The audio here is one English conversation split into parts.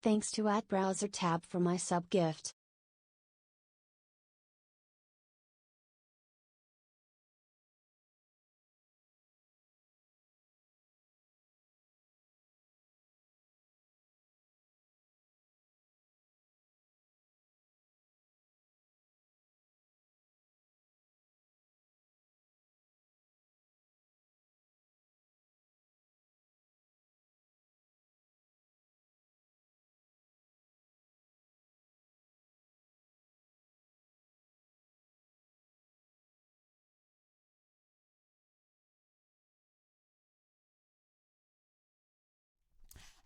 Thanks to @browser tab for my sub gift.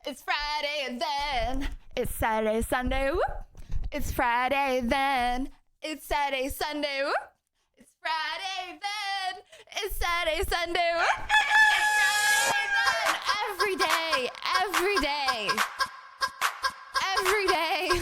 It's Friday then. It's Saturday, Sunday. Whoop. It's Friday then. It's Saturday, Sunday. Whoop. It's Friday then. It's Saturday, Sunday. Whoop. It's Friday then. Every day. Every day. Every day.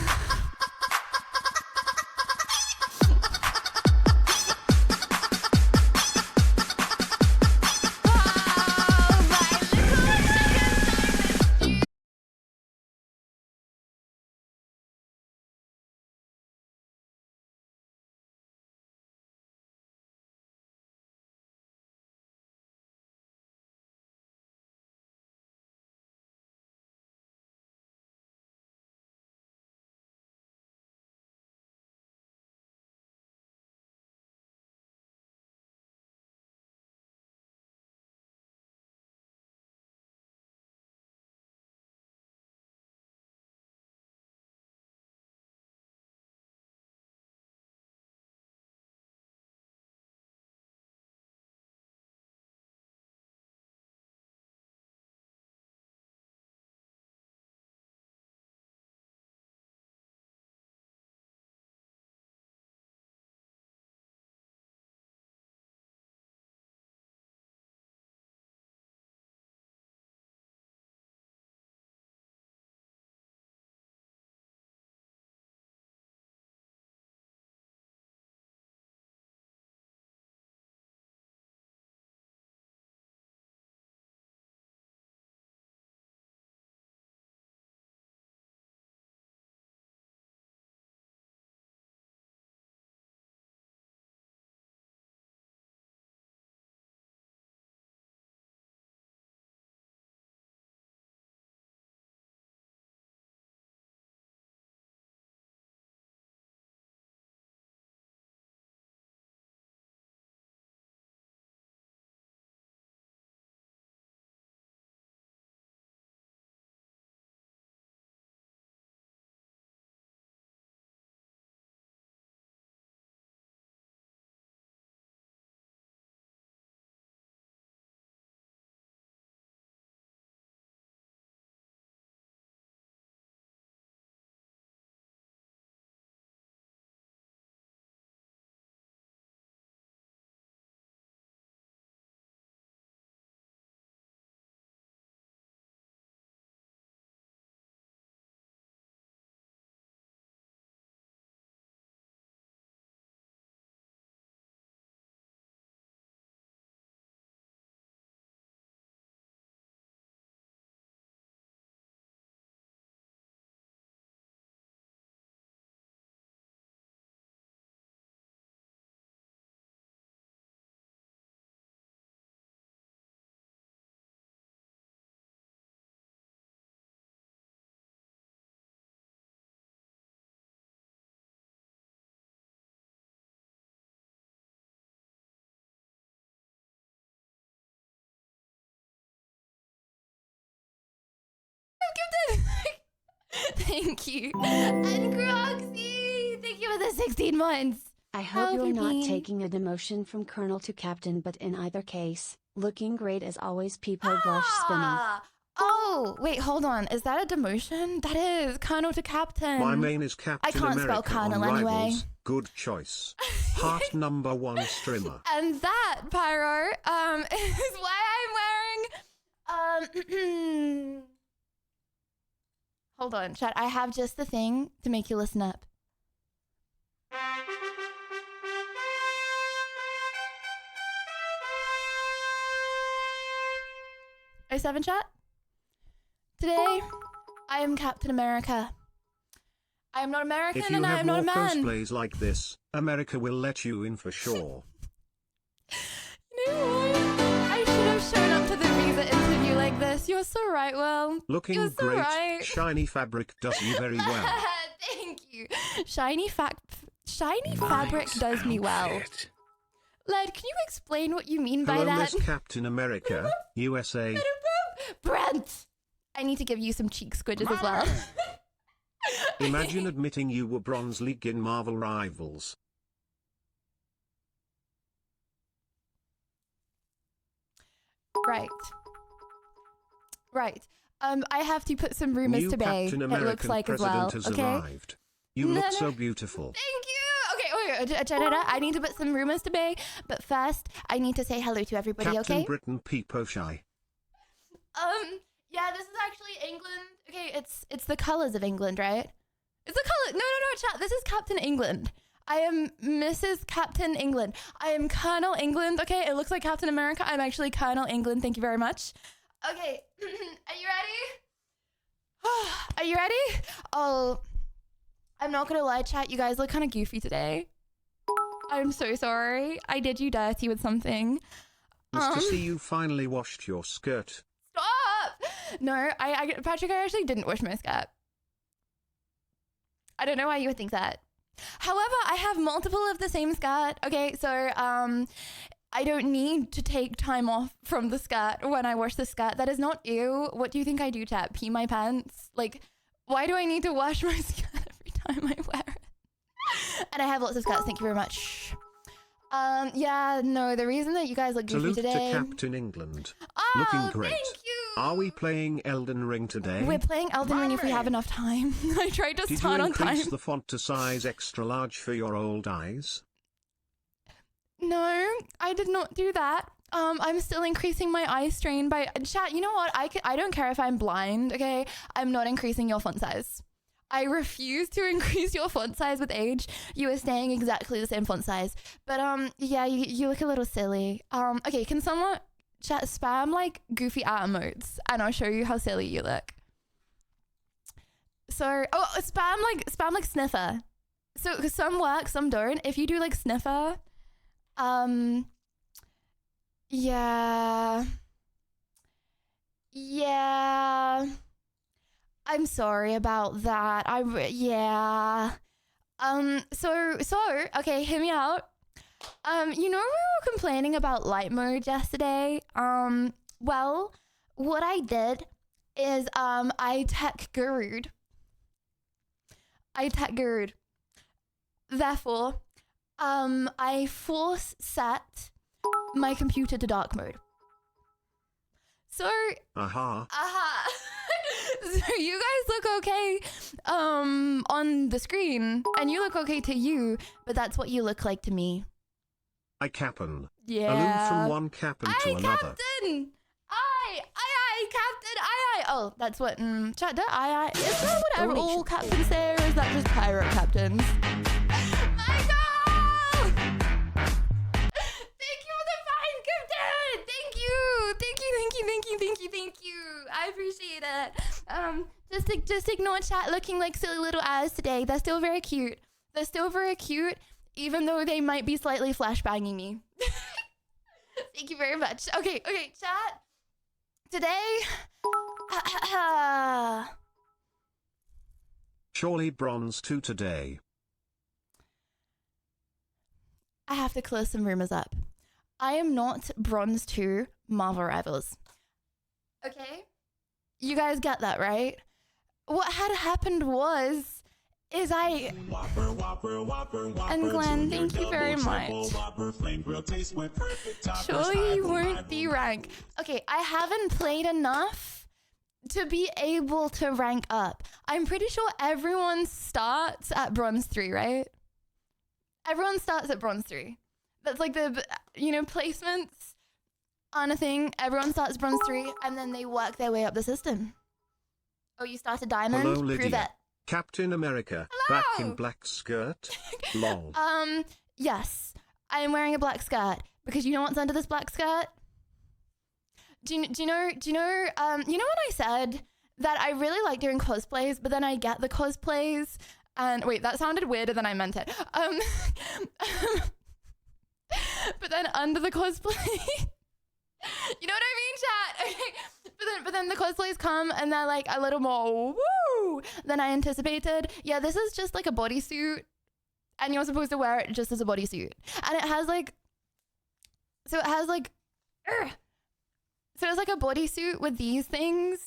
Thank you. And Croxy, thank you for the 16 months. I hope you're not taking a demotion from Colonel to Captain, but in either case, looking great as always. Peepo blush spinning. Oh, wait, hold on. Is that a demotion? That is Colonel to Captain. My main is Captain I can't America spell Colonel on anyway. Rivals. Good choice. Heart #1 streamer. And that, Pyro, is why I'm wearing, hold on, chat. I have just the thing to make you listen up. A7 chat? Today, I am Captain America. I am not American If you and I have am not more a man. cosplays like this, America will let you in for sure. You know what? I should have shown up to the visa interview like this. You're so right, Will. Looking You're so great, right. shiny fabric does you very well. Thank you. Shiny fabric does me well. Led, can you explain what you mean by Hello, that? Miss Captain America, USA. Brent! I need to give you some cheek squidges as well. Imagine admitting you were Bronze League in Marvel Rivals. Right. Right. I have to put some rumors New to bay. Captain It American looks like President as well. has Okay. arrived. You No, look no. so beautiful. Thank you. Okay, I need to put some rumors to bay, but first I need to say hello to everybody. Captain Okay. Britain Peepo Shy. Yeah, this is actually England. Okay, it's the colors of England, right? It's the color. No, chat. This is Captain England. I am Mrs. Captain England. I am Colonel England. Okay, it looks like Captain America. I'm actually Colonel England. Thank you very much. Okay, are you ready? Are you ready? Oh, I'm not gonna lie, chat. You guys look kind of goofy today. I'm so sorry. I did you dirty with something. Nice to see you finally washed your skirt. Stop! No, Patrick, I actually didn't wash my skirt. I don't know why you would think that. However, I have multiple of the same skirt. Okay, so I don't need to take time off from the skirt when I wash the skirt. That is not ew. What do you think I do, chat? Pee my pants? Like, why do I need to wash my skirt every time I wear it? And I have lots of skirts. Thank you very much. Yeah, no, the reason that you guys look goofy Salute today. to Captain England. Oh, Looking great. thank you. Are we playing Elden Ring today? We're playing Elden Ring if we have enough time. I tried to Did you start on time. increase the font to size extra large for your old eyes? No, I did not do that. I'm still increasing my eye strain by chat. You know what? I don't care if I'm blind. Okay, I'm not increasing your font size. I refuse to increase your font size with age. You are staying exactly the same font size. But yeah, you look a little silly. Okay, can someone chat spam like goofy art emotes and I'll show you how silly you look. So spam like sniffer. So 'cause some work, some don't. If you do like sniffer, yeah. I'm sorry about that. So okay, hear me out. You know, we were complaining about light mode yesterday. Well, what I did is I tech guru'd. Therefore, I force set my computer to dark mode. So so you guys look okay on the screen, and you look okay to you, but that's what you look like to me. I Cap'n. Yeah. Aloof from one Cap'n to another. Captain! Captain! Oh, that's what, chat, is that what all captains say, or is that just pirate captains? Michael! Thank you for the fine captain! Thank you! I appreciate it. Just ignore chat looking like silly little eyes today. They're still very cute. Even though they might be slightly flashbanging me. Thank you very much. Okay, chat. Today, Surely bronze 2 today. I have to close some rumors up. I am not bronze 2 Marvel Rivals. Okay? You guys get that, right? What had happened is I... And Glenn, thank you very much. Surely you won't be rank. Okay, I haven't played enough to be able to rank up. I'm pretty sure everyone starts at bronze 3, right? Everyone starts at bronze 3. That's like the, placements on a thing. Everyone starts bronze 3 and then they work their way up the system. Oh, you started diamond? Hello, Prove Lydia. it. Captain America. Hello. Back in black skirt. Lol. Yes. I am wearing a black skirt because you know what's under this black skirt? Do you know when I said that I really like doing cosplays, but then I get the cosplays and wait, that sounded weirder than I meant it. But then under the cosplay, you know what I mean, chat? Okay. But then the cosplays come and they're like a little more woo than I anticipated. Yeah, this is just like a bodysuit and you're supposed to wear it just as a bodysuit. And it has like, so it's like a bodysuit with these things.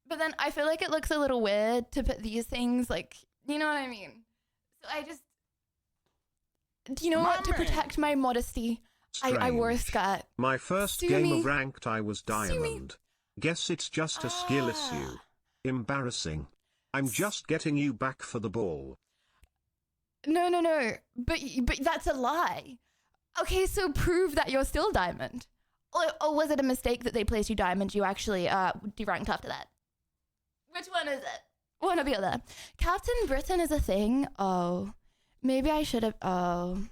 But then I feel like it looks a little weird to put these things like, you know what I mean? So I just, do you know what? To protect my modesty, I wore a skirt. My first game of ranked I was diamond. Guess it's just a skill issue. Embarrassing. I'm just getting you back for the ball. No. But that's a lie. Okay, so prove that you're still diamond. Or was it a mistake that they placed you diamond? You actually deranked after that. Which one is it? One or the other. Captain Britain is a thing. Oh, maybe I should have. Oh,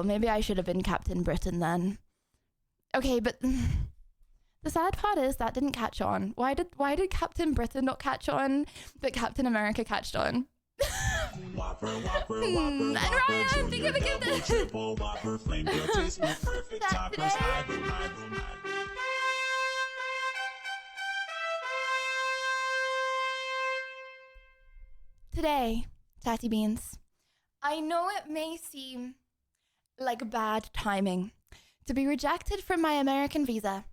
maybe I should have been Captain Britain then. Okay, but the sad part is that didn't catch on. Why did Captain Britain not catch on, but Captain America catched on? Whopper, and Ryan, think of this. triple Whopper, flame your taste, my perfect toppers. Today, Tatty Beans, I know it may seem like bad timing to be rejected from my American visa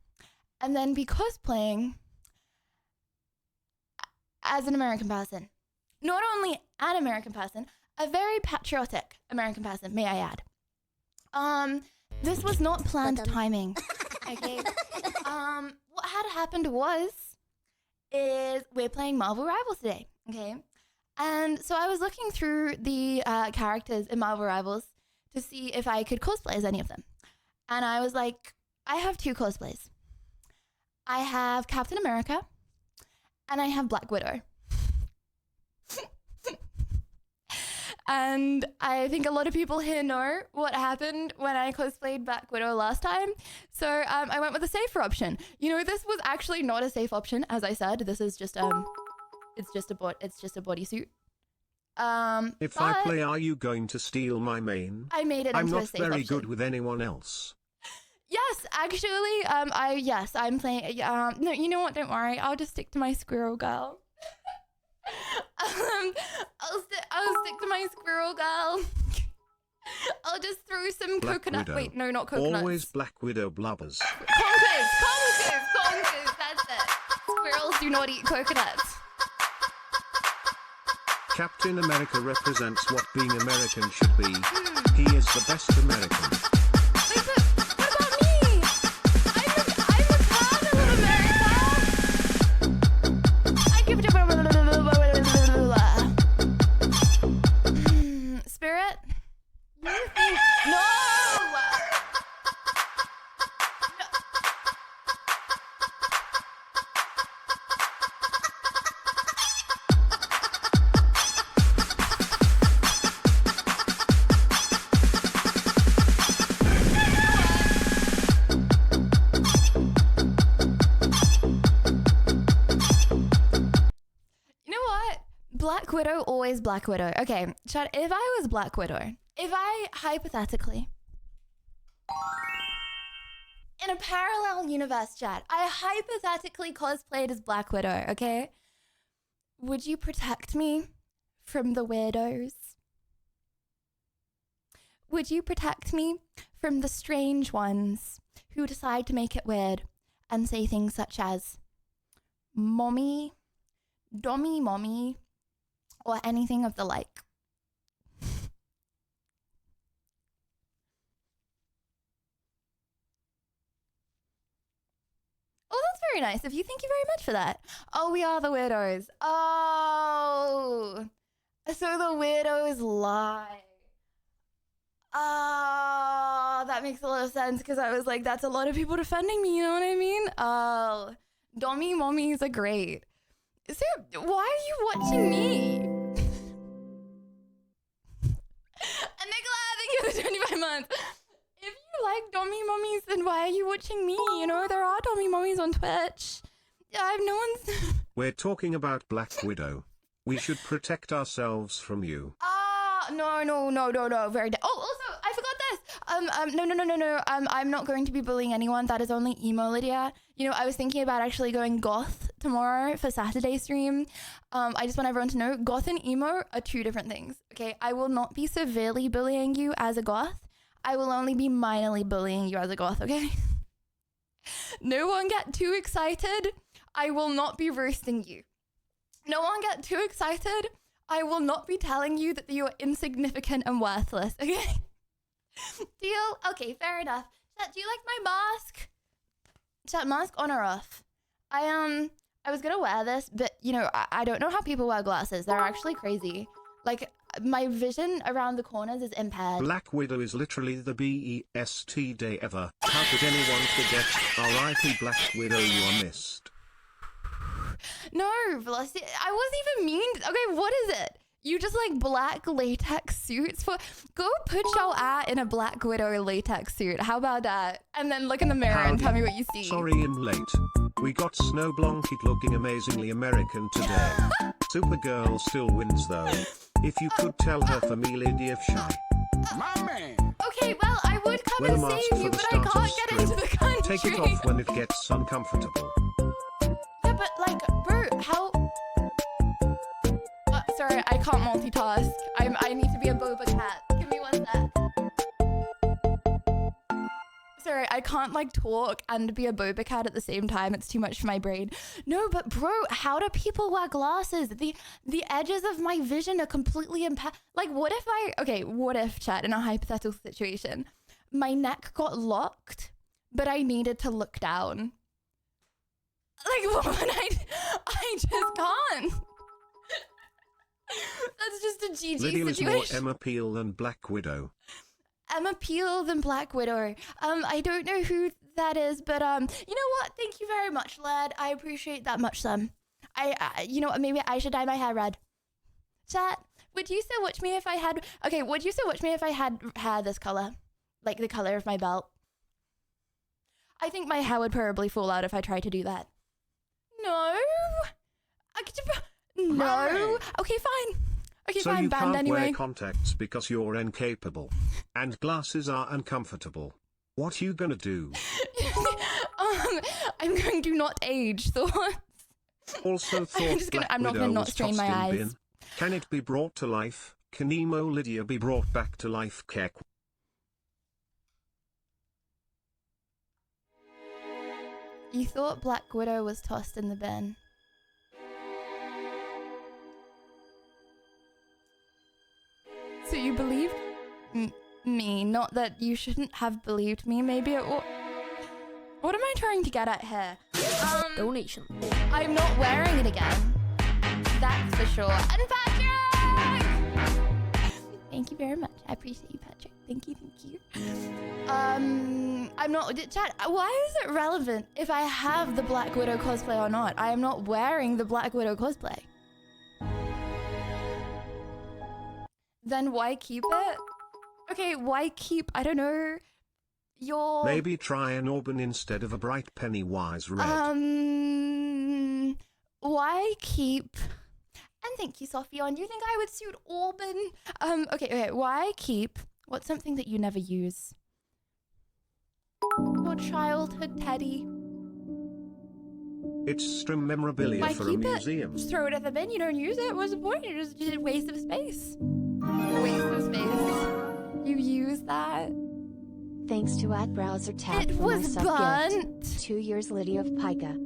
and then be cosplaying as an American person. Not only an American person, a very patriotic American person, may I add. This was not planned timing. Okay. What had happened is we're playing Marvel Rivals today. Okay. And so I was looking through the characters in Marvel Rivals to see if I could cosplay as any of them. And I was like, I have two cosplays. I have Captain America and I have Black Widow. And I think a lot of people here know what happened when I cosplayed Black Widow last time. So I went with a safer option. You know, this was actually not a safe option. As I said, this is just it's just a bodysuit. If I play, are you going to steal my main? I made it I'm into a not safe very option. good with anyone else. Yes, actually, I'm playing. No, you know what? Don't worry. I'll just stick to my squirrel girl. I'll stick to my squirrel girl. I'll just throw some Black coconut. Widow. Wait, no, not coconuts. Always Black Widow blubbers. Conkers. That's it. Squirrels do not eat coconuts. Captain America represents what being American should be. He is the best American. Wait, but what about me? I'm a cardinal of America. I give it Spirit? You think... No! Black Widow, always Black Widow. Okay, Chad, if I was Black Widow, if I hypothetically, in a parallel universe, Chad, I hypothetically cosplayed as Black Widow, okay? Would you protect me from the weirdos? Would you protect me from the strange ones who decide to make it weird and say things such as mommy, dommy mommy, or anything of the like? Oh, that's very nice of you. Thank you very much for that. Oh, we are the weirdos. Oh, so the weirdos lie. Oh, that makes a lot of sense because I was like, that's a lot of people defending me, you know what I mean? Oh, dommy mommies are great. So, why are you watching me? And Nicola, thank you for 25 months. If you like dommy mommies, then why are you watching me? You know, there are dommy mommies on Twitch. no one's. We're talking about Black Widow. We should protect ourselves from you. No. Very. Also, I forgot this. No. I'm not going to be bullying anyone. That is only emo Lydia. You know, I was thinking about actually going goth tomorrow for Saturday stream. I just want everyone to know, goth and emo are two different things. Okay, I will not be severely bullying you as a goth. I will only be minorly bullying you as a goth. Okay. No one get too excited. I will not be roasting you. No one get too excited. I will not be telling you that you are insignificant and worthless, okay? Deal? Okay, fair enough. Chat, do you like my mask? Chat, mask on or off? I was gonna wear this, but, you know, I don't know how people wear glasses. They're actually crazy. Like, my vision around the corners is impaired. Black Widow is literally the best day ever. How could anyone forget? R.I.P. Black Widow, you are missed. No, Velocity, I wasn't even mean. Okay, what is it? You just like black latex suits for. Go put your eye in a Black Widow latex suit. How about that? And then look in the mirror and tell me what you see. Sorry I'm late. We got Snow Blanket looking amazingly American today. Supergirl still wins though. If you could tell her for me, Lady of Shy. My man. Okay, well, I would come Wear and the mask save for you, the but I start can't of get into the stream. country. Take it off when it gets uncomfortable. Yeah, but like, bro, how? Sorry, I can't multitask. I need to be a boba cat. Give me one sec. Sorry, I can't like talk and be a boba cat at the same time. It's too much for my brain. No, but bro, how do people wear glasses? The edges of my vision are completely impaired. Like, what if, chat, in a hypothetical situation, my neck got locked, but I needed to look down? Like, what would I just can't. That's just a GG Lydia is situation. more Emma Peel than Black Widow. Emma Peel than Black Widow. I don't know who that is, but you know what? Thank you very much, lad. I appreciate that much, Sam. You know what? Maybe I should dye my hair red. Chat, would you still watch me if I had? Okay, would you still watch me if I had hair this color, like the color of my belt? I think my hair would probably fall out if I tried to do that. No. No. Okay, fine. Okay, so fine. you Banned can't anyway. wear contacts because you're incapable, and glasses are uncomfortable. What you gonna do? I'm going to not age thoughts. Also thought I'm not gonna not strain my eyes. Bin. Can it be brought to life? Can emo Lydia be brought back to life? Kek. You thought Black Widow was tossed in the bin. So you believed me, not that you shouldn't have believed me. Maybe it was. What am I trying to get at here? Donation. I'm not wearing it again. That's for sure. And Patrick! Thank you very much. I appreciate you, Patrick. Thank you. I'm not. Chat, why is it relevant if I have the Black Widow cosplay or not? I am not wearing the Black Widow cosplay. Then why keep it? Okay, why keep, I don't know, your... Maybe try an Auburn instead of a bright Pennywise red. Why keep... And thank you, Sophion. You think I would suit Auburn? Okay, why keep... What's something that you never use? Your childhood teddy. It's stream memorabilia Why for a keep museum. it? Just throw it at the bin. You don't use it. What's the point? You're just a waste of space. Waste of space. You use that. Thanks to @browser tab It for my was sub burnt. gift. 2 years Lydia of Pika.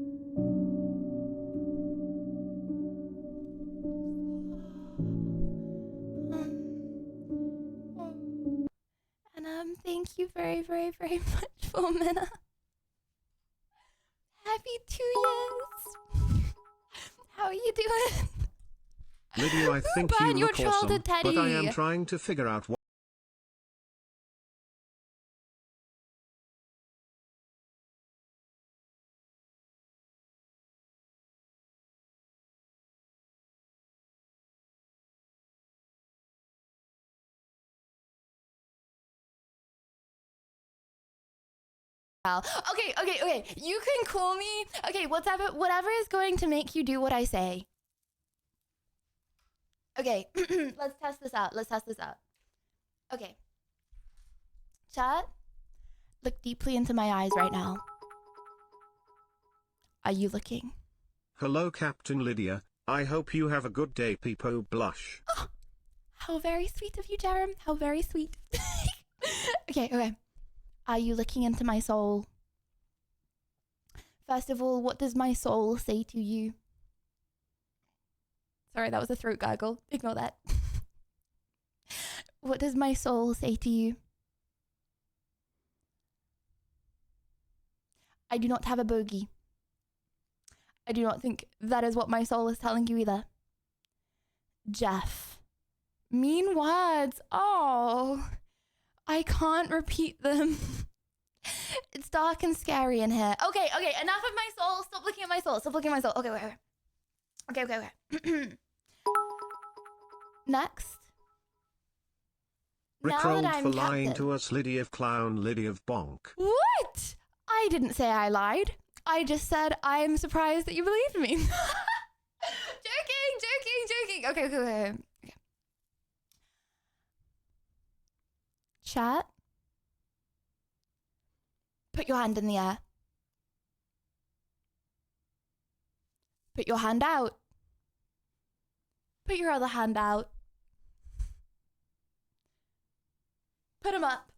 And thank you very, very, very much for Minna. Happy 2 years. How are you doing? Lydia, I think Burn you your look awesome, childhood but I am teddy. trying to figure out what Okay. You can call me. Okay, whatever is going to make you do what I say. Okay, let's test this out. Okay. Chat, look deeply into my eyes right now. Are you looking? Hello, Captain Lydia. I hope you have a good day, Peepo Blush. Oh, how very sweet of you, Jerem. How very sweet. Okay. Are you looking into my soul? First of all, what does my soul say to you? Sorry, that was a throat gargle. Ignore that. What does my soul say to you? I do not have a bogey. I do not think that is what my soul is telling you either. Jeff. Mean words. Oh, I can't repeat them. It's dark and scary in here. Okay. Enough of my soul. Stop looking at my soul. Okay. Next. Rickrolled for lying to us, Lydia of Clown, Lydia of Bonk. What? I didn't say I lied. I just said I'm surprised that you believed me. Joking. Okay. Chat. Put your hand in the air. Put your hand out. Put your other hand out. Put them up.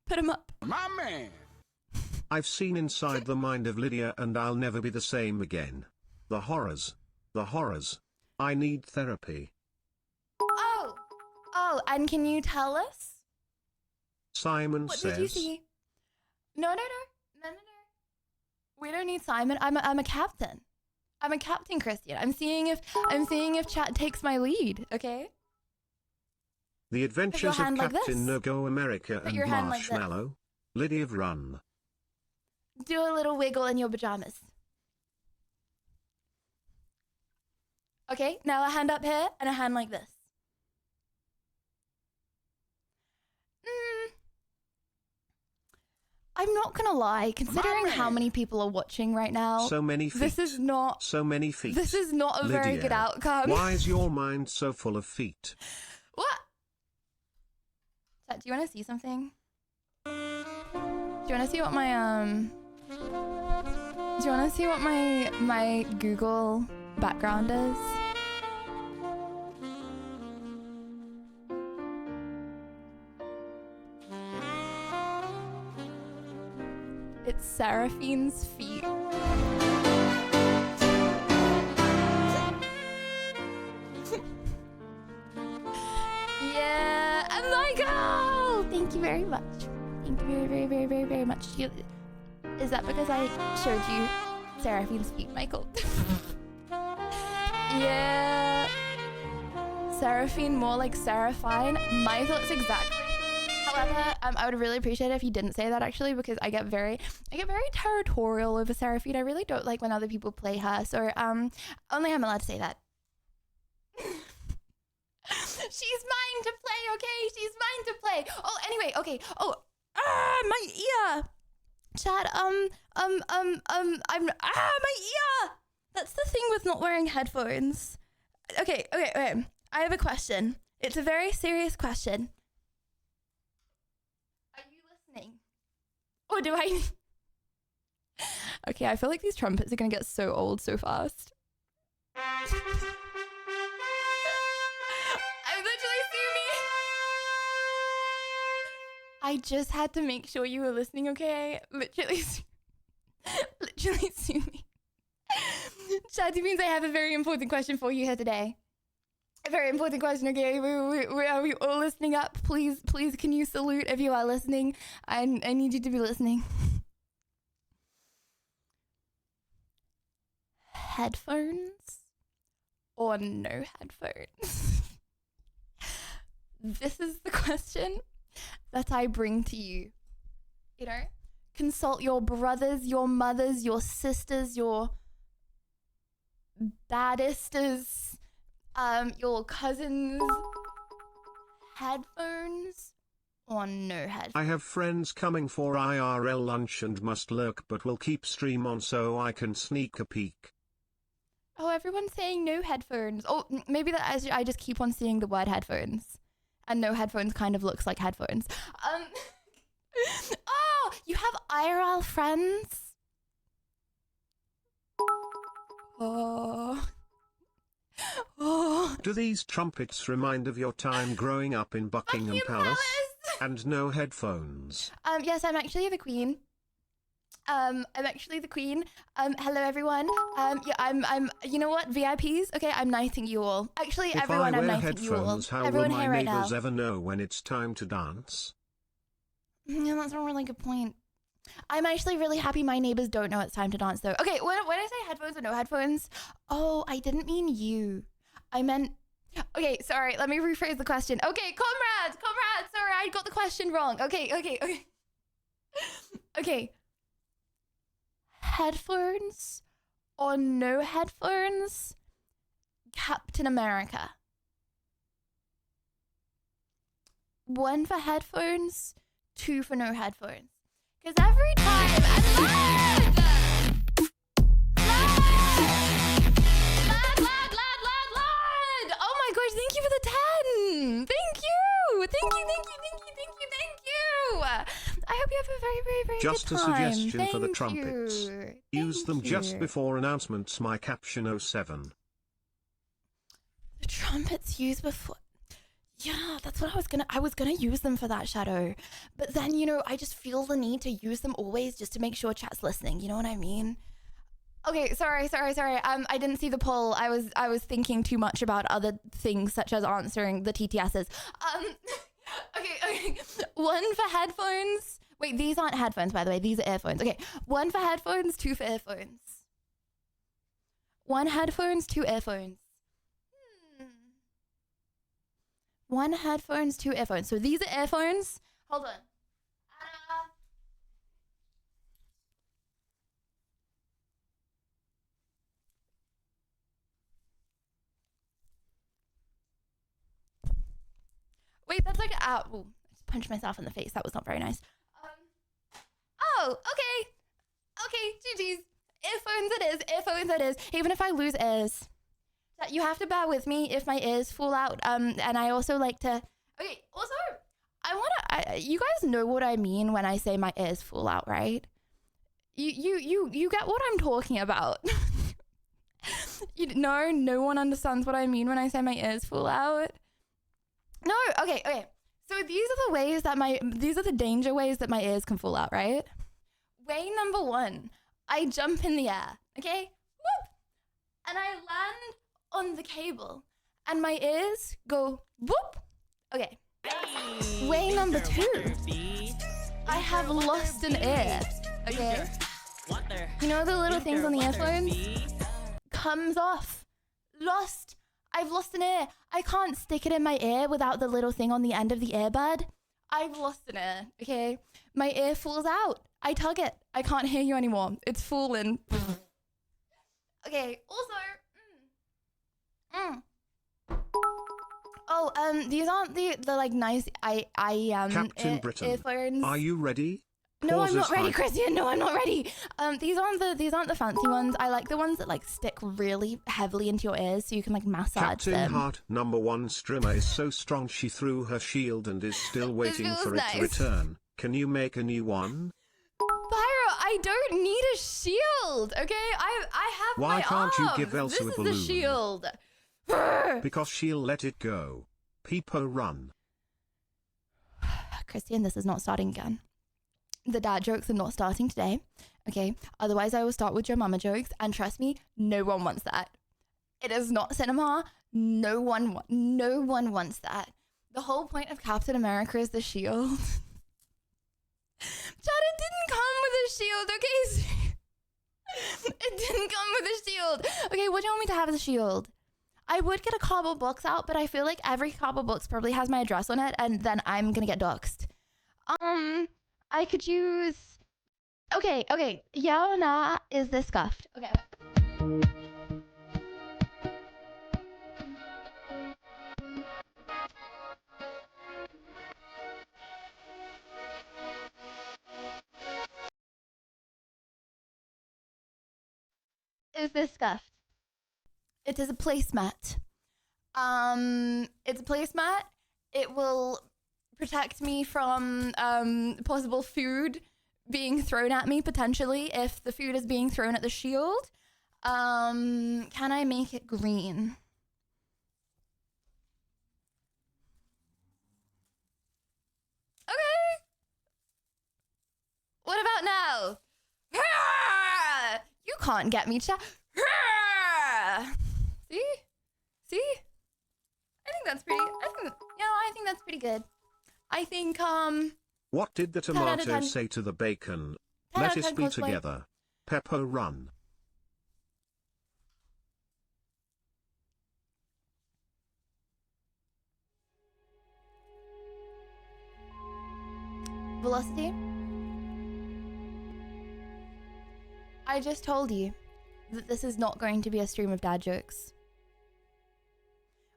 Put them up. My man. I've seen inside the mind of Lydia and I'll never be the same again. The horrors. I need therapy. Oh, and can you tell us? Simon What says. did you see? No. We don't need Simon. I'm a captain. I'm a captain, Christian. I'm seeing if chat takes my lead, okay? The Adventures of hand like Captain this. No Go America Put and your hand like this. Marshmallow. Lydia of Run. Do a little wiggle in your pajamas. Okay, now a hand up here and a hand like this. I'm not gonna lie, considering how many people are watching right now, So many feet. this is not So many feet. This is not a very Lydia, good outcome. Why is your mind so full of feet? What? Chat, do you want to see something? Do you want to see what my Google background is? It's Seraphine's feet. Yeah, and Michael! Thank you very much. Thank you very much. Is that because I showed you Seraphine's feet, Michael? Yeah. Seraphine, more like Seraphine. My thoughts exactly. However, I would really appreciate it if you didn't say that actually, because I get very territorial over Seraphine. I really don't like when other people play her, so only I'm allowed to say that. She's mine to play, okay? She's mine to play. Oh, anyway, okay. Oh, my ear. Chad, my ear. That's the thing with not wearing headphones. Okay. I have a question. It's a very serious question. Are you listening? Or do I? Okay, I feel like these trumpets are gonna get so old so fast. I literally see me. I just had to make sure you were listening, okay? Literally sue me. Chatty means I have a very important question for you here today. A very important question, okay? Are we all listening up? Please, can you salute if you are listening? I need you to be listening. Headphones or no headphones? This is the question that I bring to you. You know, consult your brothers, your mothers, your sisters, your baddesters, your cousins. Headphones or no headphones? I have friends coming for IRL lunch and must lurk but will keep stream on so I can sneak a peek. Oh, everyone's saying no headphones. Oh, maybe that I just keep on seeing the word headphones. And no headphones kind of looks like headphones. Oh, you have IRL friends? Oh. Oh. Do these trumpets remind of your time growing up in Buckingham Palace? And no headphones? Yes, I'm actually the queen. Hello everyone. Yeah, I'm you know what, VIPs? Okay, I'm knighting you all. Actually, If everyone, I I'm wear knighting you all. headphones, how Everyone will my here right neighbors now. ever know when it's time to dance? Yeah, that's a really good point. I'm actually really happy my neighbors don't know it's time to dance though. Okay, when I say headphones or no headphones, oh, I didn't mean you. I meant, okay, sorry, let me rephrase the question. Okay, comrades, sorry, I got the question wrong. Okay. Okay. Headphones or no headphones? Captain America. 1 for headphones, 2 for no headphones. Because every time lad! Oh my gosh, thank you for the 10. Thank you. I hope you have a very, very, very Just good a time. suggestion for the Thank trumpets. you. Use them Thank just you. before announcements. My caption 07. The trumpets used before. Yeah, that's what I was gonna use them for that, Shadow. But then, you know, I just feel the need to use them always just to make sure chat's listening. You know what I mean? Okay, sorry. I didn't see the poll. I was thinking too much about other things such as answering the TTSs. Okay. 1 for headphones. Wait, these aren't headphones, by the way. These are earphones. Okay, 1 for headphones, 2 for earphones. 1 headphones, 2 earphones. 1 headphones, 2 earphones. So these are earphones. Hold on. Wait, that's like I just punched myself in the face. That was not very nice. Oh, okay. GG's. Earphones it is. Even if I lose ears. You have to bear with me if my ears fall out. And I also like to... Okay, also, you guys know what I mean when I say my ears fall out, right? You get what I'm talking about. No one understands what I mean when I say my ears fall out. No, okay. So these are the danger ways that my ears can fall out, right? Way number 1, I jump in the air, okay? Whoop! And I land on the cable, and my ears go whoop. Okay. Way number 2, I have lost an ear, okay? You know the little things on the earphones? Comes off. Lost. I've lost an ear. I can't stick it in my ear without the little thing on the end of the earbud. I've lost an ear, okay? My ear falls out. I tug it. I can't hear you anymore. It's fallen. Okay, also... Oh, these aren't the like nice Captain Britain, earphones. are you ready? No, I'm not ready, Pauses. Christian. No, I'm not ready. These aren't the fancy ones. I like the ones that like stick really heavily into your ears so you can like massage Captain them. Heart number 1 streamer is so strong she threw her shield and is still waiting feels for it nice. to return. Can you make a new one? Pyro, I don't need a shield, okay? I have Why my can't you arms. give Elsa this a is balloon? the shield. Because she'll let it go. Peepo run. Christian, this is not starting again. The dad jokes are not starting today, okay? Otherwise, I will start with your mama jokes, and trust me, no one wants that. It is not cinema. No one wants that. The whole point of Captain America is the shield. Chad, it didn't come with a shield, okay? It didn't come with a shield. Okay, what do you want me to have as a shield? I would get a cardboard box out, but I feel like every cardboard box probably has my address on it, and then I'm gonna get doxxed. I could use... Okay. Yeah or nah, is this scuffed? Okay. Is this Scuffed? It is a placemat. It's a placemat. It will protect me from possible food being thrown at me, potentially, if the food is being thrown at the shield. Can I make it green? Okay. What about now? You can't get me, chat. See? See? I think that's pretty, I think that's pretty good. I think, What did the 10 out of tomato 10. say to the bacon? 10 out Let of us 10 be cosplay. together. Peppo run. Velocity? I just told you that this is not going to be a stream of dad jokes.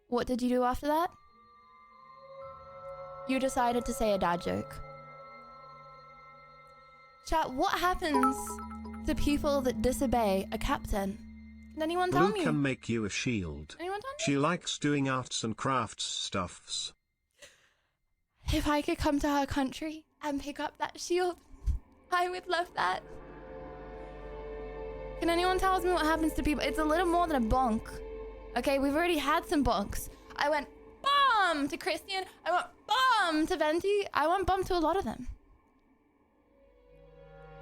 What did you do after that? You decided to say a dad joke. Chat, what happens to people that disobey a captain? Can anyone tell Blue me? can make you a shield. Anyone tell me? She likes doing arts and crafts stuffs. If I could come to her country and pick up that shield, I would love that. Can anyone tell me what happens to people? It's a little more than a bonk. Okay, we've already had some bonks. I went bomb to Christian. I went bomb to Venti. I went bomb to a lot of them.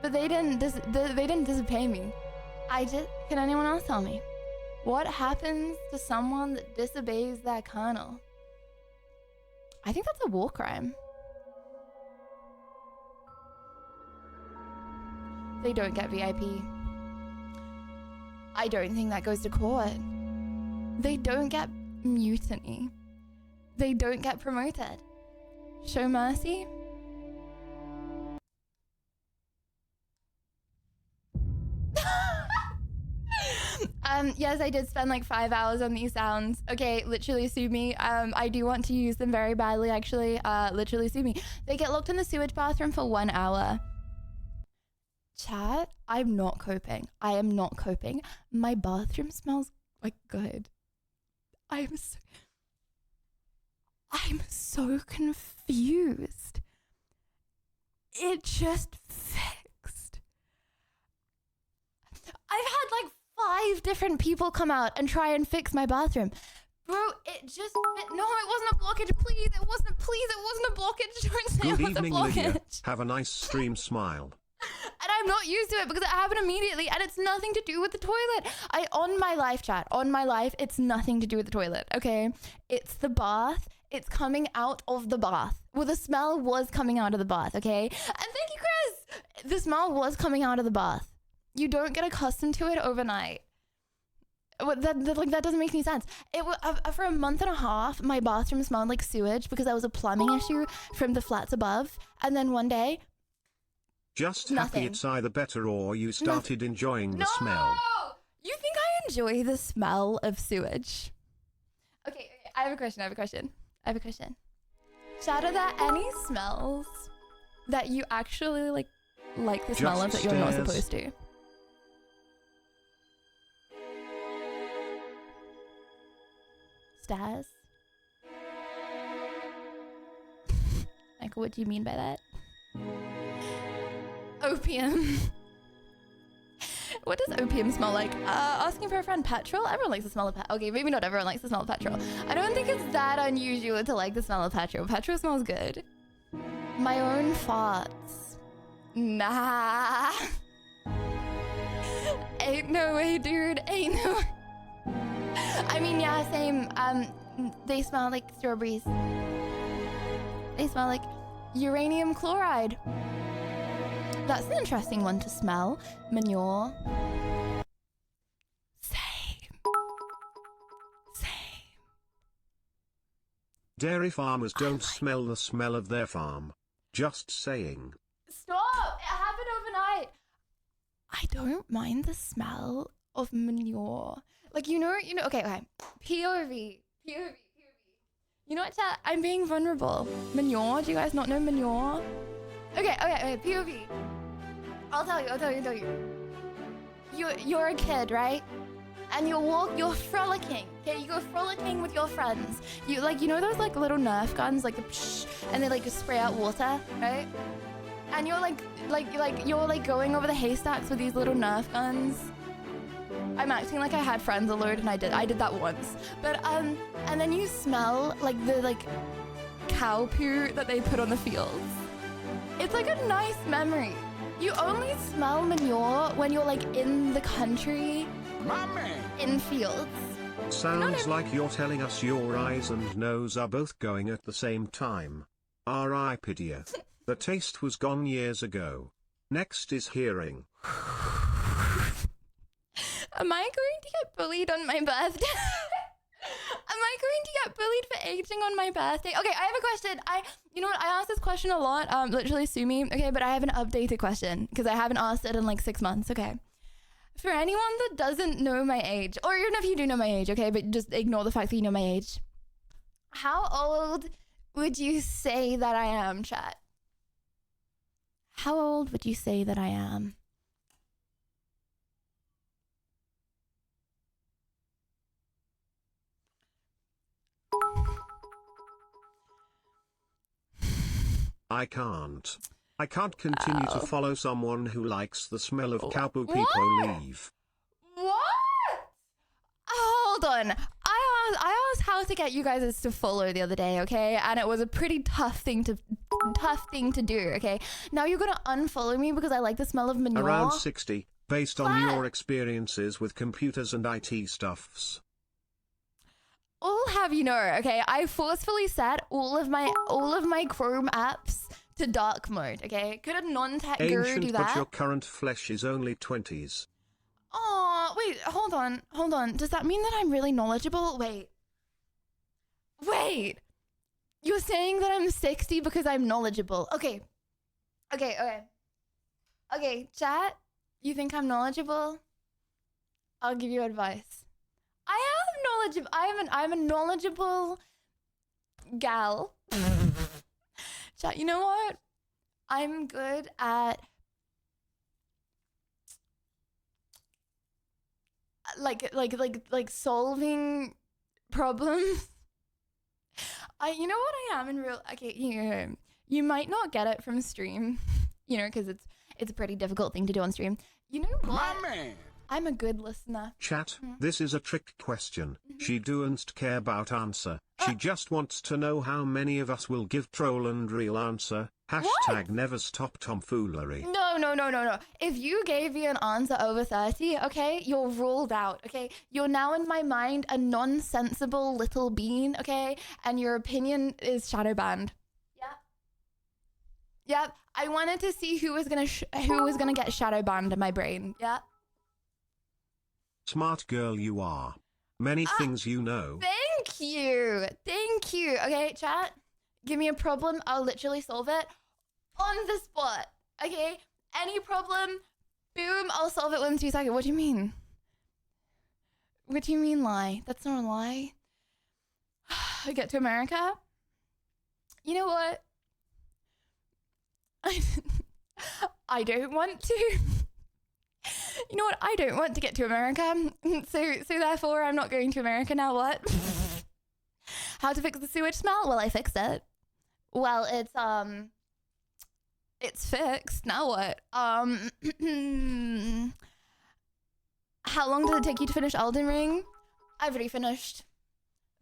But they didn't disobey me. Can anyone else tell me? What happens to someone that disobeys their colonel? I think that's a war crime. They don't get VIP. I don't think that goes to court. They don't get mutiny. They don't get promoted. Show mercy. Yes, I did spend like 5 hours on these sounds. Okay, literally sue me. I do want to use them very badly, actually. Literally sue me. They get locked in the sewage bathroom for 1 hour. Chat, I'm not coping. I am not coping. My bathroom smells like good. I'm so confused. It just fixed. I've had like 5 different people come out and try and fix my bathroom. Bro, it just no, it wasn't a blockage. Please, it wasn't a blockage. Don't say Good it was evening, a blockage. Lydia. Have a nice stream smile. And I'm not used to it because it happened immediately and it's nothing to do with the toilet. On my life, chat, on my life, it's nothing to do with the toilet, okay? It's the bath. It's coming out of the bath. Well, the smell was coming out of the bath, okay? And thank you, Chris. The smell was coming out of the bath. You don't get accustomed to it overnight. That doesn't make any sense. For a month and a half, my bathroom smelled like sewage because there was a plumbing issue from the flats above. And then one day, Just nothing. happy it's either better or you started enjoying the smell. You think I enjoy the smell of sewage? Okay, I have a question. Shout out that any smells that you actually like the smell of that you're not Just supposed to? Stairs? Michael, what do you mean by that? Opium. What does opium smell like? Asking for a friend. Petrol? Everyone likes the smell of petrol. Okay, maybe not everyone likes the smell of petrol. I don't think it's that unusual to like the smell of petrol. Petrol smells good. My own farts. Nah. Ain't no way, dude. Ain't no way. I mean, yeah, same. They smell like strawberries. They smell like uranium chloride. That's an interesting one to smell. Manure. Same. Dairy farmers don't smell the smell of their farm. Just saying. Stop! It happened overnight. I don't mind the smell of manure. Like, you know, okay. POV. You know what, chat? I'm being vulnerable. Manure? Do you guys not know manure? Okay, POV. I'll tell you. You you're a kid, right? And you're frolicking, okay? You go frolicking with your friends. You know those like little Nerf guns, like the psh, and they like just spray out water, right? And you're you're going over the haystacks with these little Nerf guns. I'm acting like I had friends alert, and I did that once. But and then you smell like the cow poo that they put on the fields. It's like a nice memory. You only smell manure when you're like in the country. My man. In fields. Sounds like you're telling us your eyes and nose are both going at the same time. R.I.P. dear. The taste was gone years ago. Next is hearing. Am I going to get bullied on my birthday? Am I going to get bullied for aging on my birthday? Okay, I have a question. You know what? I ask this question a lot. Literally sue me. Okay, but I have an updated question because I haven't asked it in like 6 months. Okay. For anyone that doesn't know my age, or even if you do know my age, okay, but just ignore the fact that you know my age. How old would you say that I am, chat? How old would you say that I am? I can't continue to follow someone who likes the smell of cow poo. People leave. What? Hold on. I asked how to get you guys to follow the other day, okay? And it was a pretty tough thing to do, okay? Now you're gonna unfollow me because I like the smell of manure. Around 60, based on your experiences with computers and IT stuffs. I'll have you know, okay? I forcefully set all of my Chrome apps to dark mode, okay? Could a non-tech guru do Ancient, that? but your current flesh is only 20s. Oh, wait, hold on. Does that mean that I'm really knowledgeable? Wait. You're saying that I'm 60 because I'm knowledgeable. Okay, chat, you think I'm knowledgeable? I'll give you advice. I'm a knowledgeable gal. Chat, you know what? I'm good at like solving problems. You know what I am in real. Okay, you might not get it from stream, because it's a pretty difficult thing to do on stream. You know what? My man. I'm a good listener. Chat, this is a trick question. She doesn't care about answer. She just wants to know how many of us will give troll and real answer. Hashtag never stop tomfoolery. No. If you gave me an answer over 30, okay, you're ruled out, okay? You're now in my mind a little bean, okay? And your opinion is shadow banned. Yep. I wanted to see who was gonna get shadow banned in my brain. Yeah. Smart girl you are. Many things you know. Thank you. Okay, chat, give me a problem. I'll literally solve it on the spot. Okay? Any problem, boom, I'll solve it within 2 seconds. What do you mean? What do you mean lie? That's not a lie. I get to America. You know what? I don't want to. You know what? I don't want to get to America. So therefore, I'm not going to America. Now what? How to fix the sewage smell? Well, I fixed it. Well, it's fixed. Now what? How long did it take you to finish Elden Ring? I've already finished.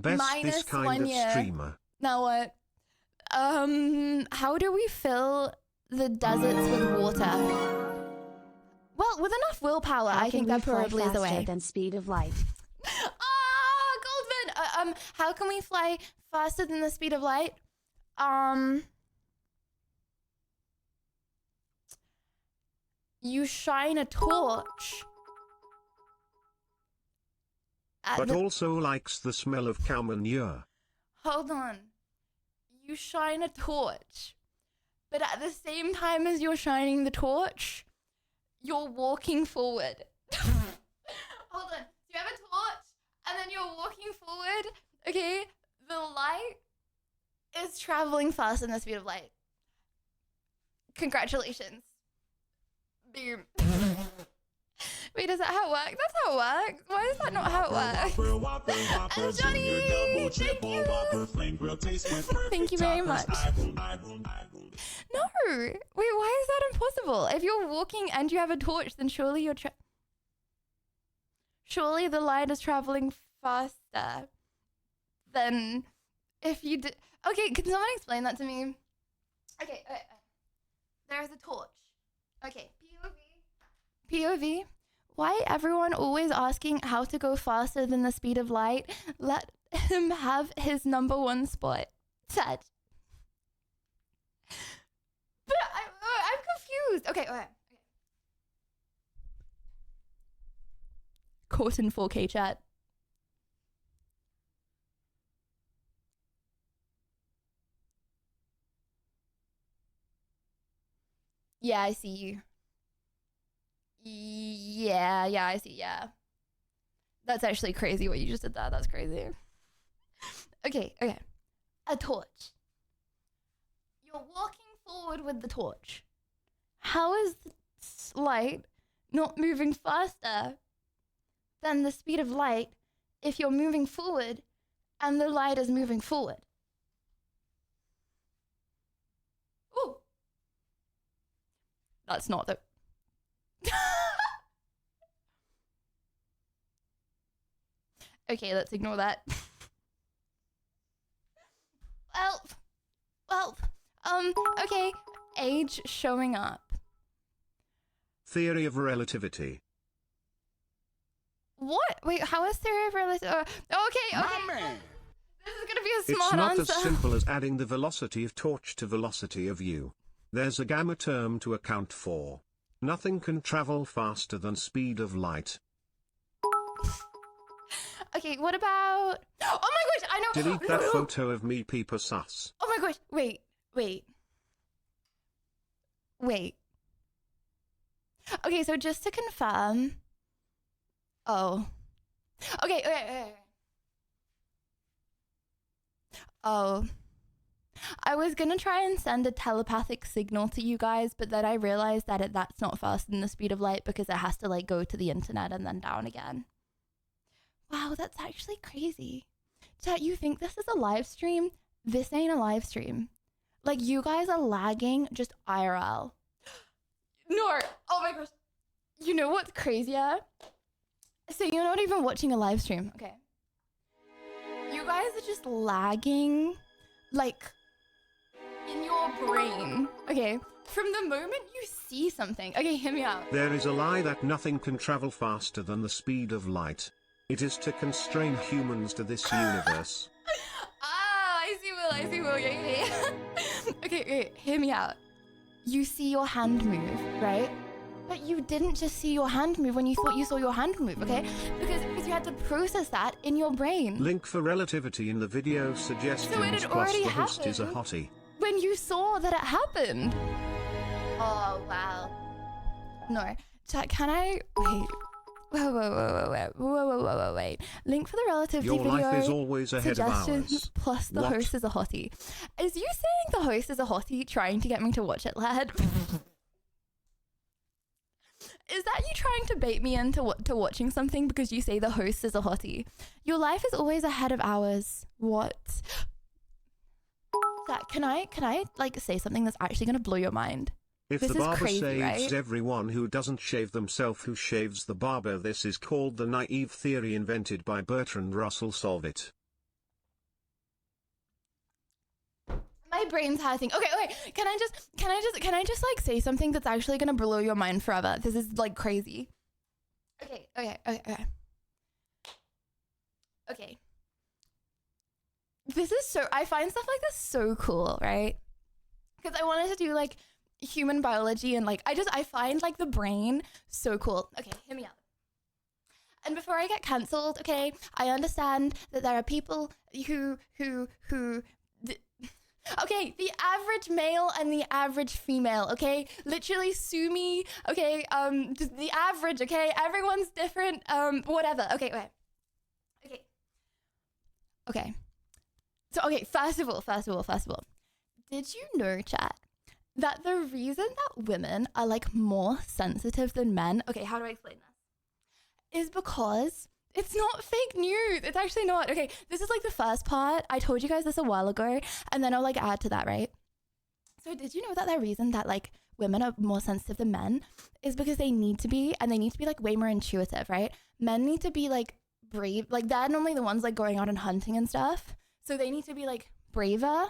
Best Minus this kind 1 of year. streamer. Now what? How do we fill the deserts with water? Well, with enough willpower, I think that probably is the way. Than speed of light. Goldman! How can we fly faster than the speed of light? You shine a torch. But also likes the smell of cow manure. Hold on. You shine a torch. But at the same time as you're shining the torch, you're walking forward. Hold on. You have a torch, and then you're walking forward. Okay? The light is traveling faster than the speed of light. Congratulations. Boom. Wait a is that how it works? That's how it works. Why is that not how it works? Whopper, Johnny, Junior, double, thank triple, you. Whopper, flame grill taste with perfect Thank you very toppers. much. No, wait, why is that impossible? If you're walking and you have a torch, then surely you're surely the light is traveling faster than if you did. Okay, can someone explain that to me? Okay, there's a torch. Okay, POV. Why everyone always asking how to go faster than the speed of light? Let him have his number one spot. Sad. But I'm confused. Okay. Caught in 4K chat. Yeah, I see you. Yeah, I see. Yeah. That's actually crazy what you just did there. That's crazy. Okay. A torch. You're walking forward with the torch. How is the light not moving faster than the speed of light if you're moving forward and the light is moving forward? Ooh. That's not the... Okay, let's ignore that. Well, okay. Age showing up. Theory of relativity. What? Wait, how is theory of relativity? Okay. Man. This is gonna be a It's smart not answer. as simple as adding the velocity of torch to velocity of you. There's a gamma term to account for. Nothing can travel faster than speed of light. Okay, what about... Oh my gosh, I know... Delete that photo of me, Peeper sus. Oh my gosh, wait. Okay, so just to confirm... Oh. Okay. Oh. I was gonna try and send a telepathic signal to you guys, but then I realized that that's not faster than the speed of light because it has to like go to the internet and then down again. Wow, that's actually crazy. Chat, you think this is a live stream? This ain't a live stream. Like, you guys are lagging just IRL. No, oh my gosh. You know what's crazier? So you're not even watching a live stream, okay? You guys are just lagging, like, in your brain, okay? From the moment you see something. Okay, hear me out. There is a lie that nothing can travel faster than the speed of light. It is to constrain humans to this universe. I see Will, yeah. Okay, hear me out. You see your hand move, right? But you didn't just see your hand move when you thought you saw your hand move, okay? Because you had to process that in your brain. Link for relativity in the video suggestions, So it had plus already the host is a happened. hottie. When you saw that it happened. Oh, wow. No. Chat, can I... Wait. Wait. Link for the relativity Your video. life is always ahead of Suggestions ours. plus the What? host is a hottie. Is you saying the host is a hottie trying to get me to watch it, lad? Is that you trying to bait me into to watching something because you say the host is a hottie? Your life is always ahead of ours. What? Zach, can I like say something that's actually gonna blow your mind? If This the is barber crazy, saves right? everyone who doesn't shave themselves who shaves the barber, this is called the naive theory invented by Bertrand Russell. Solve it. My brain's hurting. Okay, can I just like say something that's actually gonna blow your mind forever? This is like crazy. Okay. This is so, I find stuff like this so cool, right? Because I wanted to do like human biology and like, I find like the brain so cool. Okay, hear me out. And before I get cancelled, okay, I understand that there are people who okay, the average male and the average female, okay? Literally sue me, okay? Just the average, okay? Everyone's different, whatever. Okay, wait. Okay. So, okay, first of all. Did you know, chat, that the reason that women are, like, more sensitive than men... Okay, how do I explain this? is because it's not fake news. It's actually not. Okay, this is like the first part. I told you guys this a while ago, and then I'll like add to that, right? So did you know that the reason that like women are more sensitive than men is because they need to be, and they need to be like way more intuitive, right? Men need to be like brave. Like they're normally the ones like going out and hunting and stuff. So they need to be like braver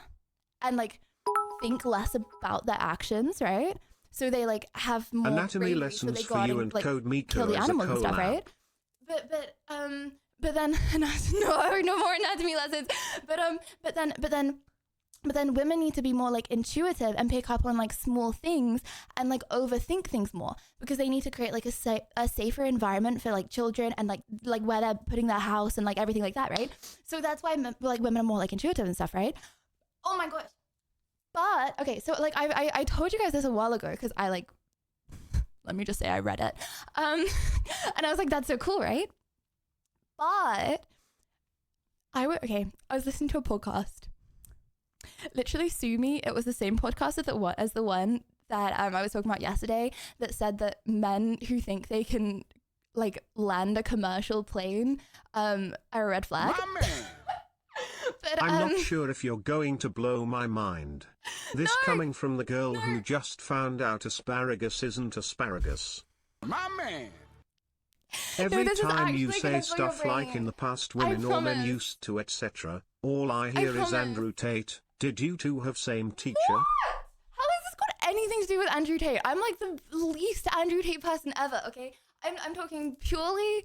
and like think less about their actions, right? So they like have more Anatomy bravery, lessons so they for go out you and and like Code Miko kill the as a animals and stuff, collab. right? But then no more anatomy lessons. But then women need to be more like intuitive and pick up on like small things and like overthink things more, because they need to create like a safer environment for like children and like where they're putting their house and like everything like that, right? So that's why like women are more like intuitive and stuff, right? Oh my gosh. But okay, so like I told you guys this a while ago because I like, let me just say I read it, and I was like, that's so cool, right? But I was listening to a podcast. Literally sue me. It was the same podcast as the one that I was talking about yesterday, that said that men who think they can like land a commercial plane are a red flag. My man. But, I'm not sure if you're going to blow my mind. This coming from the girl who just found out asparagus isn't asparagus. My man. Every this is time you actually say gonna blow your stuff like brain. in the past I women or men promise. used to etc., all I hear is promise. Andrew Tate. Did you two have same teacher? What? How has this got anything to do with Andrew Tate? I'm like the least Andrew Tate person ever, okay? I'm talking purely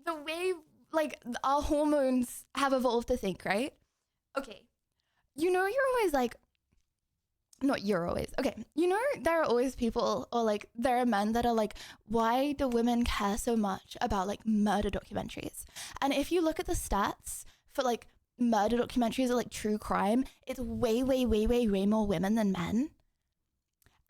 the way like our hormones have evolved to think, right? Okay. You know, you're always like, not you're always, okay. You know, there are always people, or like there are men that are like, why do women care so much about like murder documentaries? And if you look at the stats for like murder documentaries or like true crime, it's way more women than men.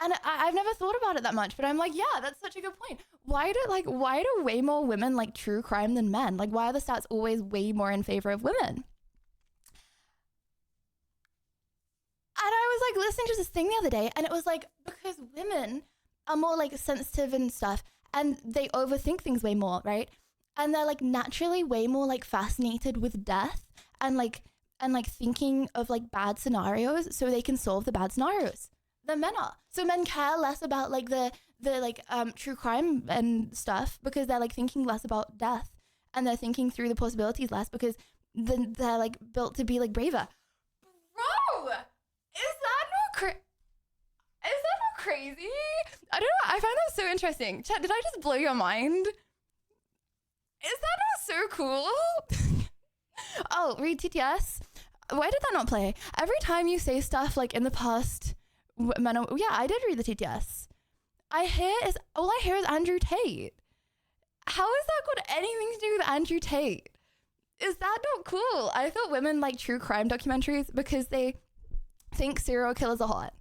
And I've never thought about it that much, but I'm like, yeah, that's such a good point. Why do way more women like true crime than men? Like, why are the stats always way more in favor of women? And I was like listening to this thing the other day, and it was like, because women are more like sensitive and stuff, and they overthink things way more, right? And they're like naturally way more like fascinated with death and like thinking of like bad scenarios so they can solve the bad scenarios than men are. So men care less about like the true crime and stuff because they're like thinking less about death, and they're thinking through the possibilities less because they're like built to be like braver. Bro, is that not crazy? I don't know. I find that so interesting. Chat, did I just blow your mind? Is that not so cool? Oh, read TTS. Why did that not play? Every time you say stuff like in the past, yeah, I did read the TTS. All I hear is Andrew Tate. How has that got anything to do with Andrew Tate? Is that not cool? I thought women like true crime documentaries because they think serial killers are hot.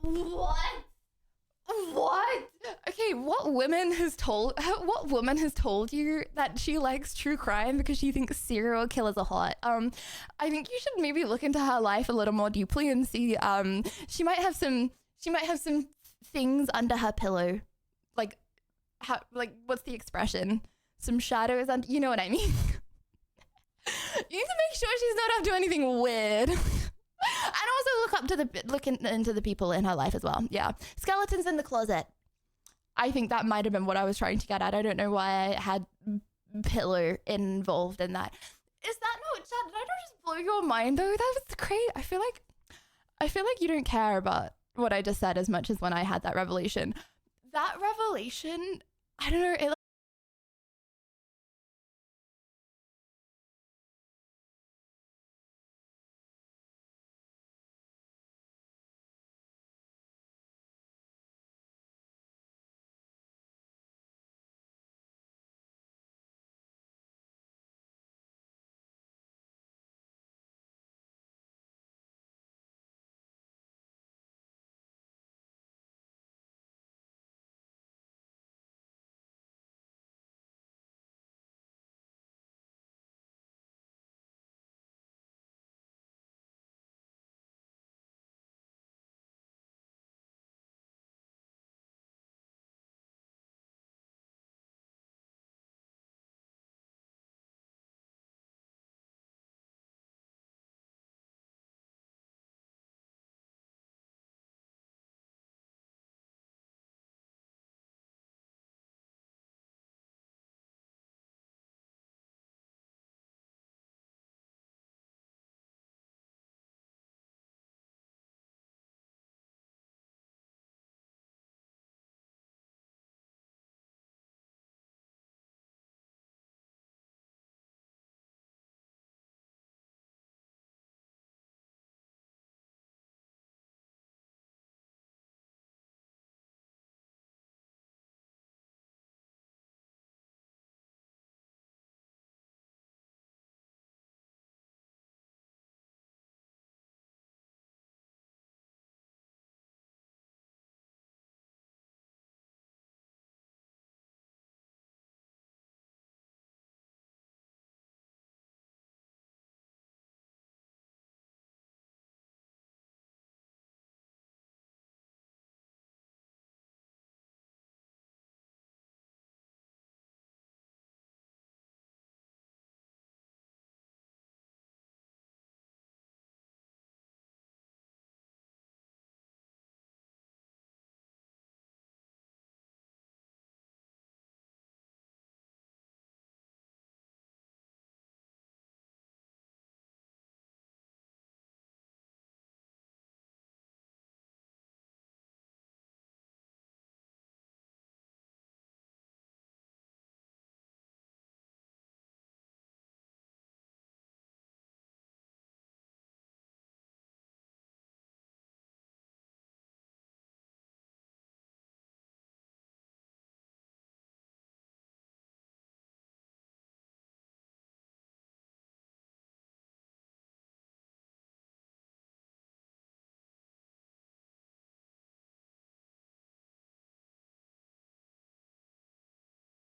What? Okay, what woman has told you that she likes true crime because she thinks serial killers are hot? I think you should maybe look into her life a little more deeply and see she might have some things under her pillow. What's the expression? Some shadows under, you know what I mean? You need to make sure she's not up to anything weird. And also look into the people in her life as well. Yeah. Skeletons in the closet. I think that might have been what I was trying to get at. I don't know why I had pillow involved in that. Is that not, Chad, did I not just blow your mind though? That was great. I feel like you don't care about what I just said as much as when I had that revelation. That revelation, I don't know, it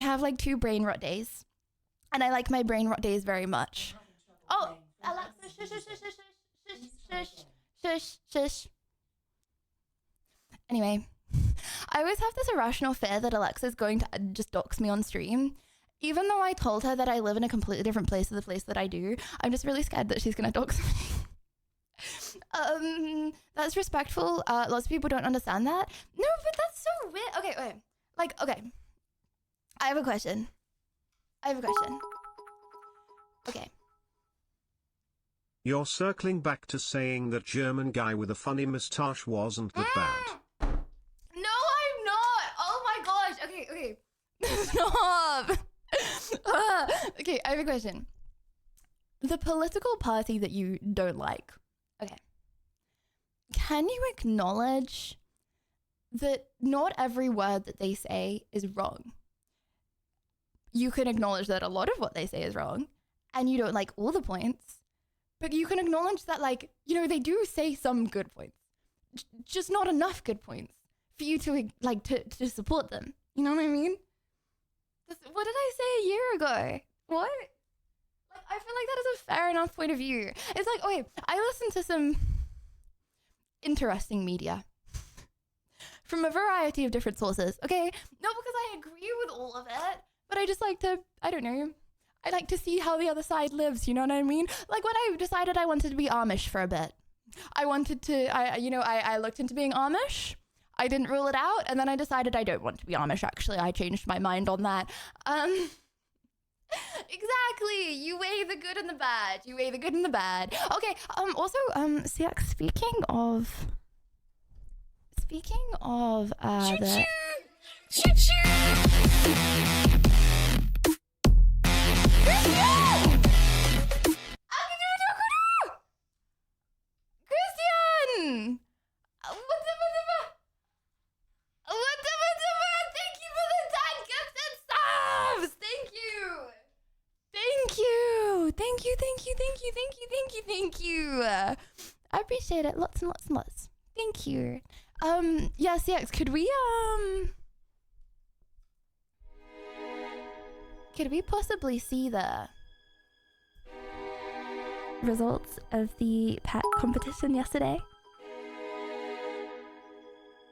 have like 2 brain rot days. And I like my brain rot days very much. Oh, Alexa, shush, shush, shush, shush, shush, shush, shush. Anyway, I always have this irrational fear that Alexa's going to just dox me on stream. Even though I told her that I live in a completely different place to the place that I do, I'm just really scared that she's going to dox me. That's respectful. Lots of people don't understand that. No, but that's so weird. Okay, wait. Like, okay. I have a question. Okay. You're circling back to saying that German guy with a funny moustache wasn't that bad. No, I'm not. Oh my gosh. Okay. Stop. Okay, I have a question. The political party that you don't like. Okay. Can you acknowledge that not every word that they say is wrong? You can acknowledge that a lot of what they say is wrong, and you don't like all the points, but you can acknowledge that, like, you know, they do say some good points, just not enough good points for you to, like, to support them. You know what I mean? What did I say a year ago? What? Like, I feel like that is a fair enough point of view. It's like, okay, I listen to some interesting media from a variety of different sources, okay? Not because I agree with all of it, but I just like to, I don't know, I like to see how the other side lives, you know what I mean? Like when I decided I wanted to be Amish for a bit, I looked into being Amish. I didn't rule it out, and then I decided I don't want to be Amish, actually. I changed my mind on that. Exactly. You weigh the good and the bad. Okay, also, Siak, speaking of the... Christian! Thank you for the 10 gifted subs! Thank you! I appreciate it. Lots and lots and lots. Thank you. Yeah, CX, could we possibly see the results of the pat competition yesterday?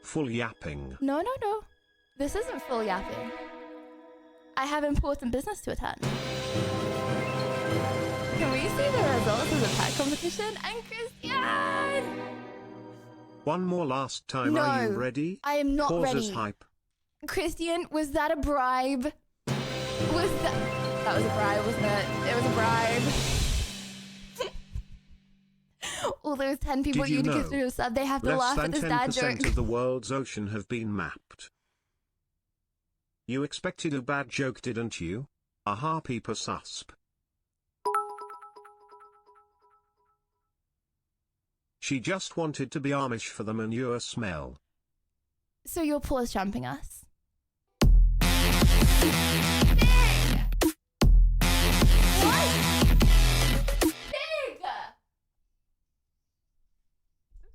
Full yapping. No. This isn't full yapping. I have important business to attend. Can we see the results of the pat competition? And Christian! One more last time. No, Are you ready? I am not Pauses ready. hype. Christian, was that a bribe? That was a bribe, wasn't it? It was a bribe. All those 10 people Did you you know gifted a sub, they have to laugh at this dad less joke. than 10% of the world's ocean have been mapped. You expected a bad joke, didn't you? Aha, peeper susp. She just wanted to be Amish for the manure smell. So you're pause jumping us.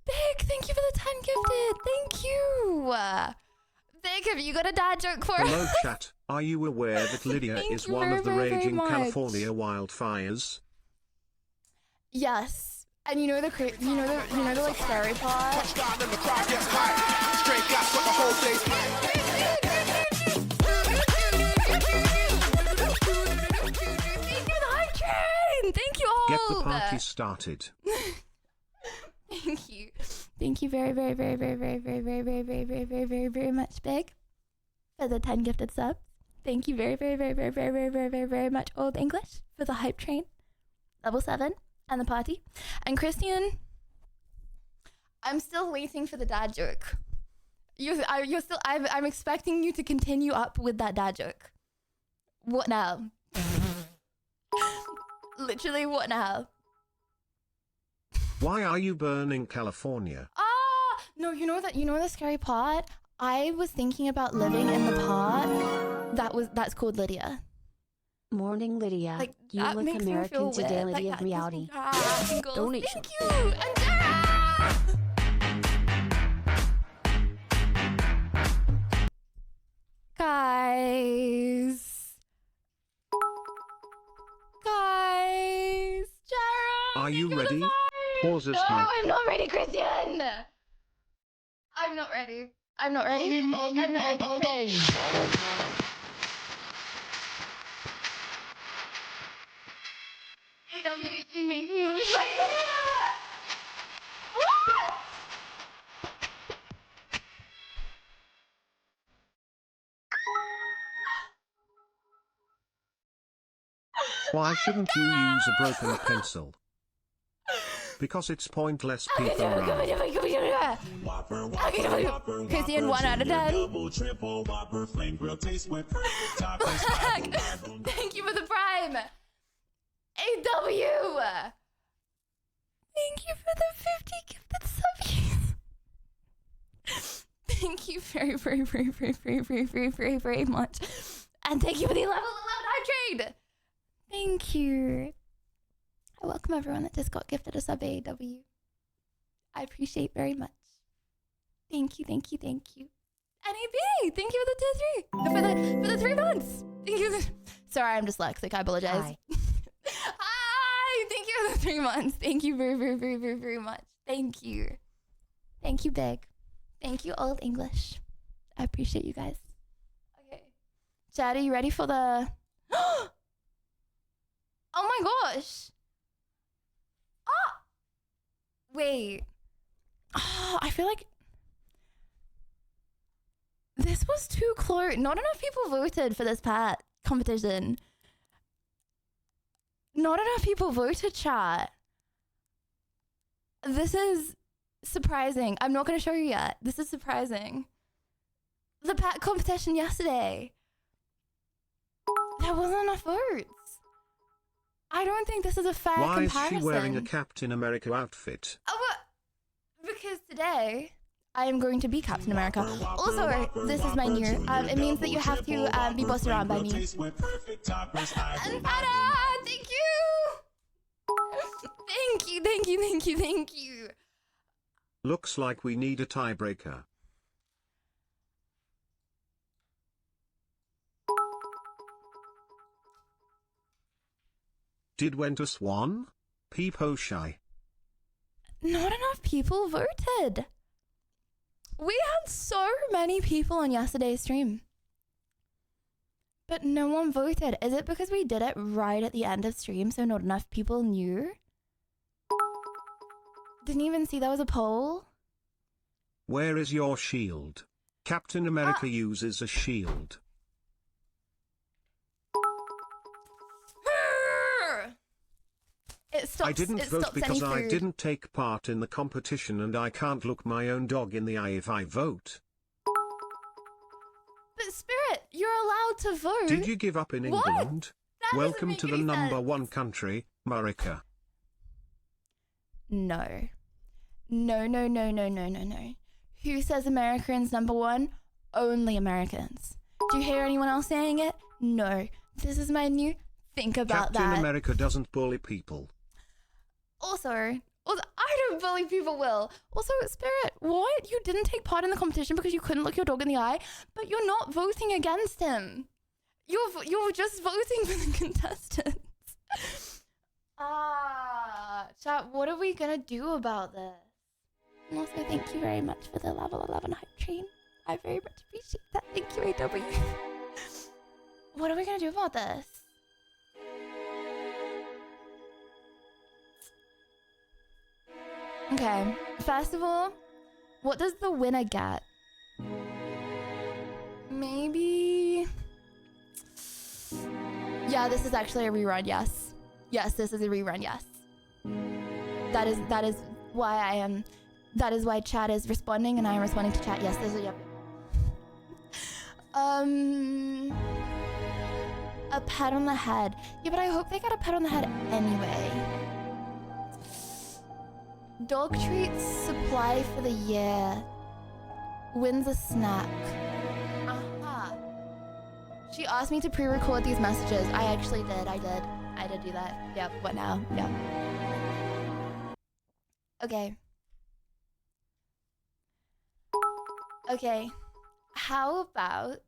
Big, thank you for the 10 gifted. Thank you. Big, have you got a dad joke for Hello us? chat, are you aware that Lydia Thank is you one of the very, very raging much. California wildfires? Yes. And you know the like scary part? Touchdown and the crowd gets hype. Straight gas, but the whole place hype. Thank you, the hype train! Thank you all! Get the party started. Thank you. Thank you very, very, very, very, very, very, very, very, very, very, very, very, very much, Big, for the 10 gifted subs. Thank you very, very, very, very, very, very, very, very, very much, Old English, for the hype train. Level 7 and the party. And Christian, I'm still waiting for the dad joke. I'm expecting you to continue up with that dad joke. What now? Literally, what now? Why are you burning California? No, you know the scary part? I was thinking about living in the part that's called Lydia. Morning, Lydia. Like, You that look makes me American feel today, weird. Lady Like, of that gives reality. me tingles. Donation. Thank you. And guys, you ready? Pauses No, time. I'm not ready, Christian. I'm not ready. I'm not ready. I'm not ready. Why shouldn't you use a broken pencil? Because it's pointless, people run. Whopper, Okay, Whopper, Whopper, Christian, Whopper, 1 out of 10. Double, triple, Whopper, flame grill taste with perfect toppings. Thank you for the prime. AW. Thank you for the 50 gifted subs. Thank you very much. And thank you for the level 11 trade. Thank you. I welcome everyone that just got gifted a sub AW. I appreciate very much. Thank you. NAB, thank you for the 3 months. Thank you. Sorry, I'm dyslexic. I apologize. Hi. Hi, thank you for the 3 months. Thank you very much. Thank you. Thank you, Big. Thank you, Old English. I appreciate you guys. Okay. Chad, are you ready for the... Oh my gosh. Oh! Wait. Oh, I feel like... This was too close. Not enough people voted for this competition. Not enough people voted, chat. This is surprising. I'm not going to show you yet. This is surprising. The competition yesterday. There wasn't enough votes. I don't think this is a fair Why comparison. is she wearing a Captain America outfit? Oh, because today I am going to be Captain America. Also, this is my new. It means that you have to be bossed around by me. And Anna, thank you. Thank you. Looks like we need a tiebreaker. Did Ventus won? Peepo shy. Not enough people voted. We had so many people on yesterday's stream. But no one voted. Is it because we did it right at the end of stream, so not enough people knew? Didn't even see there was a poll. Where is your shield? Captain America uses a shield. It stops, I didn't it vote stops because any I food. didn't take part in the competition and I can't look my own dog in the eye if I vote. But Spirit, you're allowed to vote. Did you give up in What? England? That doesn't Welcome make to the any number sense. 1 country, America. No. No. Who says Americans number 1? Only Americans. Do you hear anyone else saying it? No. This is my new think about Captain that. America doesn't bully people. Also, I don't believe people will. Also, Spirit, what? You didn't take part in the competition because you couldn't look your dog in the eye, but you're not voting against him. You're just voting for the contestants. Chat, what are we gonna do about this? And also, thank you very much for the level 11 hype train. I very much appreciate that. Thank you, AW. What are we gonna do about this? Okay, first of all, what does the winner get? Maybe... Yeah, this is actually a rerun, yes. Yes, this is a rerun, yes. That is why I am... That is why chat is responding and I am responding to chat. Yes, this is... Yep. A pat on the head. Yeah, but I hope they get a pat on the head anyway. Dog treats supply for the year. Wins a snack. Aha. She asked me to pre-record these messages. I actually did. I did do that. Yep. What now? Yep. Okay. Okay. How about...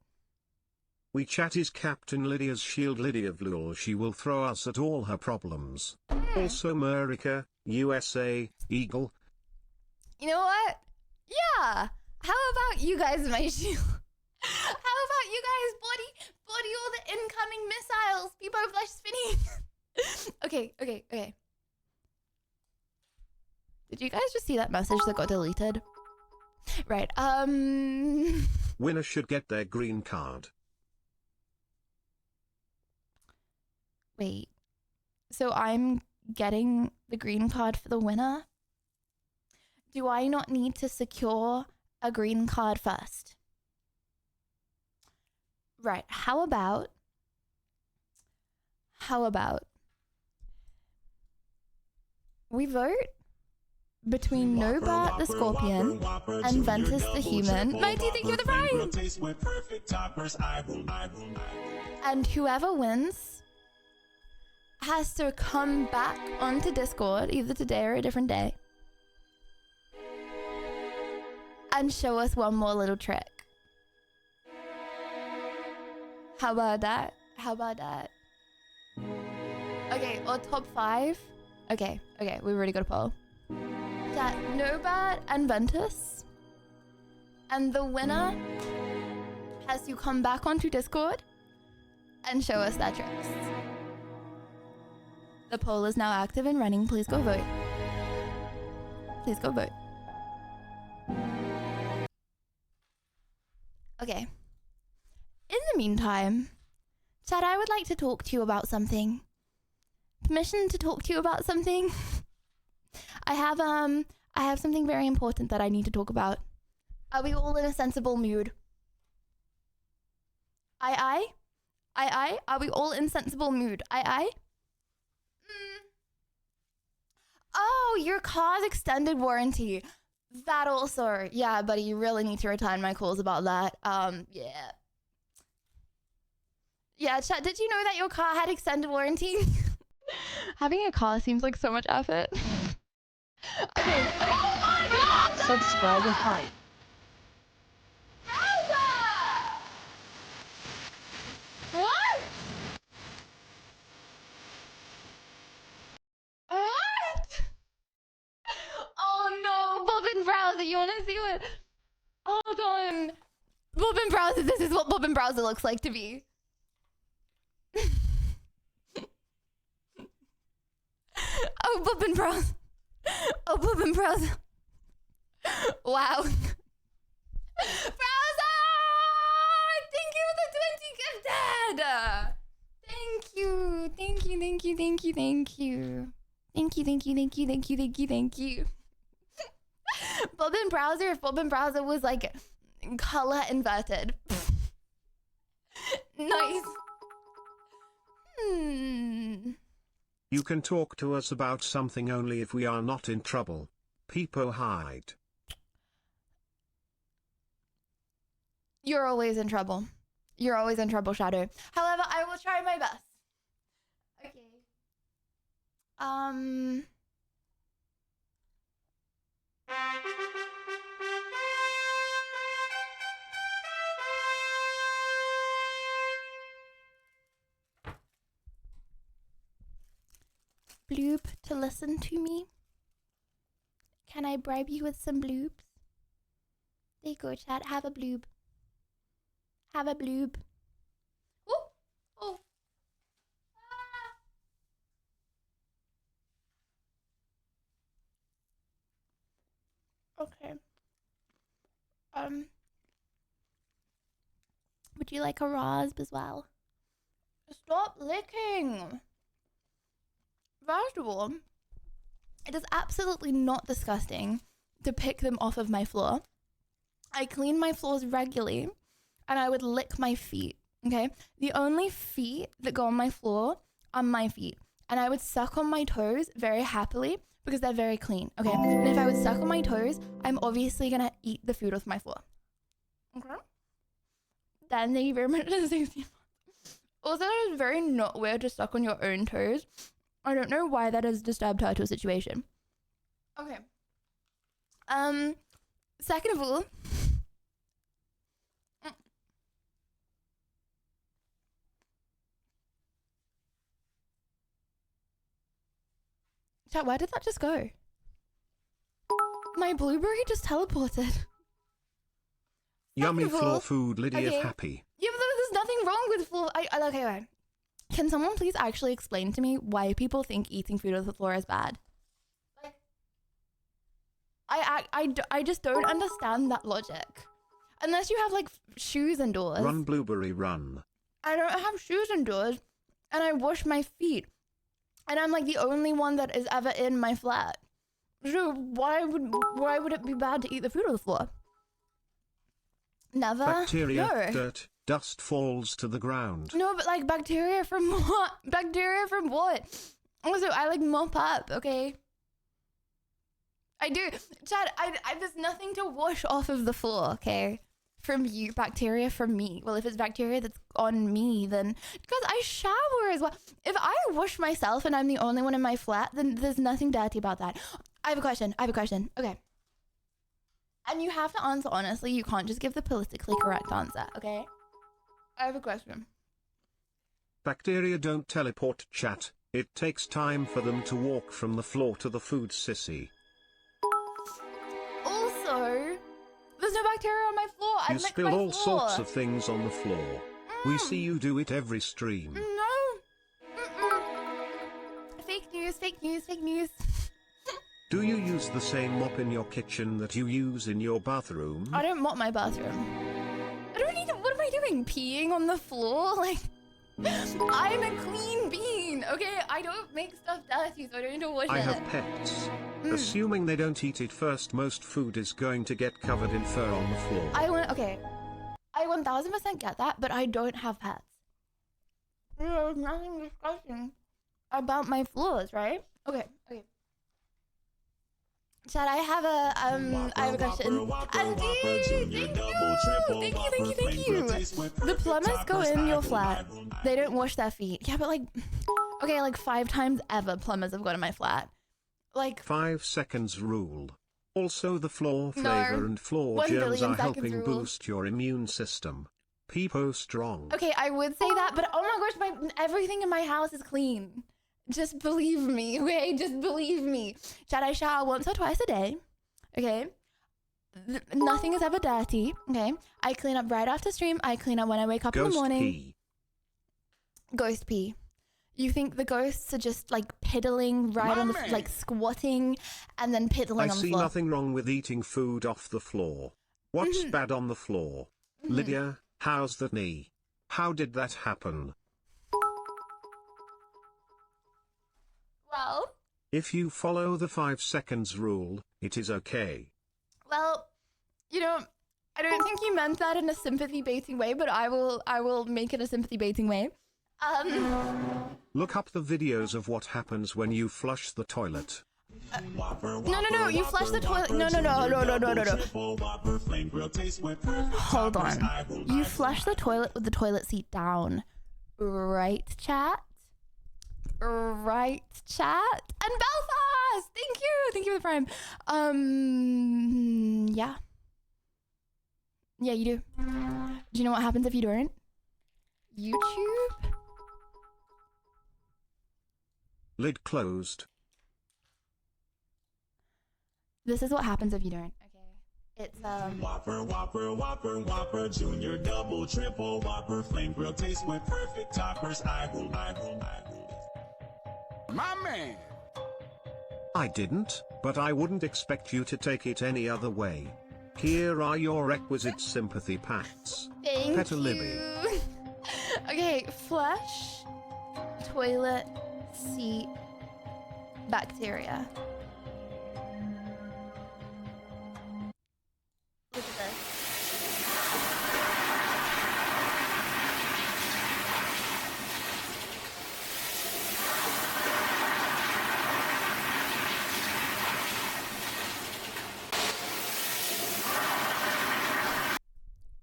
We chat is Captain Lydia's shield. Lydia Vlul, she will throw us at all her problems. Also America, USA, Eagle. You know what? Yeah. How about you guys, my shield? How about you guys body all the incoming missiles? People are flesh spinning. Okay. Did you guys just see that message that got deleted? Right. Winner should get their green card. Wait. So I'm getting the green card for the winner? Do I not need to secure a green card first? Right. How about we vote between Nobat the Scorpion and Ventus the Human? Mighty, thank you for the prime! And whoever wins has to come back onto Discord, either today or a different day, and show us one more little trick. How about that? Okay, or top 5. Okay, we've already got a poll. That Nobat and Ventus, and the winner has to come back onto Discord and show us their tricks. The poll is now active and running. Please go vote. Okay. In the meantime, Chad, I would like to talk to you about something. Permission to talk to you about something? I have something very important that I need to talk about. Are we all in a sensible mood? Aye? Are we all in sensible mood? Aye? Oh, your car's extended warranty. That also. Yeah, buddy, you really need to return my calls about that. Yeah. Yeah, chat, did you know that your car had extended warranty? Having a car seems like so much effort. Okay. Oh my god! Subscribe and hype. What? What? Oh no, Bobbin Browser, you wanna see what? Hold on. Bobbin Browser, this is what Bobbin Browser looks like to me. Oh, Bobbin Browser. Oh, Bobbin Browser. Wow. Browser! Thank you for the 20 gifted! Thank you. Bobbin Browser, if Bobbin Browser was like color inverted. Nice. You can talk to us about something only if we are not in trouble. People hide. You're always in trouble. You're always in trouble, Shadow. However, I will try my best. Okay. Bloob to listen to me? Can I bribe you with some bloobs? There you go, chat. Have a bloob. Have a bloob. Oh! Oh! Ah. Okay. Would you like a rasp as well? Stop licking! First of all, it is absolutely not disgusting to pick them off of my floor. I clean my floors regularly, and I would lick my feet, okay? The only feet that go on my floor are my feet, and I would suck on my toes very happily because they're very clean, okay? And if I would suck on my toes, I'm obviously gonna eat the food off my floor. Okay? Then thank you very much for the 60. Also, it is very not weird to suck on your own toes. I don't know why that has disturbed her to a situation. Okay. Second of all, Chat, where did that just go? My blueberry just teleported. Yummy First of floor all- food, Lydia's okay. happy. Yeah, but there's nothing wrong with floor. Okay, wait. Can someone please actually explain to me why people think eating food on the floor is bad? Like, I just don't understand that logic. Unless you have like shoes indoors. Run, blueberry, run. I don't have shoes indoors, and I wash my feet, and I'm like the only one that is ever in my flat. So why would it be bad to eat the food on the floor? Never. Bacteria, No. dirt, dust falls to the ground. No, but like bacteria from what? Bacteria from what? Also, I like mop up, okay? I do. Chad, I there's nothing to wash off of the floor, okay? From you, bacteria from me. Well, if it's bacteria that's on me, then because I shower as well. If I wash myself and I'm the only one in my flat, then there's nothing dirty about that. I have a question. Okay. And you have to answer honestly. You can't just give the politically correct answer, okay? I have a question. Bacteria don't teleport, chat. It takes time for them to walk from the floor to the food, sissy. Also, there's no bacteria on my floor. I You licked spill my all floor. sorts of things on the floor. We see you do it every stream. No. Mm-mm. Fake news. Do you use the same mop in your kitchen that you use in your bathroom? I don't mop my bathroom. I don't need to, what am I doing? Peeing on the floor? Like, I'm a clean bean, okay? I don't make stuff dirty, so I don't need to wash I it. have pets. Assuming they don't eat it first, most food is going to get covered in fur on the floor. I 1000% get that, but I don't have pets. There's nothing disgusting about my floors, right? Okay. Chad, I have a question. Andy, thank you. The plumbers go in your flat. They don't wash their feet. Yeah, but like 5 times ever plumbers have gone in my flat. Like 5 seconds rule. Also, the floor No. flavor and floor 1 germs billion are helping seconds rule. boost your immune system. Peepo strong. Okay, I would say that, but oh my gosh, everything in my house is clean. Just believe me, okay? Just believe me. Chad, I shower once or twice a day, okay? Nothing is ever dirty, okay? I clean up right after stream. I clean up when I wake up in the Ghost morning. pee. Ghost pee. You think the ghosts are just like piddling right on the, like squatting and then piddling I on the see floor? nothing wrong with eating food off the floor. What's bad on the floor? Lydia, how's that knee? How did that happen? Well, If you follow the 5 seconds rule, it is okay. well, you know, I don't think you meant that in a sympathy baiting way, but I will make it a sympathy baiting way. Look up the videos of what happens when you flush the toilet. No, you flush the toilet. No. Hold on. You flush the toilet with the toilet seat down. Right, chat? Right, chat? And Belfast! Thank you for the prime. Yeah. Yeah, you do. Do you know what happens if you don't? YouTube? Lid closed. This is what happens if you don't. Okay. It's Whopper, Junior, double, triple, Whopper, flame grill taste with perfect toppers. I rule. My man. I didn't, but I wouldn't expect you to take it any other way. Here are your requisite sympathy pacts. Thank Peta Libby. you. Okay, flush, toilet, seat, bacteria. Look at this.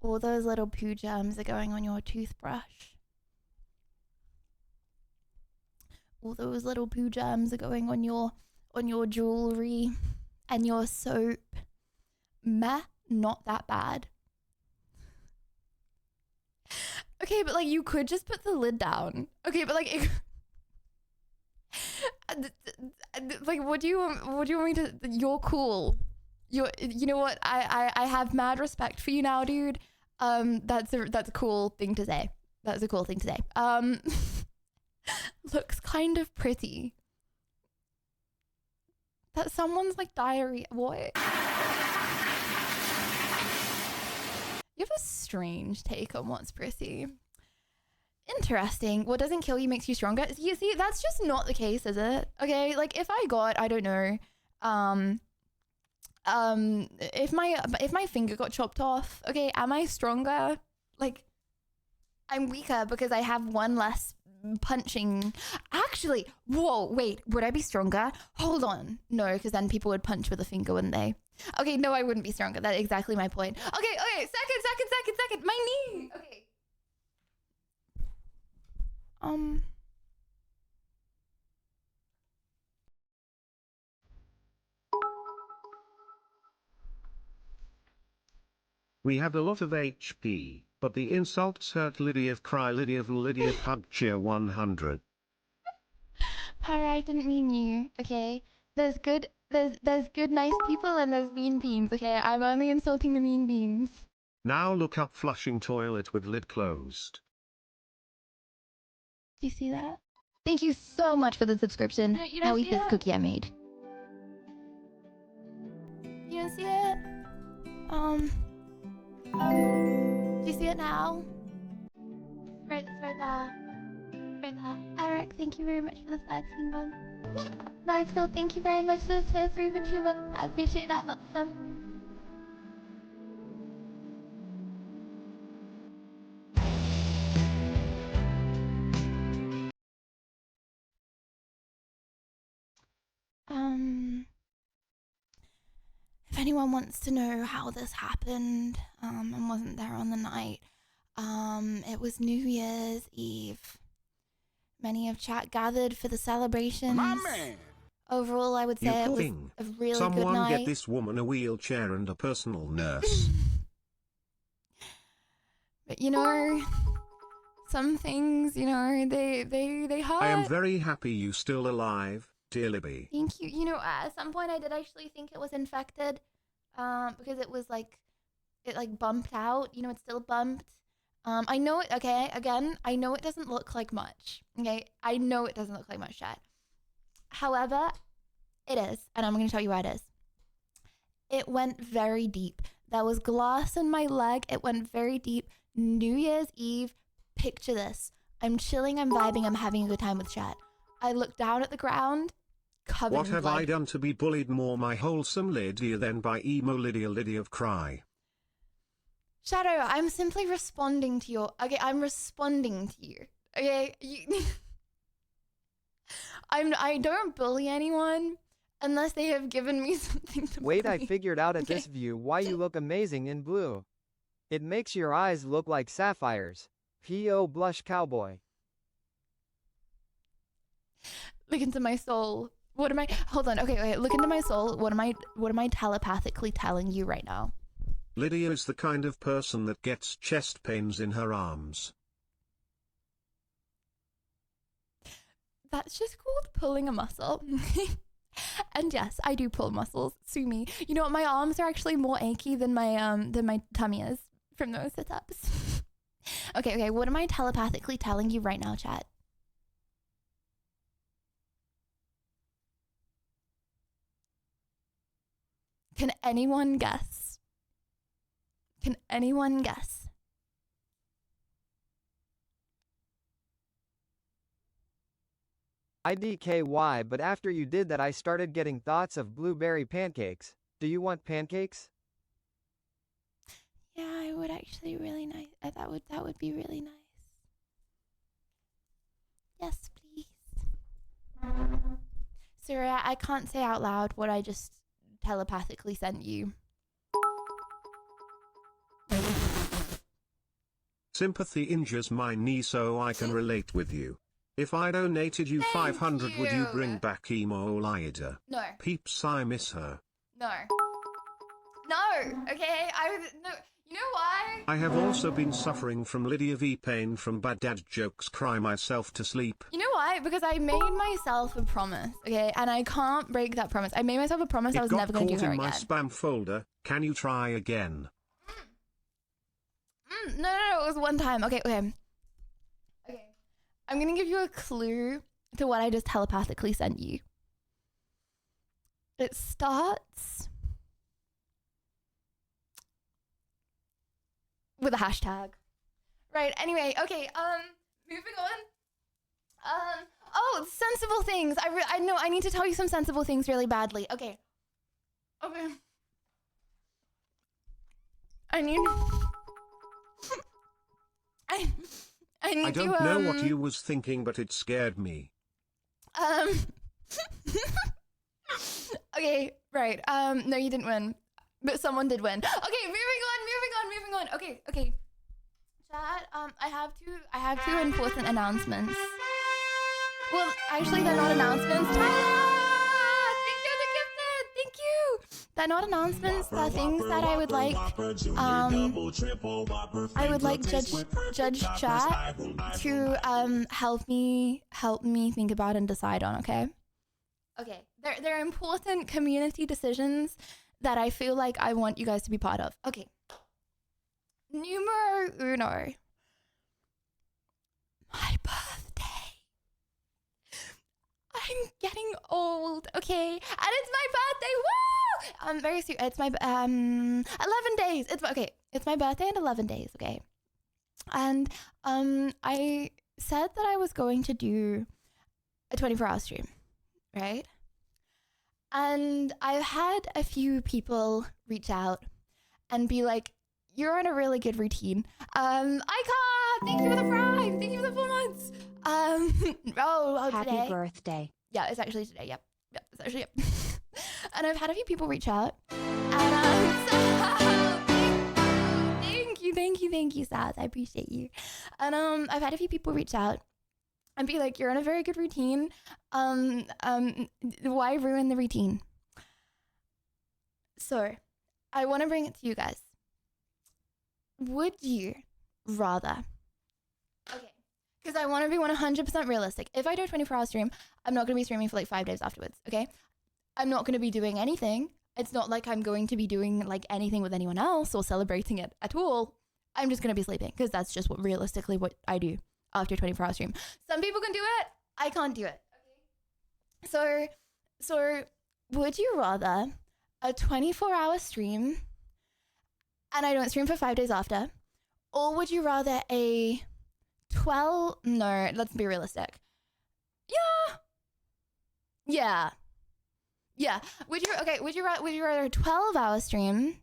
All those little poo germs are going on your toothbrush. All those little poo germs are going on your jewelry and your soap. Meh, not that bad. Okay, but like you could just put the lid down. Okay, but like like, what do you want me to? You're cool. You know what? I have mad respect for you now, dude. That's a cool thing to say. That's a cool thing to say. Looks kind of pretty. That someone's like diarrhea. What? You have a strange take on what's pretty. Interesting. What doesn't kill you makes you stronger. You see, that's just not the case, is it? Okay, like if I got, I don't know, if my finger got chopped off, okay, am I stronger? Like, I'm weaker because I have one less punching. Actually, whoa, wait, would I be stronger? Hold on. No, because then people would punch with a finger, wouldn't they? Okay, no, I wouldn't be stronger. That's exactly my point. Okay, second. My knee. Okay. We have a lot of HP, but the insults hurt. Lydia of Cry, Lydia of Lydia Pug Cheer 100. Harry, I didn't mean you, okay? There's good nice people and there's mean beans, okay? I'm only insulting the mean beans. Now look up flushing toilet with lid closed. Do you see that? Thank you so much for the subscription. No, you don't see this cookie I made. You don't see it? Do you see it now? Right there. Eric, thank you very much for the 13 months. Nice, Phil, thank you very much for the 3 VTuber. I appreciate that much. If anyone wants to know how this happened, and wasn't there on the night, it was New Year's Eve. Many of chat gathered for the celebrations. My man. Overall, I would say it was a really good Someone night. get this woman a wheelchair and a personal nurse. But you know, some things, you know, they hurt. I am very happy you still alive, dear Libby. Thank you. You know, at some point I did actually think it was infected, because it was like, it like bumped out. You know, it's still bumped. I know it. Okay, again, I know it doesn't look like much. Okay, I know it doesn't look like much, chat. However, it is, and I'm going to tell you why it is. It went very deep. There was glass in my leg. It went very deep. New Year's Eve. Picture this. I'm chilling. I'm vibing. I'm having a good time with chat. I look down at the ground. Covered What in have blood. I done to be bullied more, my wholesome Lydia, than by emo Lydia of Cry? Shadow, I'm simply responding to your... Okay, I'm responding to you. Okay? I don't bully anyone unless they have given me something to Wait, bully. I figured out at this view why you look amazing in blue. It makes your eyes look like sapphires. P.O. Blush Cowboy. Look into my soul. What am I... Hold on. Okay. Look into my soul. What am I telepathically telling you right now? Lydia is the kind of person that gets chest pains in her arms. That's just called pulling a muscle. And yes, I do pull muscles. Sue me. You know what? My arms are actually more achy than my tummy is from those sit-ups. Okay. What am I telepathically telling you right now, chat? Can anyone guess? Can anyone guess? IDKY, but after you did that I started getting thoughts of blueberry pancakes. Do you want pancakes? Yeah, I would actually really nice. That would be really nice. Yes, please. Surya, I can't say out loud what I just telepathically sent you. Sympathy injures my knee, so I can relate with you. If I donated you 500, would you bring back emo Lydia? No. Peeps, I miss her. No. Okay, no. You know why? I have also been suffering from Lydia V pain from bad dad jokes, cry myself to sleep. You know why? Because I made myself a promise, okay? And I can't break that promise. I made myself a promise I was never going to do her in my again. spam folder. Can you try again? No, it was one time. Okay. I'm going to give you a clue to what I just telepathically sent you. It starts with a hashtag. Right, anyway, okay, moving on. Oh, sensible things. I know, I need to tell you some sensible things really badly. Okay. I need I don't know what you was thinking, but it scared me. Okay, right. No, you didn't win, but someone did win. Okay, moving on. Okay. Chat, I have two important announcements. Well, actually, they're not announcements. Thank you, the gifted. Thank you. They're not announcements. They're things that I would like. I would like Judge Chat to help me think about and decide on. Okay. They're important community decisions that I feel like I want you guys to be part of. Okay. Numero uno. My birthday. I'm getting old, okay? And it's my birthday. Woo! I'm very serious. It's my 11 days. It's my birthday in 11 days, okay? And I said that I was going to do a 24-hour stream, right? And I've had a few people reach out and be like, you're on a really good routine. Ika, thank you for the Prime. Thank you for the 4 months. Happy today. birthday. Yeah, it's actually today. Yep, it's actually, yep. And I've had a few people reach out. And thank you, Saz. I appreciate you. And I've had a few people reach out and be like, you're on a very good routine. Why ruin the routine? So, I want to bring it to you guys. Would you rather? Okay, because I want to be 100% realistic. If I do a 24-hour stream, I'm not going to be streaming for like 5 days afterwards, okay? I'm not going to be doing anything. It's not like I'm going to be doing like anything with anyone else or celebrating it at all. I'm just going to be sleeping because that's just what I do after a 24-hour stream. Some people can do it. I can't do it. Okay. So would you rather a 24-hour stream and I don't stream for 5 days after, or would you rather a 12? No, let's be realistic. Yeah. Would you rather a 12-hour stream?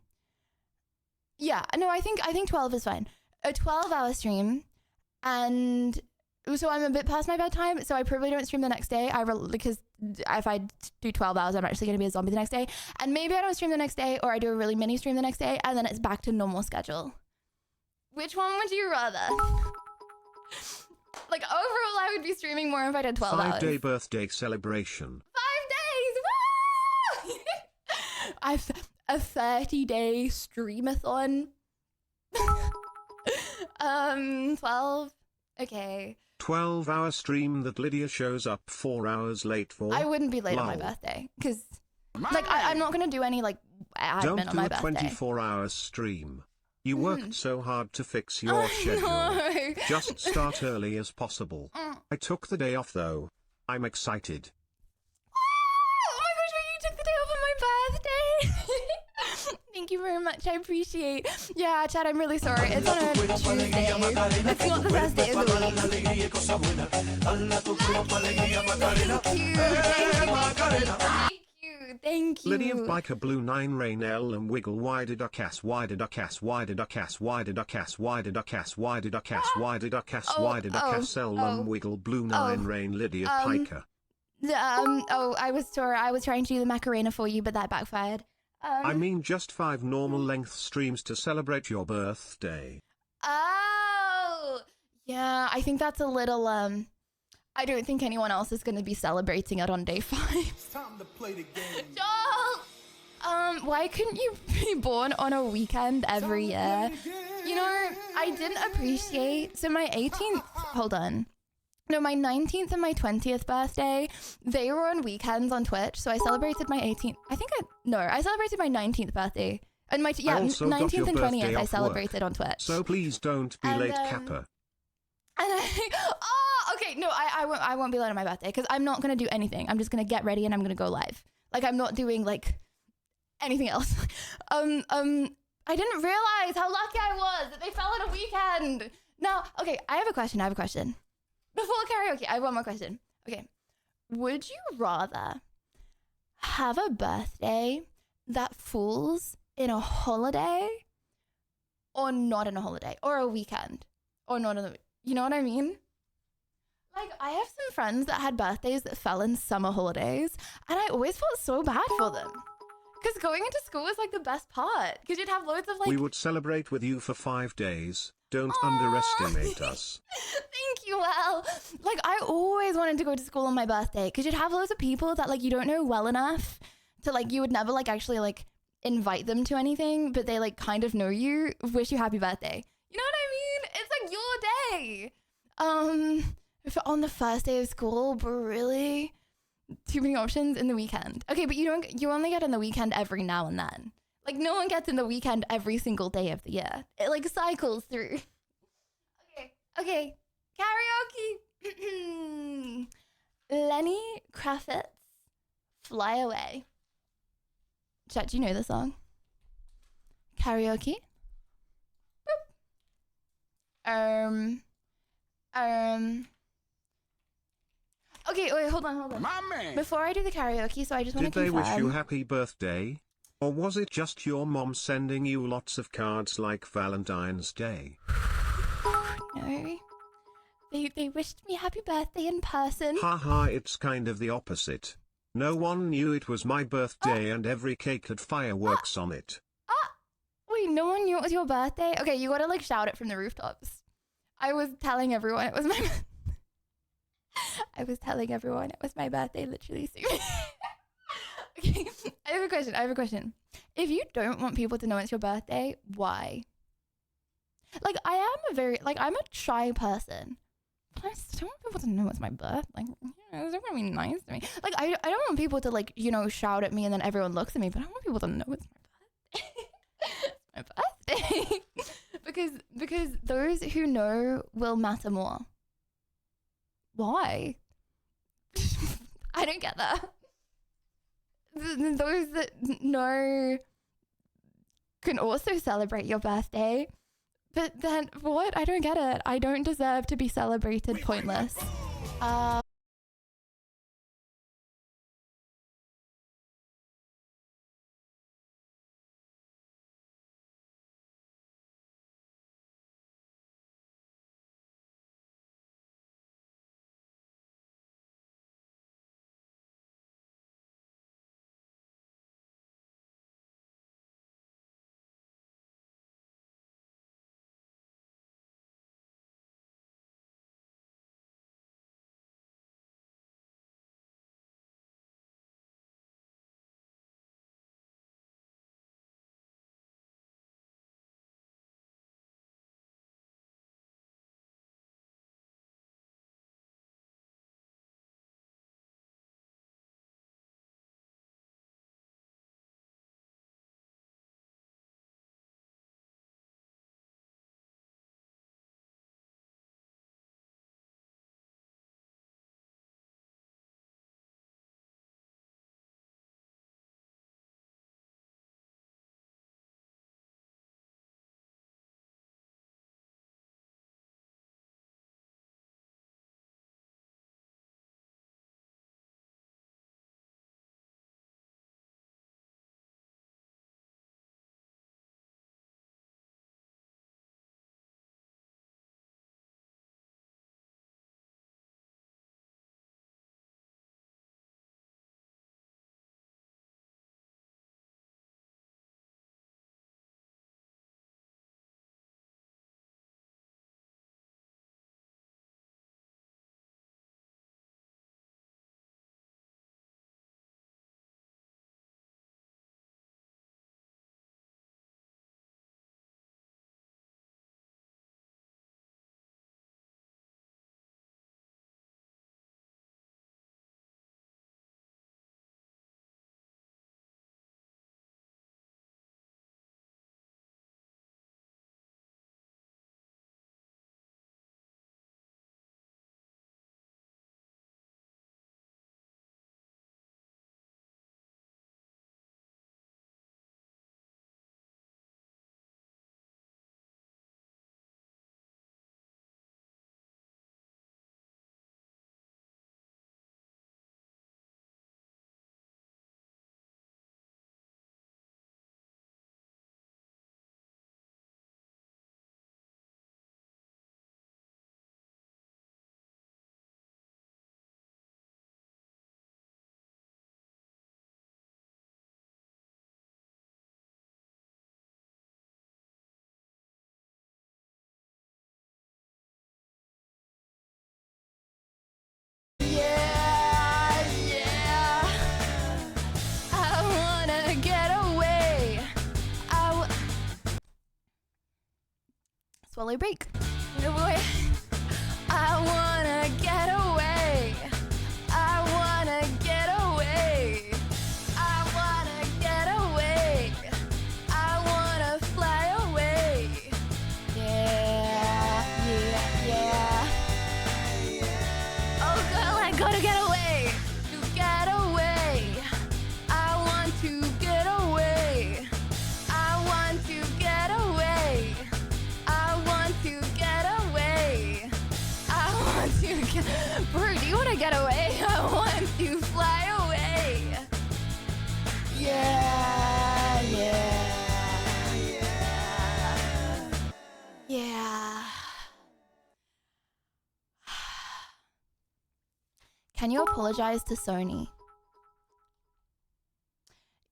Yeah. No, I think 12 is fine. A 12-hour stream, and so I'm a bit past my bedtime, so I probably don't stream the next day. Because if I do 12 hours, I'm actually going to be a zombie the next day. And maybe I don't stream the next day, or I do a really mini stream the next day, and then it's back to normal schedule. Which one would you rather? Like, overall, I would be streaming more if I did 12 hours. 5-day birthday celebration. 5 days! Woo! I've a 30-day streamathon. 12. Okay. 12-hour stream that Lydia shows up 4 hours late for. I wouldn't be late on my birthday because, like, I'm not gonna do any like admin on my birthday. Don't do a 24-hour stream. You worked so hard to fix your schedule. No. Just start early as possible. I took the day off though. I'm excited. Oh my gosh, wait, you took the day off on my birthday. Thank you very much. I appreciate. Yeah, Chad, I'm really sorry. It's on a Tuesday. It's not the best day of the week. Thank you. Lydia Biker Blue 9 Rain L and Wiggle Why did I cast Why did I cast Why did I cast Why did I cast Why did I cast Why did I cast Why did I cast Why did I cast L Wiggle Blue 9 Rain Lydia Piker. I was sorry. I was trying to do the Macarena for you, but that backfired. I mean just 5 normal length streams to celebrate your birthday. Oh, yeah. I think that's a little, I don't think anyone else is going to be celebrating it on day 5. It's time to play the game. Joel! Why couldn't you be born on a weekend every year? You know, I didn't appreciate, so my 18th, hold on. No, my 19th and my 20th birthday, they were on weekends on Twitch, so I celebrated my 18th, I celebrated my 19th birthday. And my, 19th and 20th I celebrated on Twitch. So please don't be late, Kappa. Okay, no, I won't be late on my birthday, because I'm not going to do anything. I'm just going to get ready and I'm going to go live. Like, I'm not doing, like, anything else. I didn't realize how lucky I was that they fell on a weekend. Now, okay, I have a question. Before karaoke, I have one more question. Okay, would you rather have a birthday that falls in a holiday or not in a holiday, or a weekend, or not in the, you know what I mean? Like, I have some friends that had birthdays that fell in summer holidays, and I always felt so bad for them. Because going into school was like the best part, because you'd have loads of like... We would celebrate with you for 5 days. Don't underestimate us. Thank you, Well. Like, I always wanted to go to school on my birthday, because you'd have loads of people that like you don't know well enough to like, you would never like actually like invite them to anything, but they like kind of know you, wish you happy birthday. You know what I mean? It's like your day. If on the first day of school, but really too many options in the weekend. Okay, but you only get in the weekend every now and then. Like, no one gets in the weekend every single day of the year. It like cycles through. Okay. Karaoke. Lenny Kravitz, Fly Away. Chat, do you know the song? Karaoke. Boop. Okay, wait, hold on. My man. Before I do the karaoke, so I just want to confirm. Did they wish you confirm. happy birthday? Or was it just your mom sending you lots of cards like Valentine's Day? No. They wished me happy birthday in person. Haha, it's kind of the opposite. No one knew it was my birthday and every cake had fireworks on it. Wait, no one knew it was your birthday? Okay, you gotta like shout it from the rooftops. I was telling everyone it was my birthday literally soon. Okay, I have a question. If you don't want people to know it's your birthday, why? Like, I'm a shy person. But I still want people to know it's my birthday. Like, it's gonna be nice to me. Like, I don't want people to like, you know, shout at me and then everyone looks at me, but I want people to know it's my birthday. because those who know will matter more. Why? I don't get that. Those that know can also celebrate your birthday. But then, what? I don't get it. I don't deserve to be celebrated pointless. swallow break. No boy. I wanna get away. I wanna get away. I wanna get away. I wanna fly away. Yeah, yeah, yeah. Oh girl, I gotta get away. To get away. I want to get away. I want to get away. I want to get away. I want to get... Bro, do you want to get away? I want to fly away. Yeah, yeah, yeah. Yeah. Can you apologize to Sony?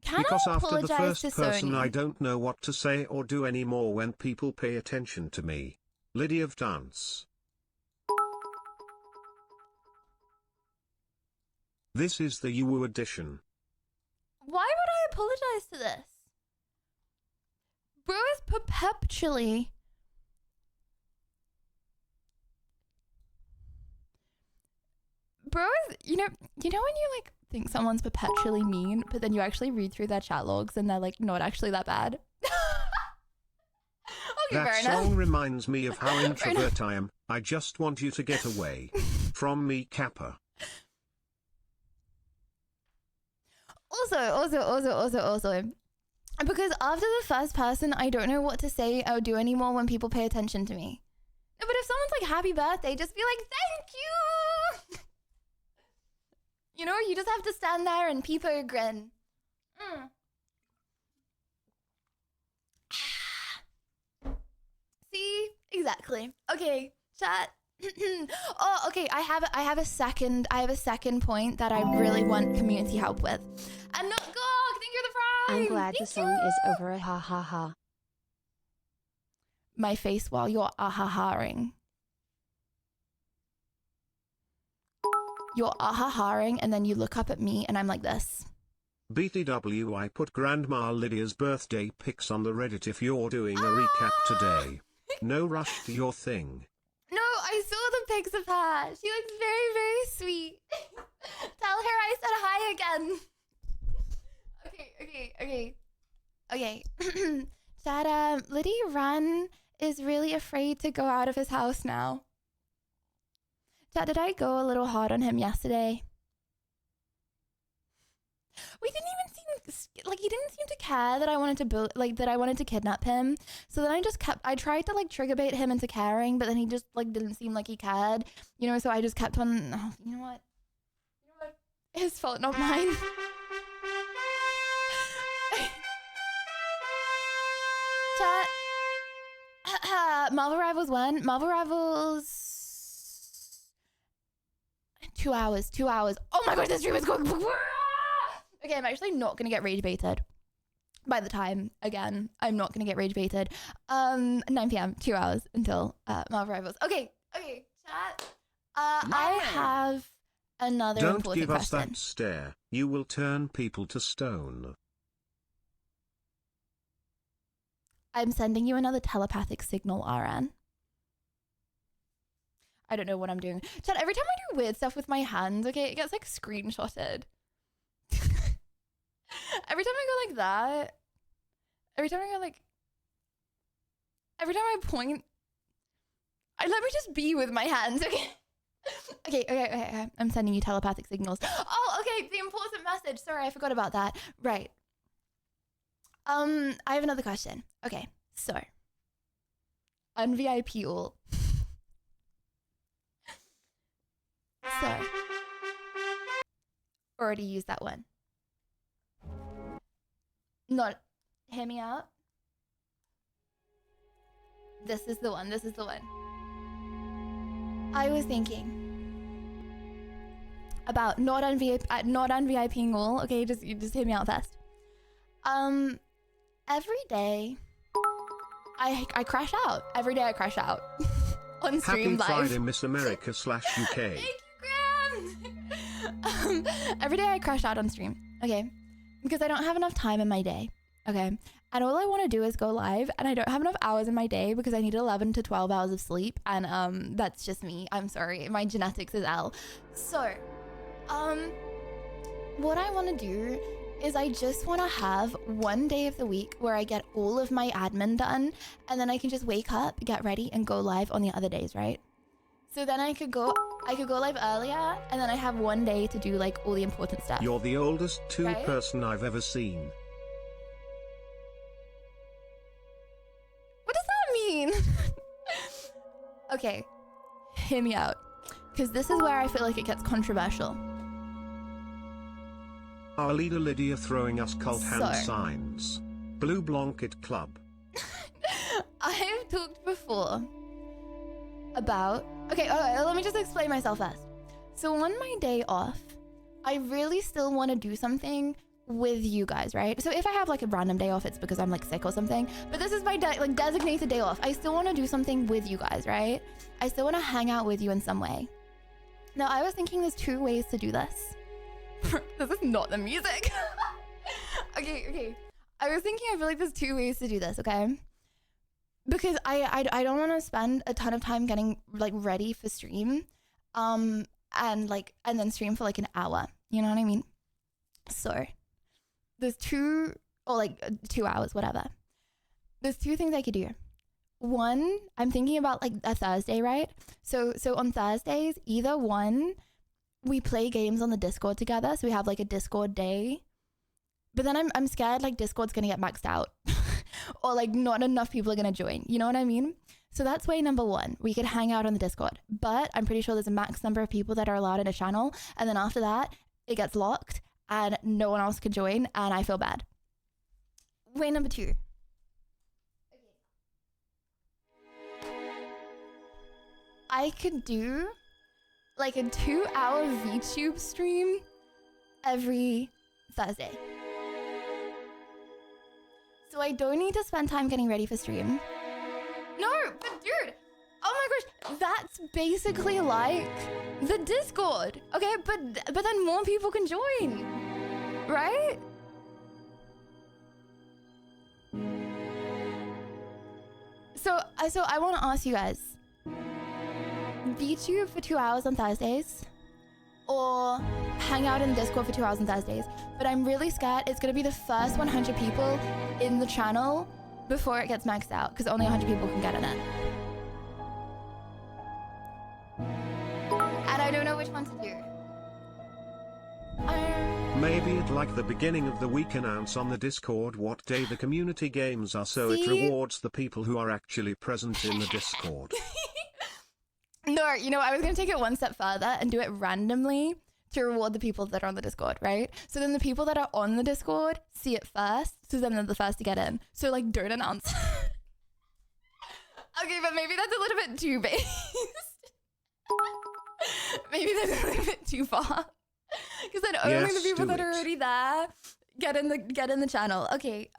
Can Because I after the apologize first to person Sony? I don't know what to say or do anymore when people pay attention to me. Lydia of Dance. This is the UU edition. Why would I apologize to this? Bro is perpetually... Bro is, you know when you like think someone's perpetually mean, but then you actually read through their chat logs and they're like not actually that bad? Okay, That fair enough. song reminds me of how introvert I am. I just want you to get away from me, Kappa. Also, because after the first person, I don't know what to say or do anymore when people pay attention to me. No, but if someone's like, happy birthday, just be like, thank you! You know, you just have to stand there and peep or grin. See? Exactly. Okay, chat. Oh, okay. I have a second point that I really want community help with. And no, Gog, thank you for the prime. I'm glad the Thank song you. is over. Ha ha ha. My face while you're ah-ha-ha-ing. You're ah-ha-ha-ing and then you look up at me and I'm like this. BTW, I put Grandma Lydia's birthday pics on the Reddit if you're doing a recap today. No rush to your thing. No, I saw the pics of her. She looks very, very sweet. Tell her I said hi again. Okay. Dad, Liddy Run is really afraid to go out of his house now. Dad, did I go a little hard on him yesterday? We didn't even seem like he didn't seem to care that I wanted to kidnap him. So then I tried to like trigger bait him into caring, but then he just like didn't seem like he cared, you know. So I just kept on. Oh, you know what? His fault, not mine. Chat. Marvel Rivals 1. Marvel Rivals. 2 hours. Oh my god, this stream is going. Okay, I'm actually not gonna get rage baited. By the time, again, I'm not gonna get rage baited. 9 p.m. 2 hours until Marvel Rivals. Okay, chat. I have another Don't important give us question. that stare. You will turn people to stone. I'm sending you another telepathic signal, RN. I don't know what I'm doing. Chat, every time I do weird stuff with my hands, okay, it gets like screenshotted. Every time I go like that, every time I point, let me just be with my hands, okay? Okay. I'm sending you telepathic signals. Oh, okay, the important message. Sorry, I forgot about that. Right. I have another question. Okay, so unVIP all. So already used that one. Not, hear me out. This is the one. I was thinking about not unVIPing all. Okay, just hear me out first. Every day I crash out. Every day I crash out on stream Happy live. Friday, Miss America / UK. Thank you, Graham. Every day I crash out on stream. Okay, because I don't have enough time in my day. Okay. And all I want to do is go live, and I don't have enough hours in my day because I need 11 to 12 hours of sleep. And that's just me. I'm sorry. My genetics is L. So, what I want to do is I just want to have one day of the week where I get all of my admin done, and then I can just wake up, get ready, and go live on the other days, right? So then I could go live earlier, and then I have one day to do like all the important stuff. You're the oldest Right? person I've ever seen. What does that mean? Okay, hear me out, because this is where I feel like it gets controversial. Our leader Lydia throwing us cult hand So- signs. Blue Blanket Club. I have talked before about... Okay, let me just explain myself first. So on my day off, I really still want to do something with you guys, right? So if I have like a random day off, it's because I'm like sick or something. But this is my designated day off. I still want to do something with you guys, right? I still want to hang out with you in some way. Now, I was thinking there's 2 ways to do this. This is not the music. Okay. I was thinking I feel like there's 2 ways to do this, okay? Because I don't want to spend a ton of time getting like ready for stream, and then stream for like an hour. You know what I mean? So there's 2 hours, whatever. There's 2 things I could do. One, I'm thinking about like a Thursday, right? So on Thursdays, either one, we play games on the Discord together. So we have like a Discord day. But then I'm scared like Discord's gonna get maxed out or like not enough people are gonna join. You know what I mean? So that's way number 1. We could hang out on the Discord, but I'm pretty sure there's a max number of people that are allowed in a channel. And then after that, it gets locked and no one else can join, and I feel bad. Way number 2. I could do like a 2-hour VTube stream every Thursday. So I don't need to spend time getting ready for stream. No, but dude, oh my gosh, that's basically like the Discord. Okay, but then more people can join, right? So I want to ask you guys, VTube for 2 hours on Thursdays, or hang out in the Discord for 2 hours on Thursdays. But I'm really scared it's gonna be the first 100 people in the channel before it gets maxed out, because only 100 people can get in it. And I don't know which one to do. Maybe at like the beginning of the week announce on the Discord what day the community games are, so it See? rewards the people who are actually present in the Discord. No, you know, I was going to take it one step further and do it randomly to reward the people that are on the Discord, right? So then the people that are on the Discord see it first, so then they're the first to get in. So like, don't announce. Okay, but maybe that's a little bit too based. Maybe that's a little bit too far. Because then only the people that are already there get in the channel. Okay,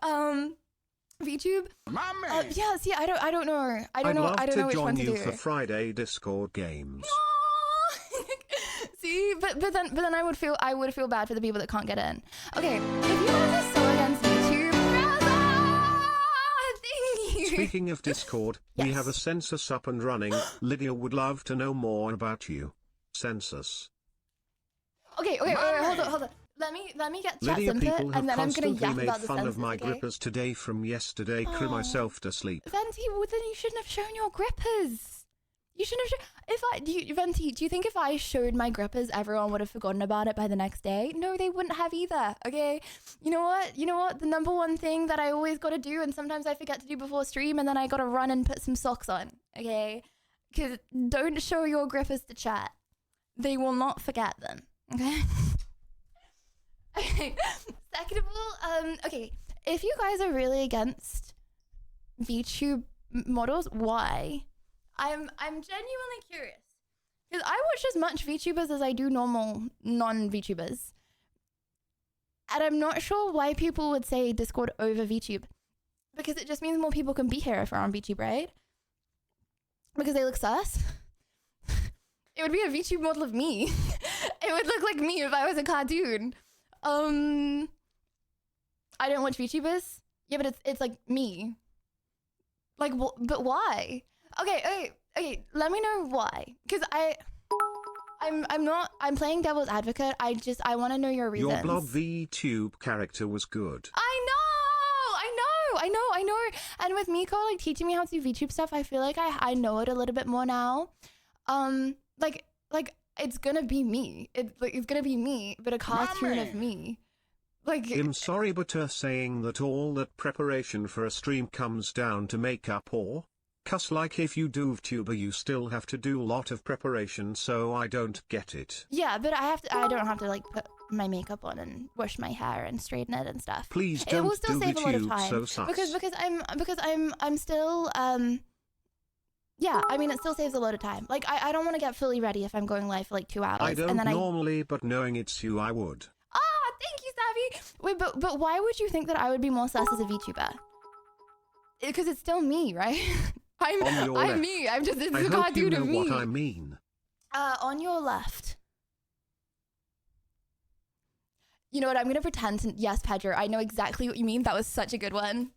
VTube. My man. Yeah, see, I don't know. I don't know which one to do. I'd love to join you for Friday Discord games. See, but then I would feel bad for the people that can't get in. Okay, if you guys are so against YouTube, thank you. Speaking of Discord, we Yes. have a census up and running. Lydia would love to know more about you. Census. Okay, hold on. Let me get chat Lydia, input, people have and then I'm gonna constantly yap made about the fun census, of my okay? grippers today from yesterday. Cry myself to sleep. Venti, well, then you shouldn't have shown your grippers. You shouldn't have Venti, do you think if I showed my grippers, everyone would have forgotten about it by the next day? No, they wouldn't have either, okay? You know what? The number one thing that I always got to do, and sometimes I forget to do before stream, and then I got to run and put some socks on, okay? Because don't show your grippers to chat. They will not forget them, okay? Okay, second of all, okay, if you guys are really against VTube models, why? I'm genuinely curious, because I watch as much VTubers as I do normal non-VTubers, and I'm not sure why people would say Discord over VTube, because it just means more people can be here if we're on VTube, right? Because they look sus. It would be a VTube model of me. It would look like me if I was a cartoon. I don't watch VTubers, Yeah, but it's like me. Like, but why? Okay. Let me know why. Because I'm playing devil's advocate. I want to know your reasons. Your blob VTube character was good. I know. And with Miko like teaching me how to do VTube stuff, I feel like I know it a little bit more now. Like it's gonna be me. It's gonna be me, but a cartoon of me. Like, I'm sorry, but saying that all that preparation for a stream comes down to makeup or? 'Cause like if you do VTuber you still have to do a lot of preparation, so I don't get it. Yeah, but I don't have to like put my makeup on and wash my hair and straighten it and stuff. Please It don't will still do save a lot of VTube time so sus. because I'm still yeah, I mean it still saves a lot of time. Like I don't want to get fully ready if I'm going live for like 2 hours. I don't and then normally, but knowing it's you I would. Ah, thank you, Savvy. Wait, but why would you think that I would be more sus as a VTuber? Because it's still me, right? I'm me. I'm just, it's I a hope cartoon you know of me. what I mean. On your left. You know what? I'm gonna pretend to, yes, Pedro. I know exactly what you mean. That was such a good one.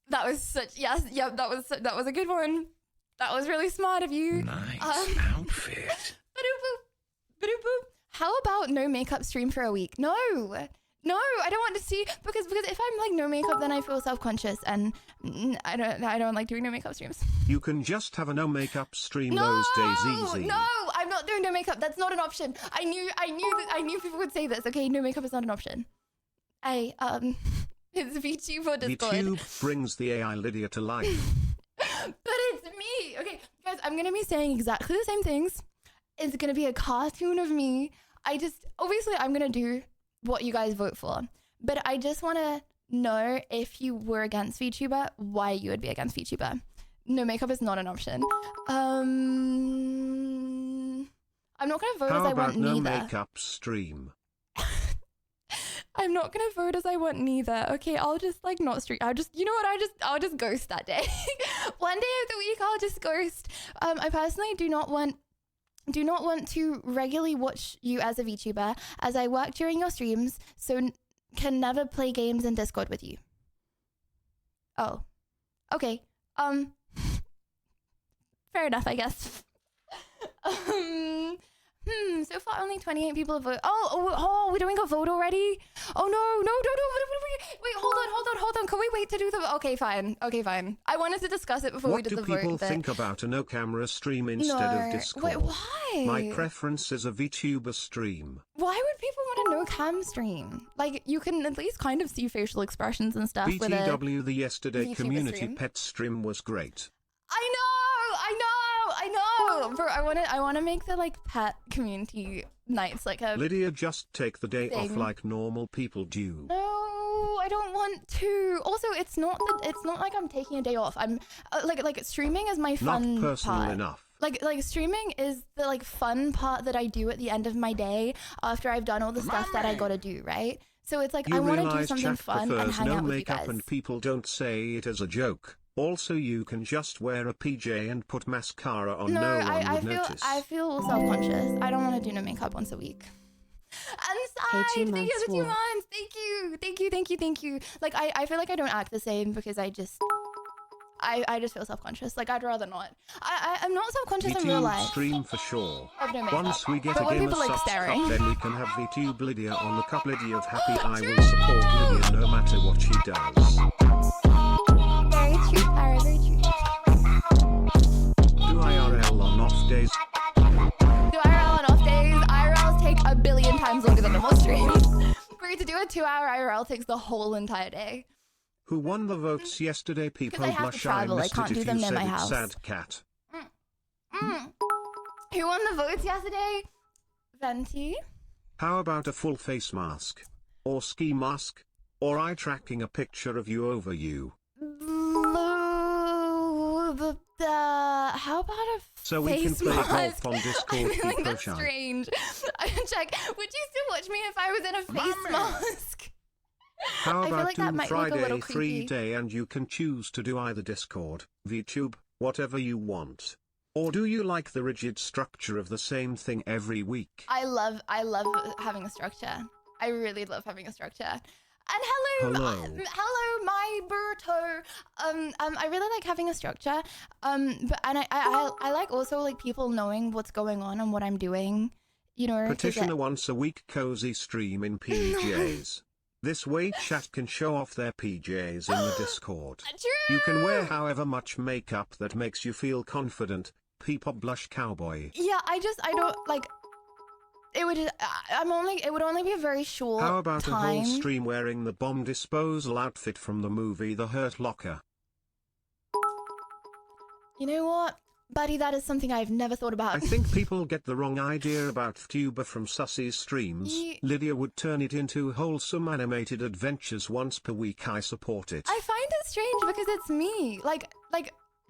That was such, yes, yep. That was a good one. That was really smart of you. Nice outfit. Ba-doop-boop. How about no makeup stream for a week? No, I don't want to see because if I'm like no makeup, then I feel self-conscious and I don't like doing no makeup streams. You can just have a no makeup stream those days easy. No, I'm not doing no makeup. That's not an option. I knew people would say this. Okay, no makeup is not an option. It's VTuber Discord. VTube brings the AI Lydia to life. But it's me. Okay, guys, I'm gonna be saying exactly the same things. It's gonna be a cartoon of me. Obviously I'm gonna do what you guys vote for, but I just want to know if you were against VTuber, why you would be against VTuber. No makeup is not an option. I'm not gonna vote as I want neither. How about no makeup stream? I'm not gonna vote as I want neither. Okay, I'll just like not stream. You know what? I'll just ghost that day. One day of the week, I'll just ghost. I personally do not want to regularly watch you as a VTuber, as I work during your streams, so can never play games in Discord with you. Oh, okay. Fair enough, I guess. So far only 28 people have voted. Oh, we're doing a vote already? Oh no. Wait, hold on. Can we wait to do the... Okay, fine. I wanted to discuss it before we did the vote. What do people think about a no camera stream instead of Discord? Wait, why? My preference is a VTuber stream. Why would people want a no cam stream? Like, you can at least kind of see facial expressions and stuff with a BTW, the yesterday VTuber community stream. pet stream was great. I know. Bro, I want to make the like pet community nights like a... Lydia, just take the day off thing. like normal people do. No, I don't want to. Also, it's not like I'm taking a day off. I'm like streaming is my fun Not personal part. enough. Like streaming is the like fun part that I do at the end of my day after I've done all the stuff that I gotta do, right? So it's like You I want to do realize something chat fun and prefers hang no out with you makeup guys. and people don't say it as a joke. Also, you can just wear a PJ and put mascara on. No one would notice. I feel self-conscious. I don't want to do no makeup once a week. And thank you for the 2 months. Thank you. Like I feel like I don't act the same because I just feel self-conscious. Like I'd rather not. I'm not self-conscious in real life. Stream for sure. Of no makeup. Once we get But a when game of people, like, Scuffed, staring. then we can have VTube Lydia on the cup. Lydia of happy. I will support Lydia no matter what she does. Very true, Clara, very true. Do IRL on off days? Do IRL on off days? IRLs take a billion times longer than normal streams. For you to do a 2-hour IRL takes the whole entire day. Who won the votes yesterday? People I have to blush. travel, I missed can't it do if them you near said my it, house. sad cat. Who won the votes yesterday? Venti. How about a full face mask? Or ski mask? Or eye tracking a picture of you over you? How about a So we can face play mask? golf on Discord. I feel like Keep that's shy. strange. I check. Would you still watch me if I was in a face mask? How I feel about like that do might look a little Friday creepy. 3-day and you can choose to do either Discord, VTube, whatever you want? Or do you like the rigid structure of the same thing every week? I love having a structure. I really love having a structure. And hello, Hello. hello, my burrito. I really like having a structure. I like also like people knowing what's going on and what I'm doing. You know, 'cause Petition a once a week cozy stream in PJs. This way chat can show off their PJs in the Discord. True. You can wear however much makeup that makes you feel confident. Peepop blush cowboy. Yeah, I don't like. It would. It would only be a very short How about time. a whole stream wearing the bomb disposal outfit from the movie The Hurt Locker? You know what, buddy? That is something I've never thought about. I think people get the wrong idea about VTuber from Sussy's streams. Lydia would turn it into wholesome animated adventures once per week. I support it. I find it strange because it's me. Like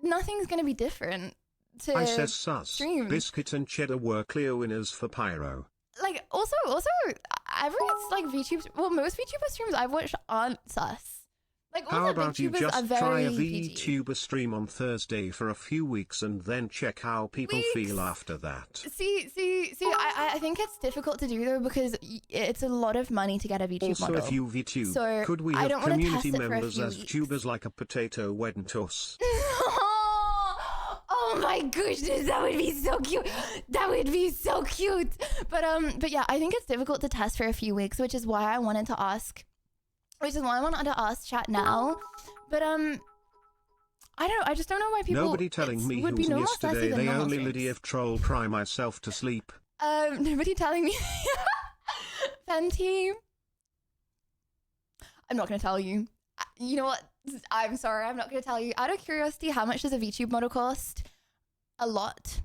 nothing's gonna be different to I says sus. streams. Biscuit and cheddar were clear winners for Pyro. Like also everyone's like VTuber. Well, most VTuber streams I've watched aren't sus. Like all How the about you VTubers are just very try a PG. VTuber stream on Thursday for a few weeks and then check how people feel after that? See, I think it's difficult to do though because it's a lot of money to get a VTube Also, model. if you VTube, So, could we I have don't wanna community test it for a members few as weeks. tubers like a potato wedding us? Oh my goodness, that would be so cute. That would be so cute. But yeah, I think it's difficult to test for a few weeks, which is why I wanted to ask chat now. But I don't know. I just don't know why people. Nobody telling me would be who's no more sassy yesterday. than They normal only streams. Lydia troll cry myself to sleep. Nobody telling me. Fenty. I'm not gonna tell you. You know what? I'm sorry. I'm not gonna tell you. Out of curiosity, how much does a VTube model cost? A lot.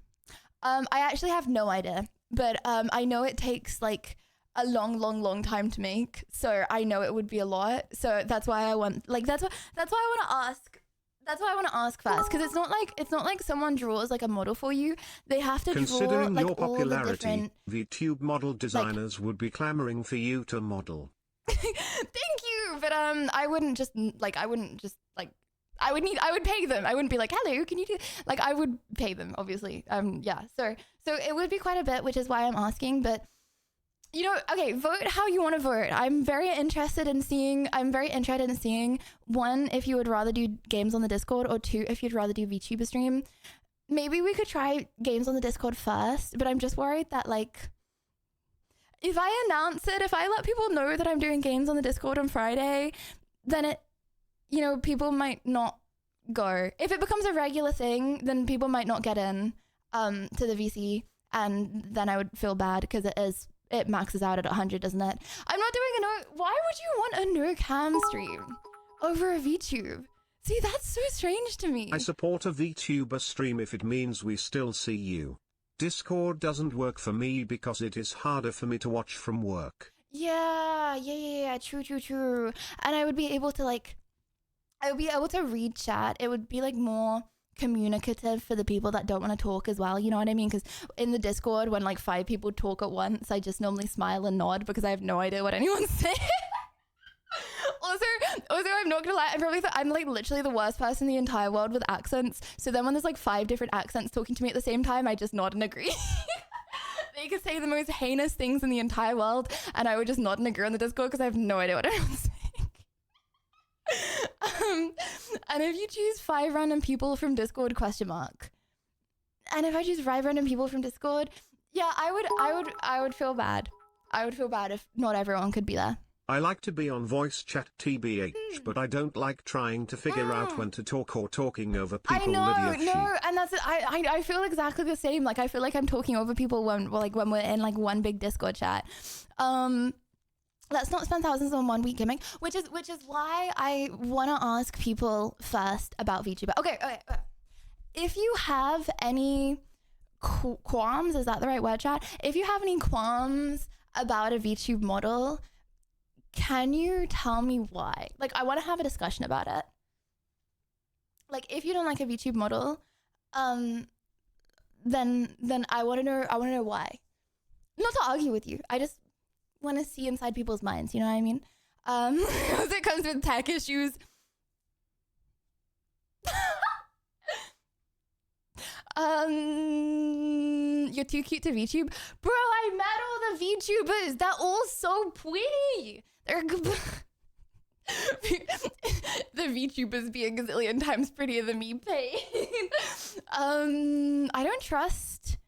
I actually have no idea, but I know it takes like a long time to make, so I know it would be a lot. So that's why I want that's why I want to ask. That's why I want to ask first, because it's not like someone draws like a model for you. They have to draw Considering like your all the popularity, different. VTube model designers would be clamoring for you to model. Thank you, but I would pay them. I wouldn't be like, hello, can you do, like, I would pay them, obviously. Yeah, so it would be quite a bit, which is why I'm asking. But you know, okay, vote how you want to vote. I'm very interested in seeing one, if you would rather do games on the Discord, or two, if you'd rather do VTuber stream. Maybe we could try games on the Discord first, but I'm just worried that like, if I announce it, if I let people know that I'm doing games on the Discord on Friday, then it, you know, people might not go. If it becomes a regular thing, then people might not get in to the VC, and then I would feel bad because it maxes out at 100, doesn't it? I'm not doing why would you want a no cam stream over a VTube? See, that's so strange to me. I support a VTuber stream if it means we still see you. Discord doesn't work for me because it is harder for me to watch from work. Yeah, true. And I would be able to read chat. It would be like more communicative for the people that don't want to talk as well, you know what I mean? Because in the Discord, when like 5 people talk at once, I just normally smile and nod because I have no idea what anyone's saying. Also, I'm not gonna lie, I'm like literally the worst person in the entire world with accents. So then when there's like 5 different accents talking to me at the same time, I just nod and agree. They could say the most heinous things in the entire world, and I would just nod and agree on the Discord because I have no idea what anyone's saying. And if you choose 5 random people from Discord, ? And if I choose 5 random people from Discord, yeah, I would feel bad. I would feel bad if not everyone could be there. I like to be on voice chat TBH, but I don't like trying to figure out when to talk or talking over people. I know, Lydia no, and that's it. I feel exactly the same. Like I feel like I'm talking over people when we're in like one big Discord chat. Let's not spend thousands on one week gimmick, which is why I want to ask people first about VTuber. Okay. If you have any qualms, is that the right word, chat? If you have any qualms about a VTube model, can you tell me why? Like, I want to have a discussion about it. Like, if you don't like a VTube model, then I want to know why. Not to argue with you. I just want to see inside people's minds. You know what I mean? Because it comes with tech issues. You're too cute to VTube. Bro, I met all the VTubers. They're all so pretty. The VTubers being a gazillion times prettier than me pain. I don't trust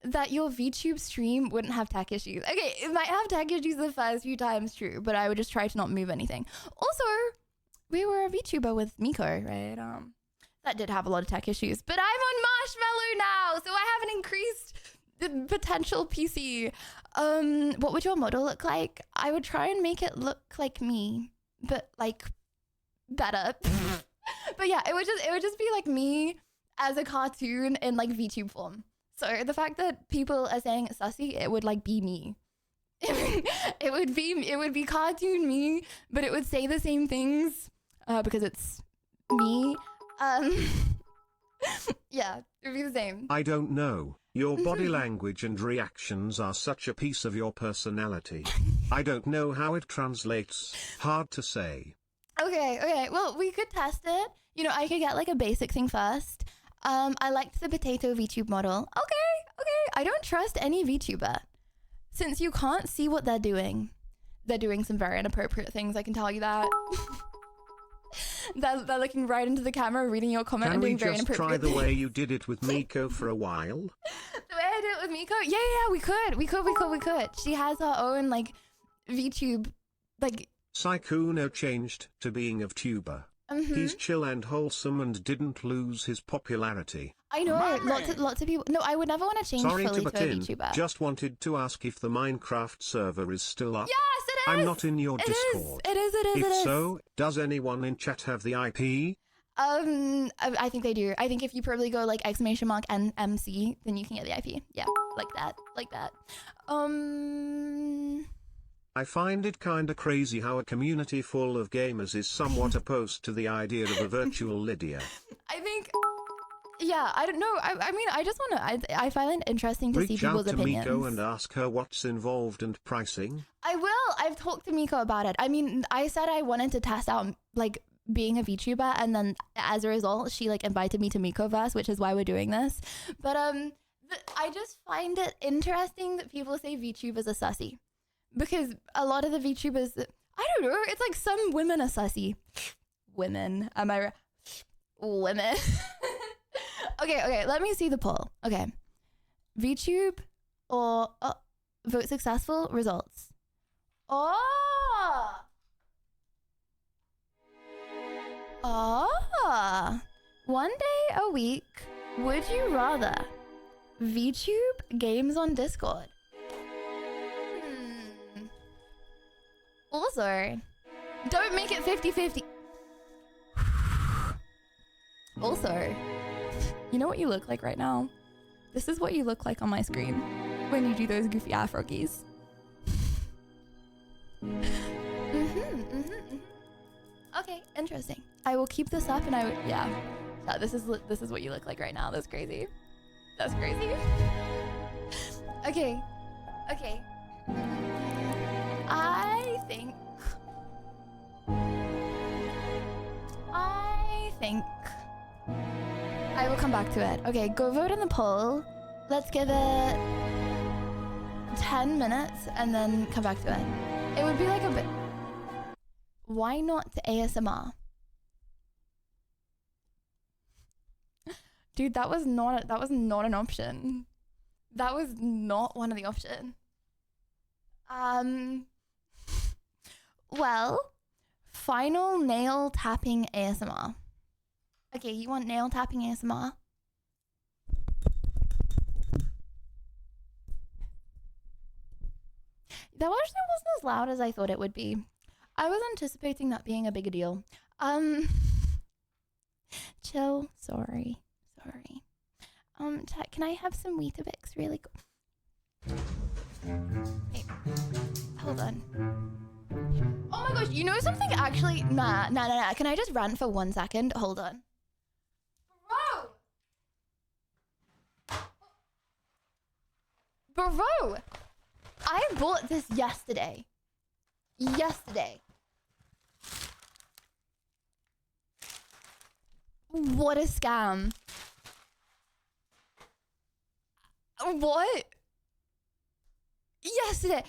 that your VTube stream wouldn't have tech issues. Okay, it might have tech issues the first few times, true, but I would just try to not move anything. Also, we were a VTuber with Miko, right? That did have a lot of tech issues, but I'm on Marshmallow now, so I have an increased potential PC. What would your model look like? I would try and make it look like me, but like better. But yeah, it would just be like me as a cartoon in like VTube form. So the fact that people are saying it's sussy, it would like be me. It would be cartoon me, but it would say the same things because it's me. Yeah, it would be the same. I don't know. Your body language and reactions are such a piece of your personality. I don't know how it translates. Hard to say. Okay. Well, we could test it. You know, I could get like a basic thing first. I liked the potato VTube model. Okay. I don't trust any VTuber. Since you can't see what they're doing some very inappropriate things, I can tell you that. They're looking right into the camera, reading your comment, and doing very inappropriate things. Can we just try the way you did it with Miko for a while? The way I did it with Miko? Yeah, we could. She has her own, like, VTube, like... Saikuno changed to being a VTuber. He's chill and wholesome and didn't lose his popularity. I know, lots of people... No, I would never want to change fully to a VTuber. Just wanted to ask if the Minecraft server is still up. Yes, it is! I'm not in your Discord. It is. If so, does anyone in chat have the IP? I think they do. I think if you probably go like !MC, then you can get the IP. Yeah, like that. I find it kinda crazy how a community full of gamers is somewhat opposed to the idea of a virtual Lydia. I think, yeah, I don't know. I mean, I just want to, I find it interesting to see people's opinions. Reach out to Miko and ask her what's involved and pricing. I will. I've talked to Miko about it. I mean, I said I wanted to test out, like, being a VTuber, and then as a result, she, like, invited me to Mikoverse, which is why we're doing this. But, I just find it interesting that people say VTubers are sussy. Because a lot of the VTubers, I don't know, it's like some women are sussy. Women, am I right? Women. Okay, let me see the poll. Okay. VTube or vote successful results. Oh! One day a week, would you rather VTube games on Discord? Also, don't make it 50-50. Also, you know what you look like right now? This is what you look like on my screen when you do those goofy afro keys. Okay, interesting. I will keep this up and yeah, this is what you look like right now. That's crazy. Okay. I think I will come back to it. Okay, go vote in the poll. Let's give it 10 minutes and then come back to it. It would be like a bit... Why not ASMR? Dude, that was not an option. That was not one of the options. Well, final nail tapping ASMR. Okay, you want nail tapping ASMR? That actually wasn't as loud as I thought it would be. I was anticipating that being a bigger deal. Chill. Sorry. Can I have some Weetabix really quick? Hey, hold on. Oh my gosh, you know something actually? Nah. Can I just rant for 1 second? Hold on. Bro! I bought this yesterday. What a scam. What? Yesterday.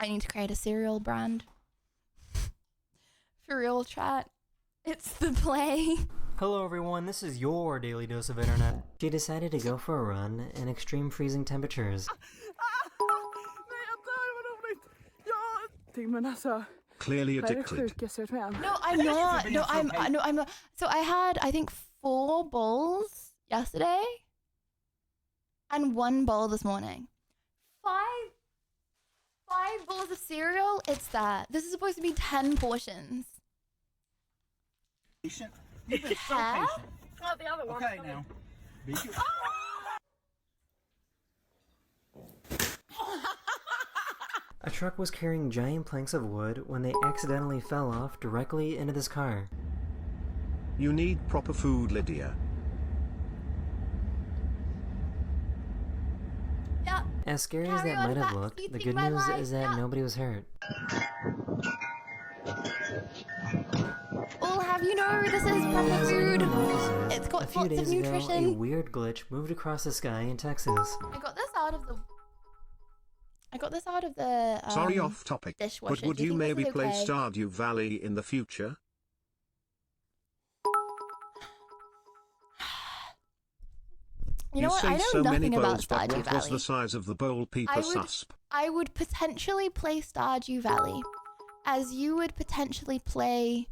I need to create a cereal brand. For real, chat. It's the play. Hello everyone, this is your daily dose of internet. She decided to go for a run in extreme freezing temperatures. Clearly addicted. No, I'm not. No, I'm not. So I had, I think, 4 bowls yesterday and 1 bowl this morning. 5 bowls of cereal. It's that. This is supposed to be 10 portions. Patient. Huh? Not the other one. Okay, now. A truck was carrying giant planks of wood when they accidentally fell off directly into this car. You need proper food, Lydia. Yeah. As scary as that might have looked, the good news is that nobody was hurt. Well, have you know this is proper food? It's got lots of nutrition. A weird glitch moved across the sky in Texas. I got this out of the Sorry, off topic. Dishwasher. But would you maybe play Stardew Valley in the future? You know what? I know nothing about Stardew Valley. What was the size of the bowl, Peeper Susp? I would potentially play Stardew Valley, as you would potentially play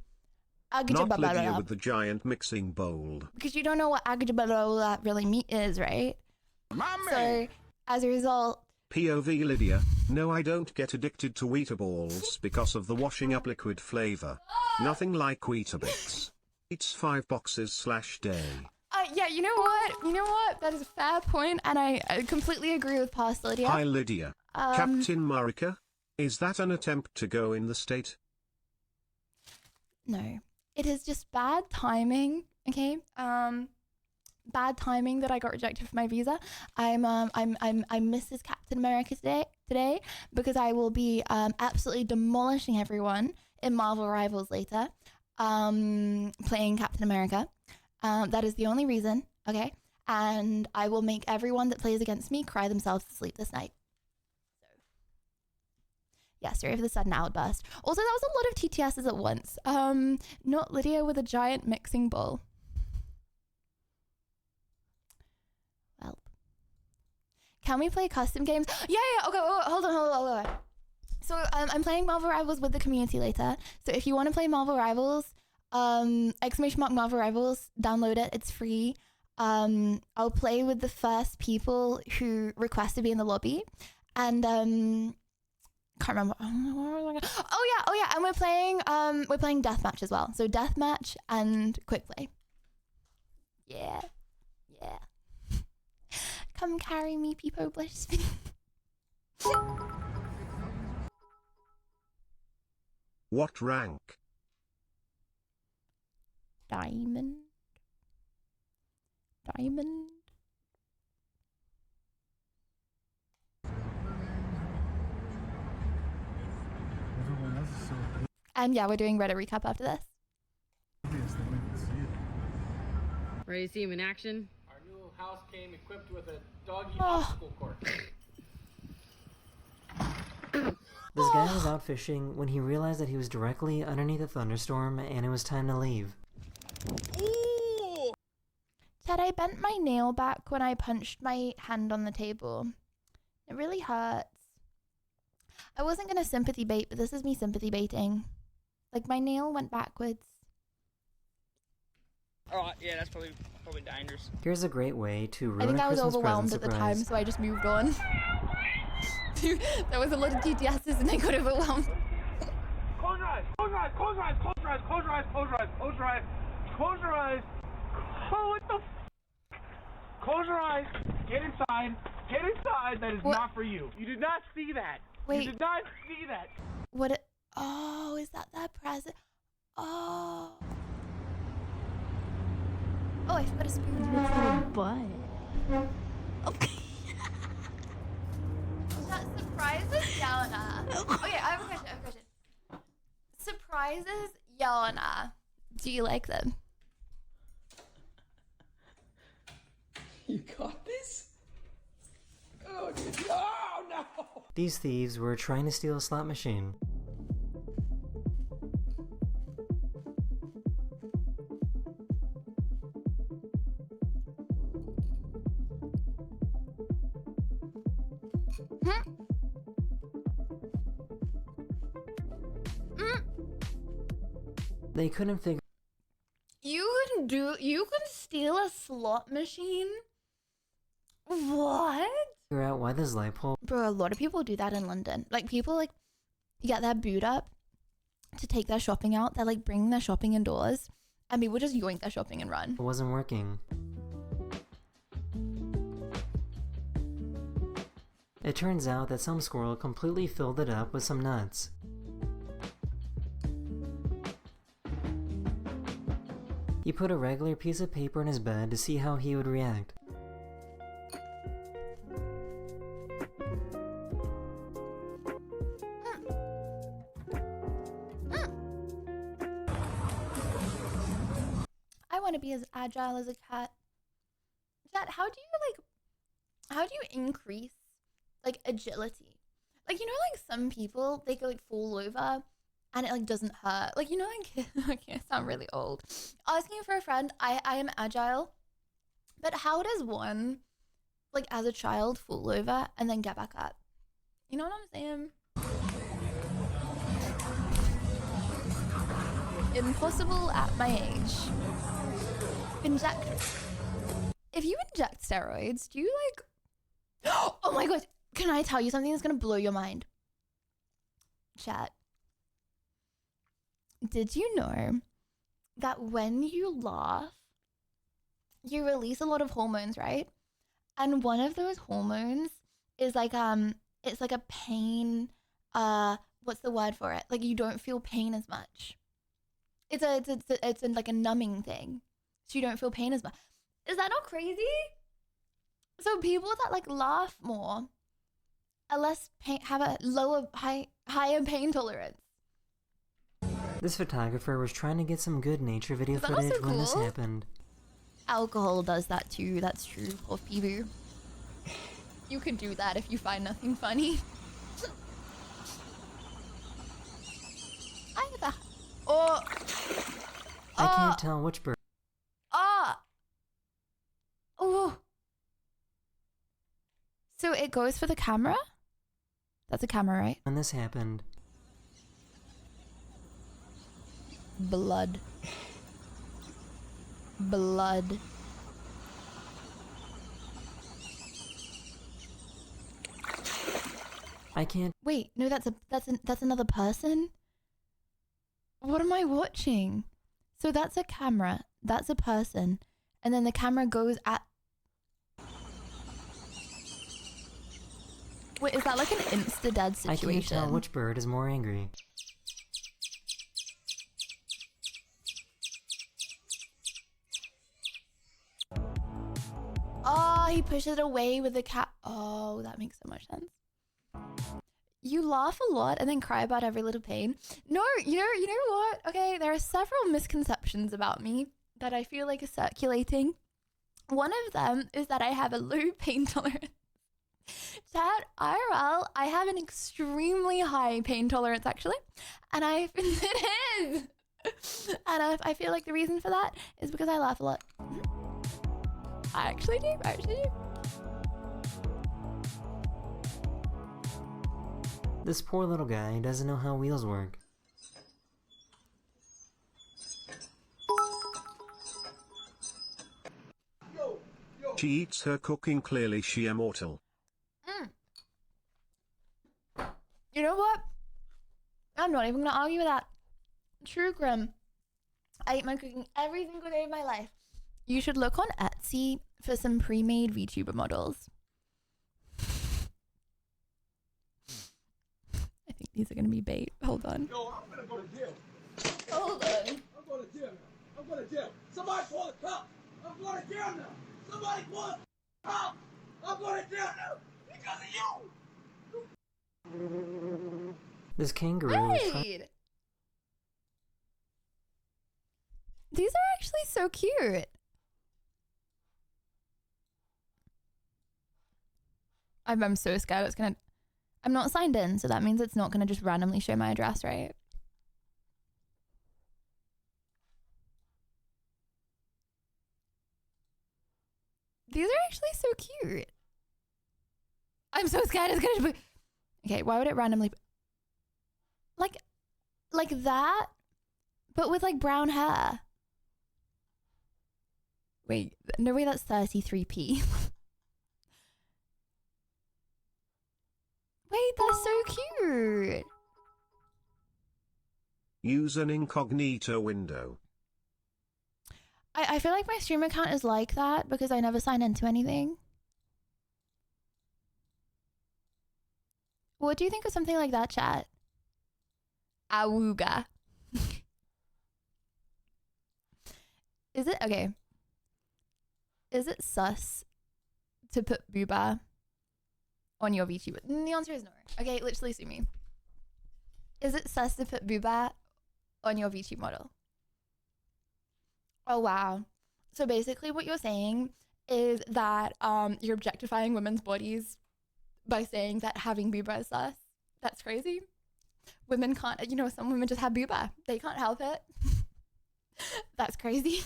Not Lydia with the giant mixing bowl. Because you don't know what Agajabalola really is, right? So, as a result... POV Lydia, no, I don't get addicted to Weetabix because of the washing up liquid flavor. Nothing like Weetabix. Eats 5 boxes/day. Yeah, you know what? That is a fair point, and I completely agree with past Lydia. Hi Lydia. Captain Marika? Is that an attempt to go in the state? No. It is just bad timing, okay? Bad timing that I got rejected for my visa. I'm Mrs. Captain America today because I will be absolutely demolishing everyone in Marvel Rivals later, playing Captain America. That is the only reason, okay? And I will make everyone that plays against me cry themselves to sleep this night. So, yeah, sorry for the sudden outburst. Also, that was a lot of TTSs at once. Not Lydia with a giant mixing bowl. Well, can we play custom games? Yeah, okay, hold on. So, I'm playing Marvel Rivals with the community later. So if you want to play Marvel Rivals, !Marvel Rivals, download it, it's free. I'll play with the first people who request to be in the lobby, and can't remember. Oh yeah, and we're playing deathmatch as well, so deathmatch and quick play. Yeah. Come carry me, people, bless me. What rank? Diamond. And yeah, we're doing Reddit recap after this. Ready to see him in action? Our new house came equipped with a doggy obstacle course. This guy was out fishing when he realized that he was directly underneath a thunderstorm and it was time to leave. Ooh! Ted, I bent my nail back when I punched my hand on the table. It really hurts. I wasn't gonna sympathy bait, but this is me sympathy baiting. Like, my nail went backwards. Oh, yeah, that's probably dangerous. Here's a great way to ruin I think a I was Christmas overwhelmed at present the time, surprise. so I just moved on. There was a lot of TTSs and I got overwhelmed. Close your eyes. Oh, what the f? Close your eyes. Get inside. That is not for you. You did not see that. Wait. You did not see that. What? Oh, is that present? Oh. Oh, I forgot a spoon. Butt. Okay. That surprises Yelena. Okay, I have a question. Surprises Yelena. Do you like them? You got this? Oh, dude. Oh, no! These thieves were trying to steal a slot machine. They couldn't figure You can steal a slot machine? What? out why this light pole. Bro, a lot of people do that in London. Like, people, like, get their boot up to take their shopping out. They're, like, bringing their shopping indoors, and people just yoink their shopping and run. It wasn't working. It turns out that some squirrel completely filled it up with some nuts. He put a regular piece of paper in his bed to see how he would react. I want to be as agile as a cat. Chat, how do you increase, like, agility? Like, you know, like, some people, they could, like, fall over and it, like, doesn't hurt. Like, you know, like, okay, I sound really old. Asking for a friend, I am agile. But how does one, like, as a child, fall over and then get back up? You know what I'm saying? Impossible at my age. If you inject steroids, do you, like... Oh my god, can I tell you something that's gonna blow your mind? Chat. Did you know that when you laugh, you release a lot of hormones, right? And one of those hormones is like, it's like a pain, what's the word for it? Like, you don't feel pain as much. It's like a numbing thing. So you don't feel pain as much. Is that not crazy? So people that, like, laugh more are less pain, have a higher pain tolerance. This photographer was trying to get some good nature video Is that footage also when this cool? happened. Alcohol does that too, that's true, of people. You could do that if you find nothing funny. I can't tell which bird. Oh. So it goes for the camera? That's a camera, right? When this happened. Blood. Blood. I can't. Wait, no, that's another person? What am I watching? So that's a camera, that's a person, and then the camera goes at... Wait, is that like an insta-dead situation? I can't tell which bird is more angry. Oh, he pushes it away with the cat. Oh, that makes so much sense. You laugh a lot and then cry about every little pain. No, you know what? Okay, there are several misconceptions about me that I feel like are circulating. One of them is that I have a low pain tolerance. Chat, IRL, I have an extremely high pain tolerance, actually. And it is. And I feel like the reason for that is because I laugh a lot. I actually do. This poor little guy doesn't know how wheels work. She eats her cooking, clearly she immortal. You know what? I'm not even gonna argue with that. True grim. I eat my cooking every single day of my life. You should look on Etsy for some pre-made VTuber models. I think these are gonna be bait. Hold on. Yo, I'm gonna go to jail. Hold on. I'm going to jail now. I'm going to jail. Somebody call the cops. I'm going to jail now. Somebody call the cops. I'm going to jail now because of you. This kangaroo is trying. Wait. These are actually so cute. I'm so scared it's gonna... I'm not signed in, so that means it's not gonna just randomly show my address, right? These are actually so cute. I'm so scared it's gonna... Okay, why would it randomly... Like that, But with like brown hair. Wait, no way, that's 33p. Wait, that's so cute. Use an incognito window. I feel like my stream account is like that because I never sign into anything. What do you think of something like that, chat? Awooga. Is it okay? Is it sus to put booba on your VTuber? The answer is no. Okay, literally sue me. Is it sus to put booba on your VTuber model? Oh wow. So basically what you're saying is that you're objectifying women's bodies by saying that having booba is sus. That's crazy. Women can't, you know, some women just have booba. They can't help it. That's crazy.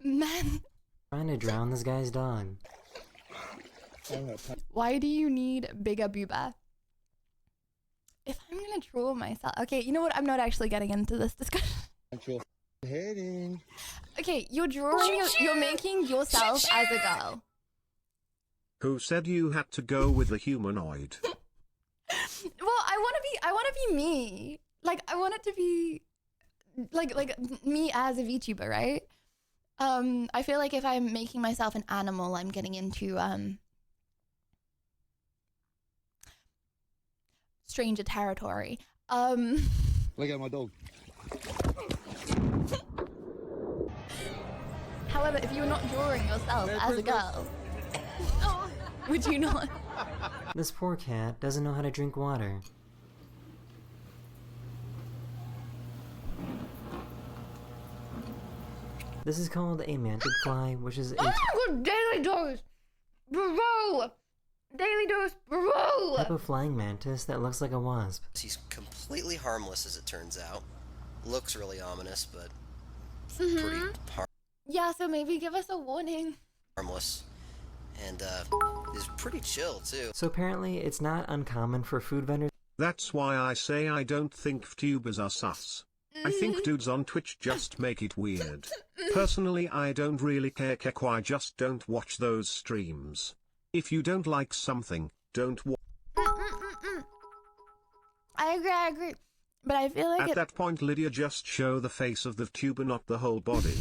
Man. Trying to drown this guy's dog. Why do you need bigger booba? If I'm gonna draw myself, okay, you know what? I'm not actually getting into this discussion. Okay, you're drawing, you're making yourself as a girl. Who said you had to go with the humanoid? Well, I wanna be me. Like, I want it to be like me as a VTuber, right? I feel like if I'm making myself an animal, I'm getting into stranger territory. Look at my dog. However, if you're not drawing yourself as a girl, would you not? This poor cat doesn't know how to drink water. This is called a mantid fly, which is a daily dose, bro. Daily dose, bro. type of flying mantis that looks like a wasp. He's completely harmless, as it turns out. Looks really ominous, but pretty Yeah, so maybe give us a warning. harmless. And is pretty chill too. So apparently it's not uncommon for food vendors. That's why I say I don't think VTubers are sus. I think dudes on Twitch just make it weird. Personally, I don't really care, I just don't watch those streams. If you don't like something, don't watch. I agree. But I feel like at that point, Lydia, just show the face of the VTuber, not the whole body.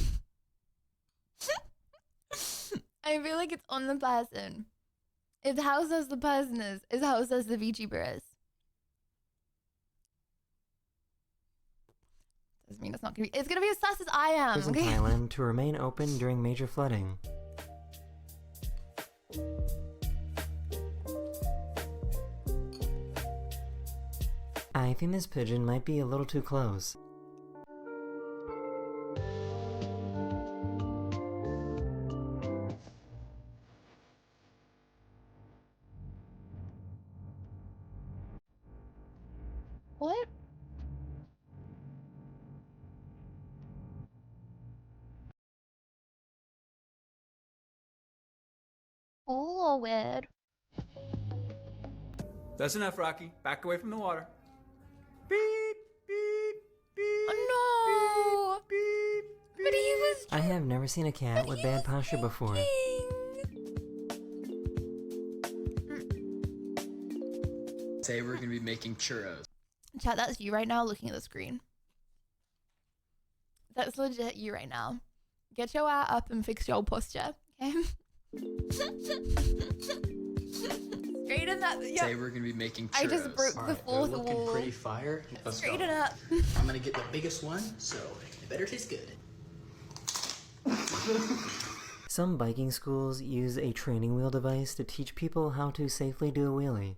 I feel like it's on the person. It's how sus the person is how sus the VTuber is. Doesn't mean it's not gonna be. It's gonna be as sus as I am. In Thailand to remain open during major flooding. I think this pigeon might be a little too close. What? Oh, weird. That's enough, Rocky. Back away from the water. Beep, beep, beep. Oh, no! Beep, beep. But he was. I have never seen a cat with bad posture before. Say we're gonna be making churros. Chat, that's you right now looking at the screen. That's legit you right now. Get your ass up and fix your posture, okay? Straighten up. Yeah. Say we're gonna be making churros. I just broke the fourth they're looking wall. pretty fire. Let's go. Straighten up. I'm gonna get the biggest one, so it better taste good. Some biking schools use a training wheel device to teach people how to safely do a wheelie.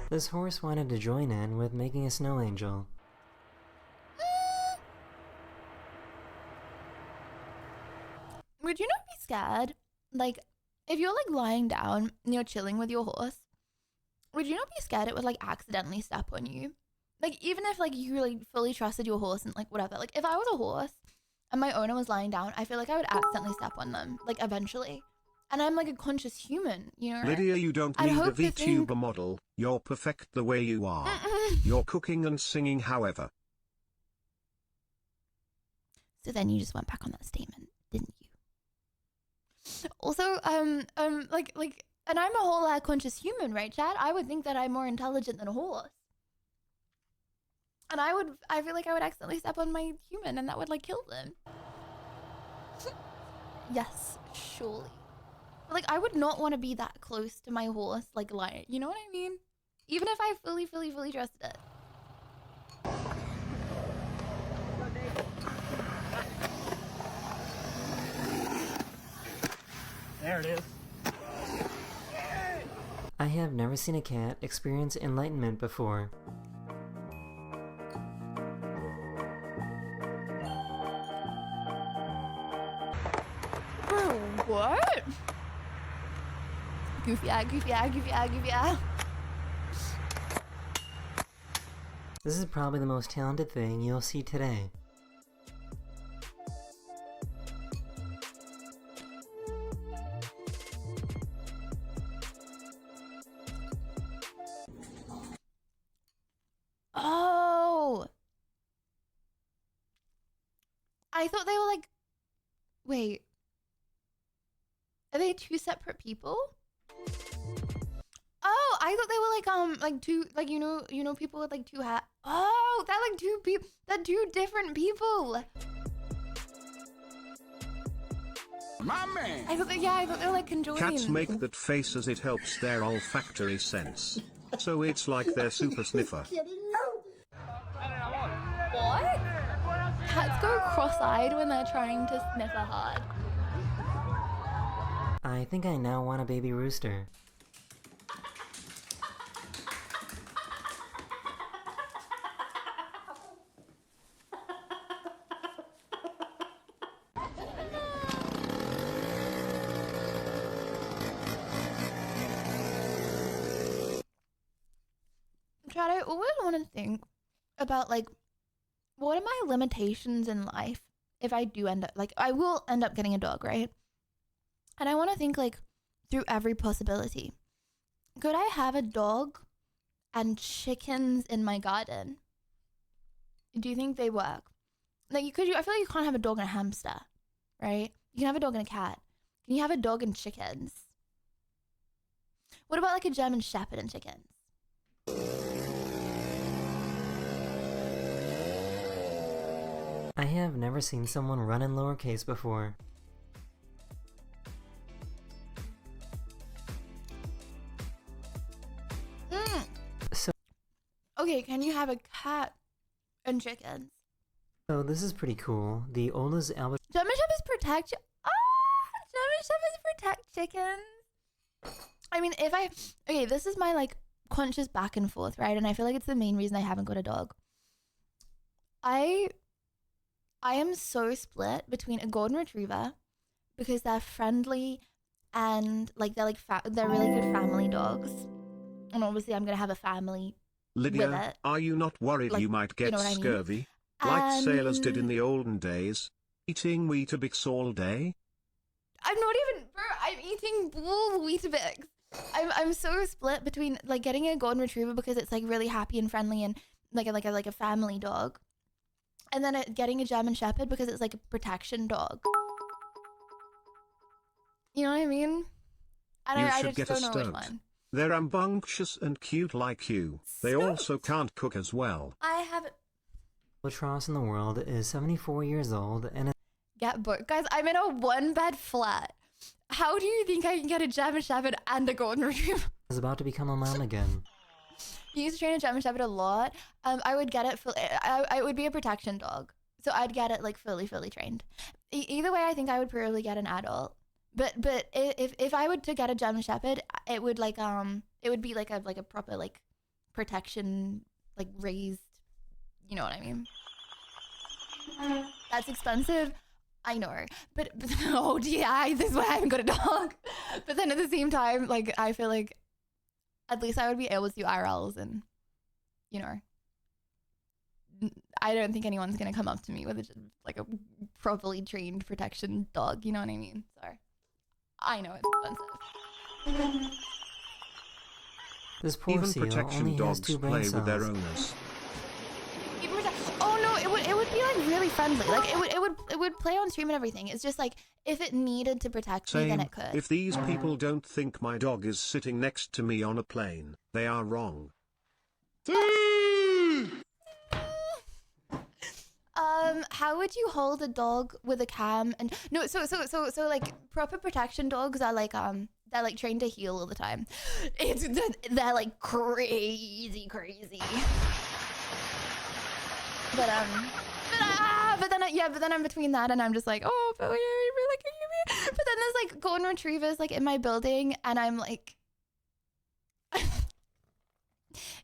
This horse wanted to join in with making a snow angel. Would you not be scared? Like, if you're like lying down and you're chilling with your horse, would you not be scared it would like accidentally step on you? Like, even if like you like fully trusted your horse and like whatever. Like, if I was a horse and my owner was lying down, I feel like I would accidentally step on them, like eventually. And I'm like a conscious human, you know? Lydia, you don't I'd need a hope to think- VTuber model. You're perfect the way you are. You're cooking and singing, however. So then you just went back on that statement, didn't you? Also, like, and I'm a whole conscious human, right, Chad? I would think that I'm more intelligent than a horse. And I feel like I would accidentally step on my human and that would like kill them. Yes, surely. But, like, I would not want to be that close to my horse, like, lying. You know what I mean? Even if I fully trusted it. There it is. I have never seen a cat experience enlightenment before. Bro, what? Goofy eye. This is probably the most talented thing you'll see today. Oh! I thought they were like... Wait. Are they two separate people? Oh, I thought they were like two, like, you know people with like two hats. Oh, they're like two people, they're two different people. My man. I thought they were like conjoined. Cats make that face as it helps their olfactory sense. So it's like their super sniffer. What? Cats go cross-eyed when they're trying to sniff a hard. I think I now want a baby rooster. Chad, I always want to think about, like, what are my limitations in life if I do end up, like, I will end up getting a dog, right? And I want to think, like, through every possibility. Could I have a dog and chickens in my garden? Do you think they work? Like, I feel like you can't have a dog and a hamster, right? You can have a dog and a cat. Can you have a dog and chickens? What about, like, a German Shepherd and chickens? I have never seen someone run in lowercase before. So, Okay, can you have a cat and chickens? so this is pretty cool. The oldest Albert German Shepherds protect German Shepherds protect chickens. I mean, okay, this is my like conscious back and forth, right? And I feel like it's the main reason I haven't got a dog. I am so split between a golden retriever because they're friendly and like they're really good family dogs. And obviously I'm gonna have a family with Lydia, it. are you not worried Like, you might get you know what I mean? scurvy? Like sailors did in the olden days? Eating Weetabix all day? I'm not even, bro, I'm eating bull Weetabix. I'm so split between like getting a golden retriever because it's like really happy and friendly and like a family dog, and then getting a German Shepherd because it's like a protection dog. You know what I mean? And You I should just get a don't know which stunt. one. They're rambunctious and cute like you. They also can't cook as well. I haven't. albatross in the world is 74 years old and Get bored, guys. I'm in a 1-bed flat. How do you think I can get a German Shepherd and a golden retriever? is about to become a mom again. You used to train a German Shepherd a lot. I would get it I would be a protection dog, so I'd get it like fully trained. Either way, I think I would probably get an adult. But if I would to get a German Shepherd, it would like it would be like a proper like protection, like raised. You know what I mean? That's expensive. I know, but oh yeah, this is why I haven't got a dog. But then at the same time, like I feel like at least I would be able to do IRLs, and you know, I don't think anyone's gonna come up to me with a properly trained protection dog. You know what I mean? So I know it's expensive. This poor Even seal protection only has dogs 2 brain play with their cells. owners. Oh no, it would be like really friendly. Like it would play on stream and everything. It's just like if it needed to protect me, then Same. it could. If these people don't think my dog is sitting next to me on a plane, they are wrong. How would you hold a dog with a cam and no? So like proper protection dogs are like they're like trained to heal all the time. They're like crazy. But then I'm between that and I'm just like, oh, but you're really cute. But then there's like golden retrievers like in my building, and I'm like,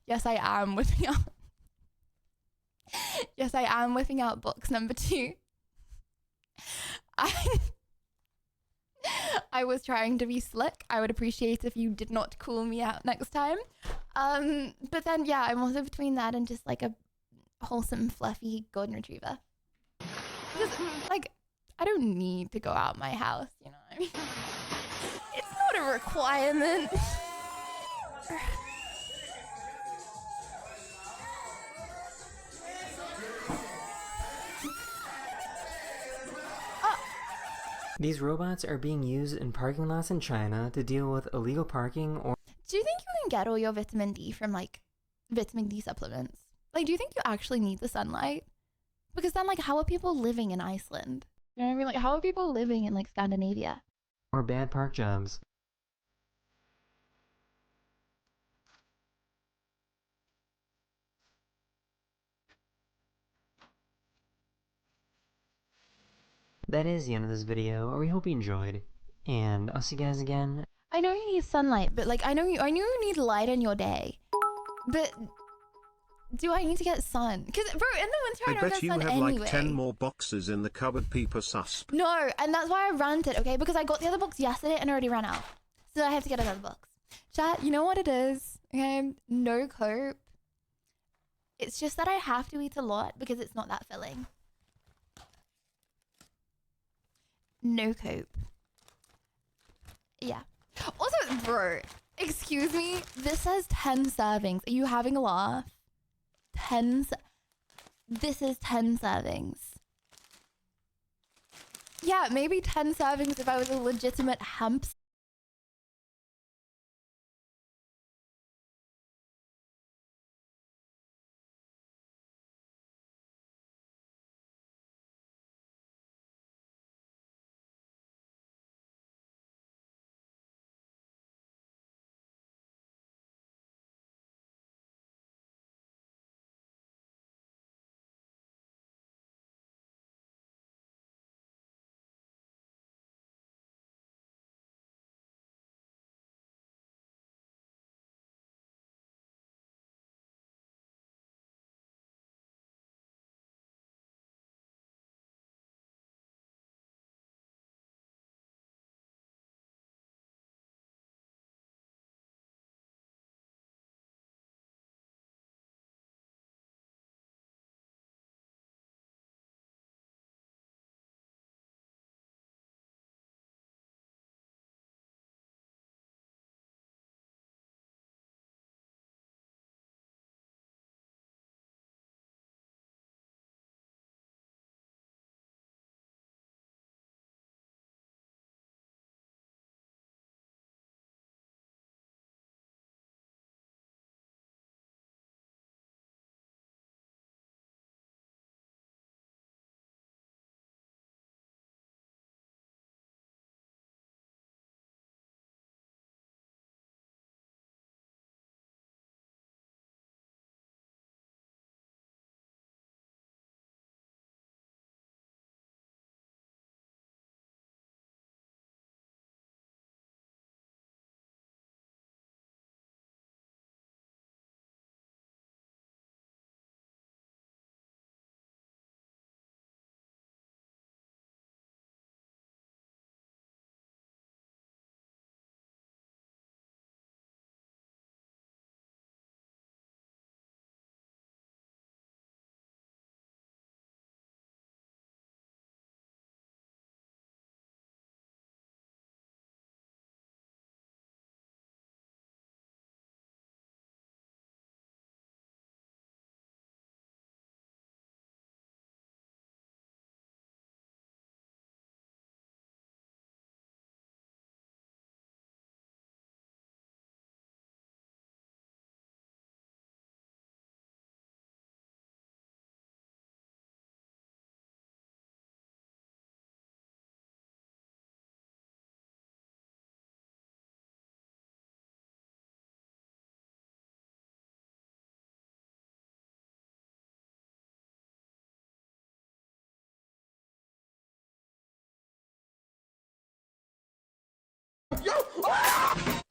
yes, I am whipping out. Yes, I am whipping out box number 2. I was trying to be slick. I would appreciate if you did not call me out next time. But then yeah, I'm also between that and just like a wholesome, fluffy golden retriever. Because, like, I don't need to go out my house, you know what I mean? It's not a requirement. These robots are being used in parking lots in China to deal with illegal parking or... Do you think you can get all your vitamin D from, like, vitamin D supplements? Like, do you think you actually need the sunlight? Because then, like, how are people living in Iceland? You know what I mean? Like, how are people living in, like, Scandinavia? or bad park jobs. That is the end of this video. We hope you enjoyed, and I'll see you guys again. I know you need sunlight, but like I know you need light in your day. But do I need to get sun? Because bro, in the winter I I don't bet get you sun have anyway. like 10 more boxes in the cupboard, Peeper sus. No, and that's why I ranted, okay? Because I got the other box yesterday and already ran out. So I have to get another box. Chat, you know what it is? Okay, no cope. It's just that I have to eat a lot because it's not that filling. No cope. Yeah. Also, bro, excuse me. This says 10 servings. Are you having a laugh? This is 10 servings. Yeah, maybe 10 servings if I was a legitimate hemp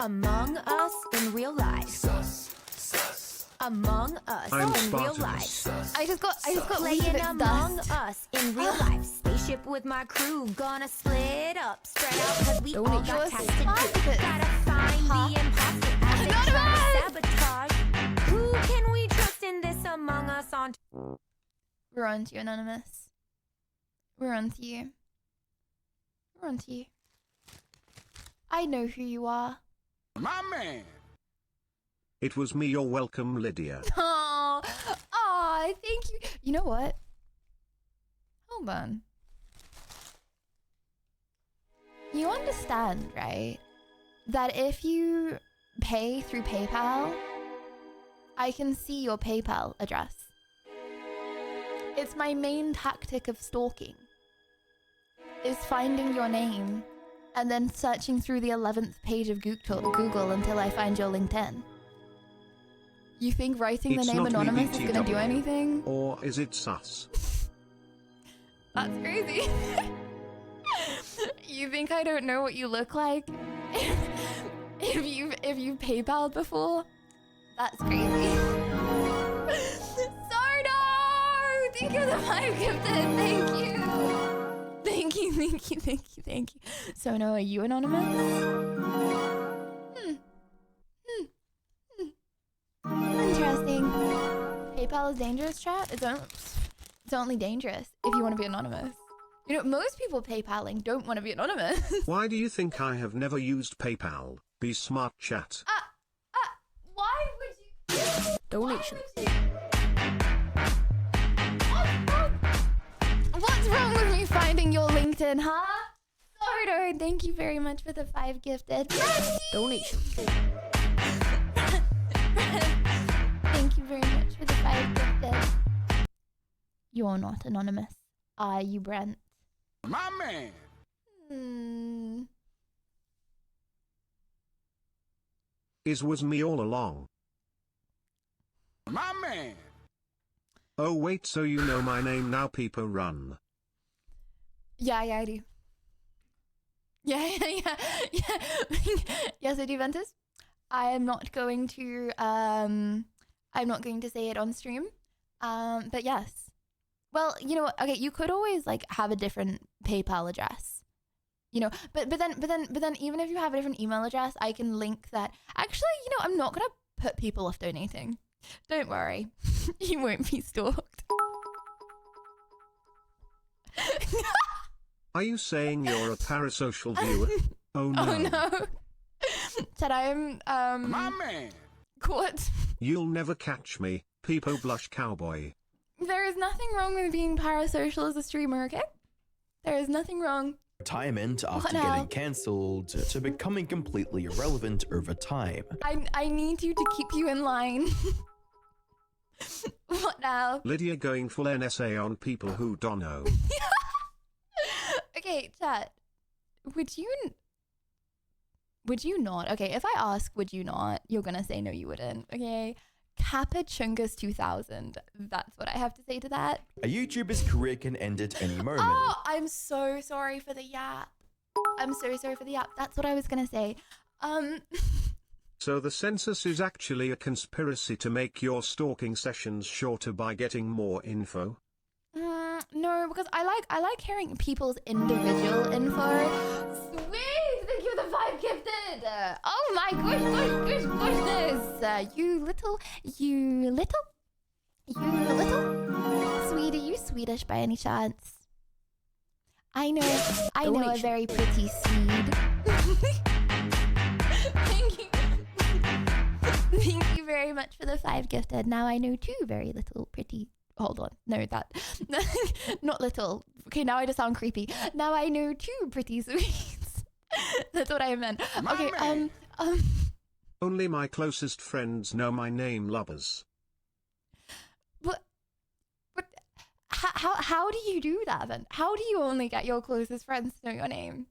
Among Us in real life. Among Us I'm in real Spartacus. life. I just got Playing Among Us in real life. Spaceship with my crew, gonna split up, spread out, cause we all got tasks to do. Gotta find the imposter as they try to sabotage. Who can we trust in this Among Us on? We're on to you, Anonymous. We're on to you. We're on to you. I know who you are. My man. It was me. You're welcome, Lydia. Oh, thank you. You know what? Hold on. You understand, right? That if you pay through PayPal, I can see your PayPal address. It's my main tactic of stalking. Is finding your name and then searching through the 11th page of Google until I find your LinkedIn. You think writing the It's name not me, Anonymous is gonna do VTuber. anything? Or is it sus? That's crazy. You think I don't know what you look like? if you've PayPal'd before? That's crazy. Sardo! Thank you for the 5 gifted. Thank you. Thank you, thank you, thank you, thank you. So no, are you anonymous? Interesting. PayPal is dangerous, chat? It's only dangerous if you want to be anonymous. You know, most people PayPaling don't want to be anonymous. Why do you think I have never used PayPal? Be smart, chat. Why would you? Donation. What's wrong with me finding your LinkedIn, huh? Sordo, thank you very much for the 5 gifted. Donation. Thank you very much for the 5 gifted. You're not anonymous. Are you, Brent? My man. Was me all along. My man. Oh wait, so you know my name now, people run. Yeah, I do. Yeah. Yes, I do, Ventus. I am not going to say it on stream. But yes. Well, you know, okay, you could always like have a different PayPal address. You know, but then even if you have a different email address, I can link that. Actually, you know, I'm not gonna put people off donating. Don't worry. You won't be stalked. Are you saying you're a parasocial viewer? Oh no. Oh no. Said I'm My man. What? You'll never catch me, Peepo Blush Cowboy. There is nothing wrong with being parasocial as a streamer, okay? There is nothing wrong. Retirement after now? getting cancelled to becoming completely irrelevant over time. I need you to keep you in line. What now? Lydia going full NSA on people who don't know. Okay, chat. Would you not? Okay, if I ask would you not, you're gonna say no you wouldn't, okay? Kappa Chungus 2000. That's what I have to say to that. A YouTuber's career can end at any moment. Oh, I'm so sorry for the yap. I'm so sorry for the yap. That's what I was gonna say. So the census is actually a conspiracy to make your stalking sessions shorter by getting more info? No, because I like hearing people's individual info. Sweet! Thank you for the 5 gifted! Oh my goodness! You little. Sweet, are you Swedish by any chance? I know a very pretty Swede. Thank you. Thank you very much for the 5 gifted. Now I know 2 very little pretty. Hold on, no, that not little. Okay, now I just sound creepy. Now I know 2 pretty Swedes. That's what I meant. Okay, Only my closest friends know my name, lovers. But how do you do that then? How do you only get your closest friends to know your name?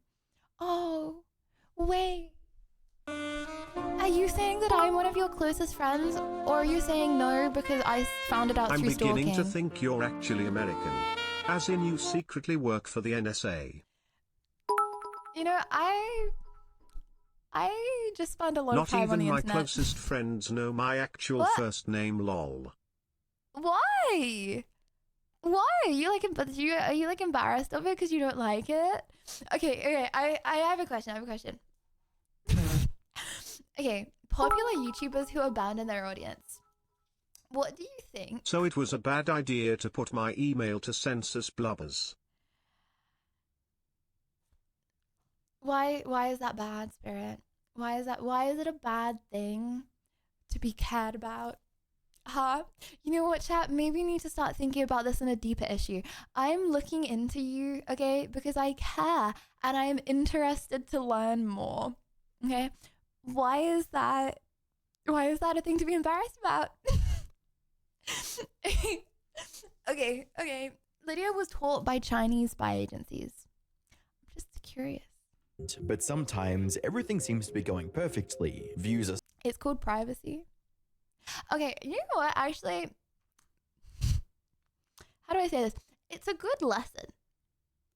Oh, wait. Are you saying that I'm one of your closest friends, or are you saying no because I found it out I'm through stalking? beginning to think you're actually American. As in you secretly work for the NSA. You know, I just spend a lot Not of time on even the my internet. closest friends know my actual What? first name, lol. Why? Why? Are you like embarrassed of it because you don't like it? Okay. I have a question. Okay, popular YouTubers who abandon their audience. What do you think? So it was a bad idea to put my email to census blubbers. Why is that bad, Spirit? Why is it a bad thing to be cared about? Huh? You know what, chat? Maybe you need to start thinking about this in a deeper issue. I'm looking into you, okay, because I care and I am interested to learn more. Okay? Why is that a thing to be embarrassed about? Okay. Lydia was taught by Chinese spy agencies. I'm just curious. But sometimes everything seems to be going perfectly. Views are. It's called privacy. Okay, you know what? Actually, how do I say this? It's a good lesson.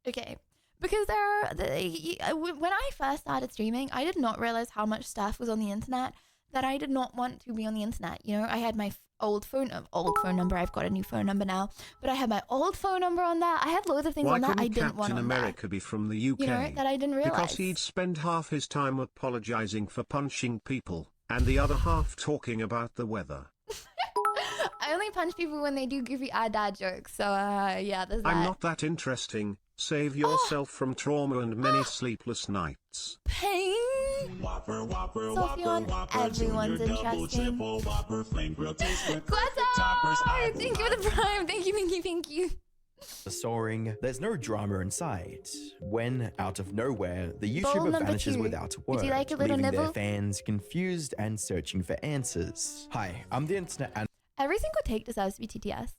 Okay, because when I first started streaming, I did not realize how much stuff was on the internet that I did not want to be on the internet. You know, I had my old phone number. I've got a new phone number now, but I had my old phone number on there. I had loads of things on that I didn't want Captain on America there. be from the UK? You know, that I didn't realize. Because he'd spend half his time apologizing for punching people, and the other half talking about the weather. I only punch people when they do goofy dad jokes. So yeah, there's that. I'm not that interesting. Save yourself from trauma and many sleepless nights. Pain. Sophion, everyone's interesting. Quetta! Thank you for the prime. Thank you. Soaring, there's no drama in sight. When, out of nowhere, the Bowl YouTuber number vanishes 2. without a Would word, you like a little leaving their nibble? fans confused and searching for answers. Hi, I'm the internet and Every single take deserves to be TTS.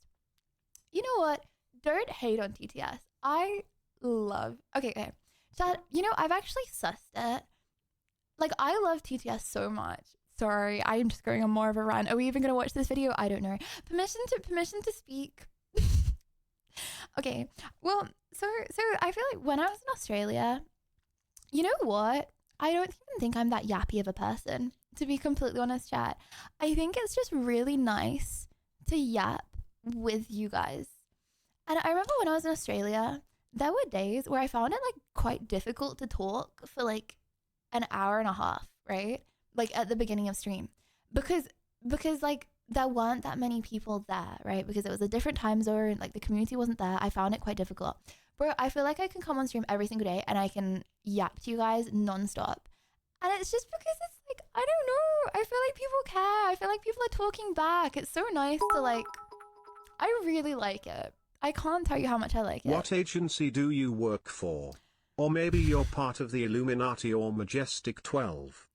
You know what? Don't hate on TTS. I love... Okay. Chad, you know, I've actually sussed it. Like, I love TTS so much. Sorry, I'm just going on more of a rant. Are we even going to watch this video? I don't know. Permission to speak. Okay. Well, so I feel like when I was in Australia, you know what? I don't even think I'm that yappy of a person, to be completely honest, chat. I think it's just really nice to yap with you guys. And I remember when I was in Australia, there were days where I found it like quite difficult to talk for like an hour and a half, right? Like at the beginning of stream. Because like there weren't that many people there, right? Because it was a different time zone, like the community wasn't there. I found it quite difficult. Bro, I feel like I can come on stream every single day and I can yap to you guys nonstop. And it's just because it's like, I don't know. I feel like people care. I feel like people are talking back. It's so nice to like, I really like it. I can't tell you how much I like it. What agency do you work for? Or maybe you're part of the Illuminati or Majestic 12.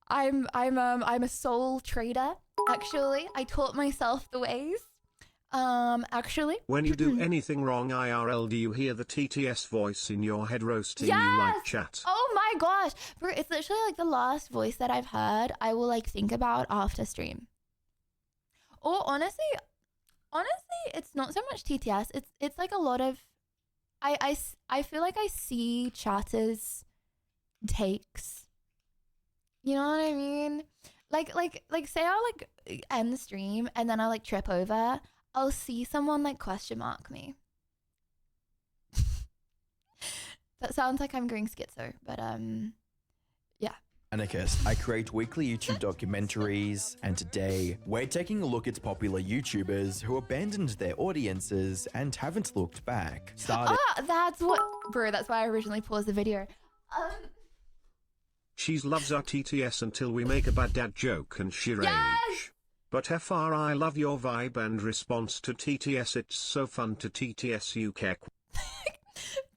I'm a soul trader, actually. I taught myself the ways. Actually. When you do anything wrong IRL, do you hear the TTS voice in your head roasting Yes! you like chat? Oh my gosh. Bro, it's literally like the last voice that I've heard I will like think about after stream. Or honestly, it's not so much TTS. It's like a lot of I feel like I see chatters takes. You know what I mean? Like say I'll like end the stream and then I'll like trip over. I'll see someone like question mark me. That sounds like I'm going schizo, but yeah. Anarchist. I create weekly YouTube documentaries, and today we're taking a look at popular YouTubers who abandoned their audiences and haven't looked back. That's what, bro. That's why I originally paused the video. She loves our TTS until we make a bad dad joke and she rage. But FR, I love your vibe and response to TTS. It's so fun to TTS UK.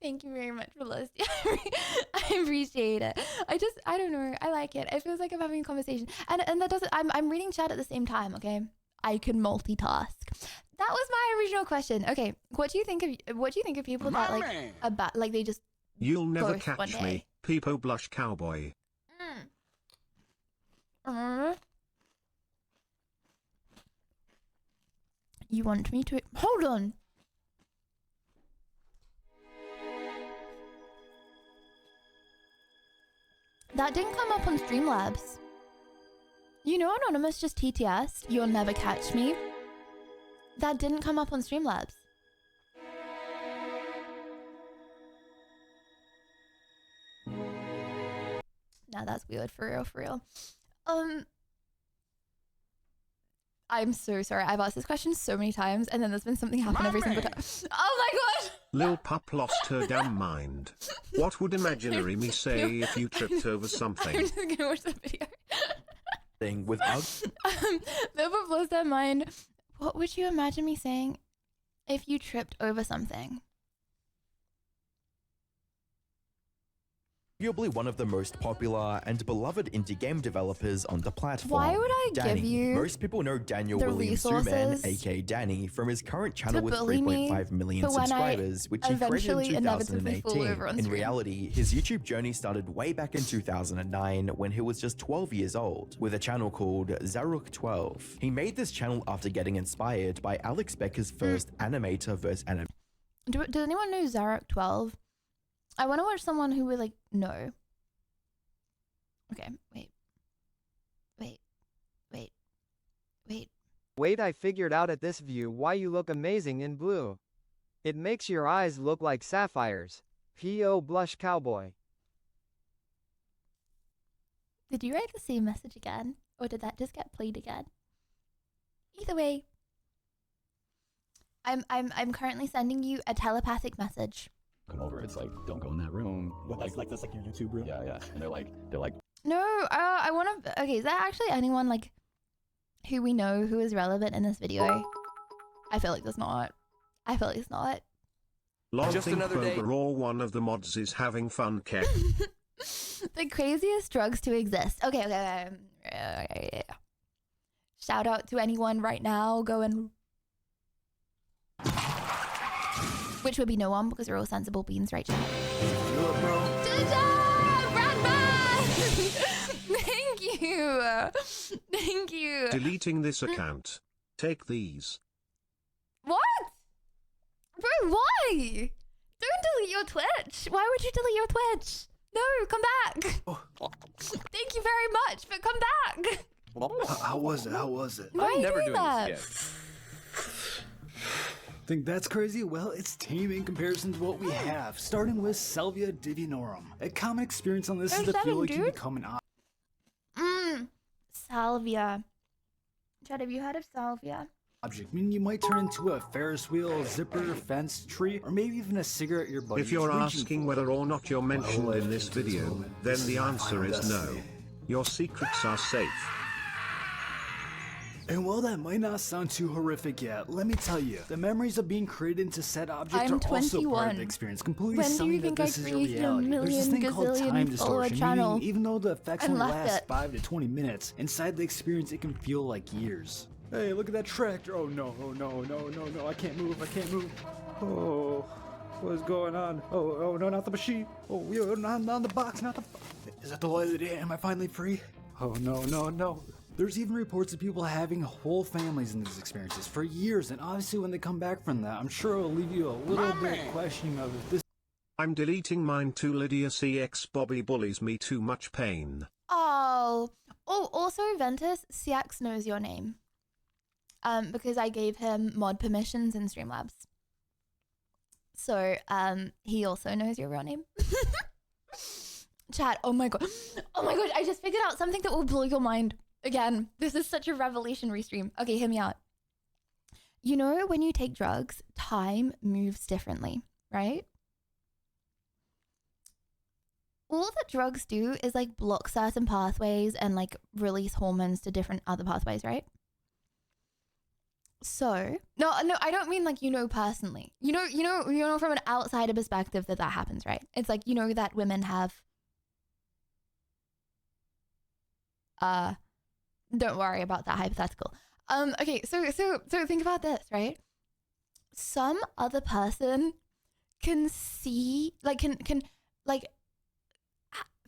Thank you very much for listening. I appreciate it. I don't know. I like it. It feels like I'm having a conversation. And that doesn't, I'm reading chat at the same time, okay? I can multitask. That was my original question. Okay. What do you think of people that like they just You'll never ghost one catch day? me, Peepo Blush Cowboy. You want me to hold on? That didn't come up on Streamlabs. You know Anonymous just TTS, you'll never catch me. That didn't come up on Streamlabs. Now that's weird, for real, for real. I'm so sorry. I've asked this question so many times, and then there's been something happen every single time. Oh my god! Lil Pup lost her damn mind. What would imaginary me say if you tripped over something? I'm just gonna watch the video. Thing with Lil Pup lost their mind. What would you imagine me saying if you tripped over something? arguably one of the most popular and beloved indie game developers on the platform. Why would I Danny. give you Most people know Daniel the Williams Suman, resources aka Danny, from his current channel to with bully me 3.5 million for when I subscribers, which he created eventually in inevitably fall 2018. over on In stream? reality, his YouTube journey started way back in 2009 when he was just 12 years old, with a channel called Zaruk12. He made this channel after getting inspired by Alex Becker's first animator vs. Does anyone know Zaruk12? I want to watch someone who would like know. Okay, wait. Wait, I figured out at this view why you look amazing in blue. It makes your eyes look like sapphires. P.O. Blush Cowboy. Did you write the same message again? Or did that just get played again? Either way. I'm currently sending you a telepathic message. Come over, it's like, don't go in that room. What, that's like your YouTube room? Yeah. And they're like, No, I want to. Okay, is that actually anyone like who we know who is relevant in this video? I feel like there's not. I feel like it's not. Just another day. Overall, one of the mods is having fun, Kev. The craziest drugs to exist. Okay. Shout out to anyone right now going. Which would be no one because we're all sensible beings, right, chat? Thank you. Deleting this account. Take these. What? Bro, why? Don't delete your Twitch. Why would you delete your Twitch? No, come back. Thank you very much, but come back. How was it? Why are you doing that? Think that's crazy? Well, it's tame in comparison to what we have, starting with Salvia divinorum. A common experience on this is the feel like you become an Salvia. Chad, have you heard of salvia? object, meaning you might turn into a Ferris wheel, zipper, fence, tree, or maybe even a cigarette your buddy. If you're asking whether or not you're mentioned in this video, then the answer is no. Your secrets are safe. And while that might not sound too horrific yet, let me tell you, the memories of being created into said object are also part of the experience, completely selling that this is a reality. There's this thing called time distortion, meaning even though the effects only last 5 to 20 minutes, inside the experience it can feel like years. Hey, look at that tractor. Oh no, I can't move. Oh, what's going on? Oh no, not the machine. Oh, not the box, Is that the light of the day? Am I finally free? Oh no. There's even reports of people having whole families in these experiences for years, and obviously when they come back from that, I'm sure it'll leave you a little bit questioning of if this. I'm deleting mine too. Lydia CX Bobby bullies me too much pain. Oh, also Ventus, CX knows your name. Because I gave him mod permissions in Streamlabs. So, he also knows your real name. Chat, oh my god, I just figured out something that will blow your mind. Again, this is such a revelatory stream. Okay, hear me out. You know, when you take drugs, time moves differently, right? All that drugs do is like block certain pathways and like release hormones to different other pathways, right? So, no, I don't mean like, personally. You know from an outsider perspective that happens, right? It's like, that women have don't worry about that hypothetical. Okay, so think about this, right? Some other person can see, like, can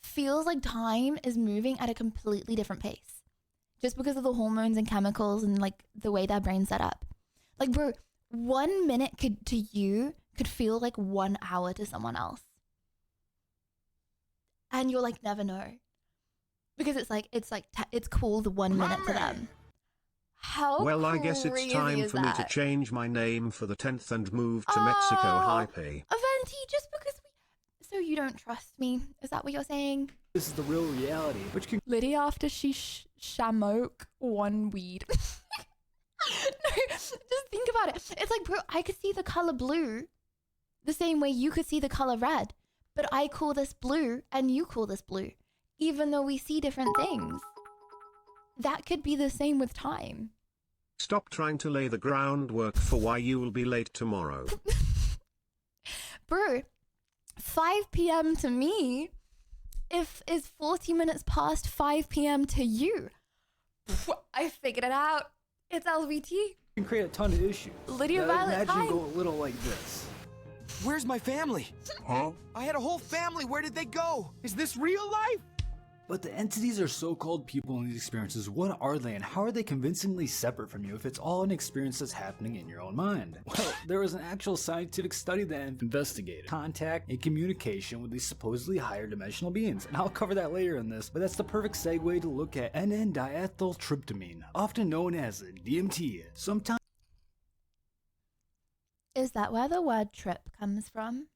feels like time is moving at a completely different pace, just because of the hormones and chemicals and like the way their brain's set up. Like, bro, 1 minute could feel like 1 hour to someone else, and you'll like never know. Because it's called 1 minute to them. How Well, I guess it's crazy time is for me to that? change my name for the 10th and move to Mexico High Pay. Aventi, just because so you don't trust me? Is that what you're saying? This is the real reality, which can Liddy after she shamoke one weed. No, just think about it. It's like, bro, I could see the color blue the same way you could see the color red, but I call this blue and you call this blue, even though we see different things. That could be the same with time. Stop trying to lay the groundwork for why you will be late tomorrow. Bro, 5 p.m. to me is 40 minutes past 5 p.m. to you. I figured it out. It's LVT. can create a ton of issues. Lydia Violet, imagine hi. you go a little like this. Where's my family? Huh? I had a whole family. Where did they go? Is this real life? But the entities are so-called people in these experiences. What are they, and how are they convincingly separate from you if it's all an experience that's happening in your own mind? Well, there was an actual scientific study that investigated contact and communication with these supposedly higher dimensional beings, and I'll cover that later in this, but that's the perfect segue to look at N-N-diethyltryptamine, often known as DMT. Sometimes Is that where the word trip comes from?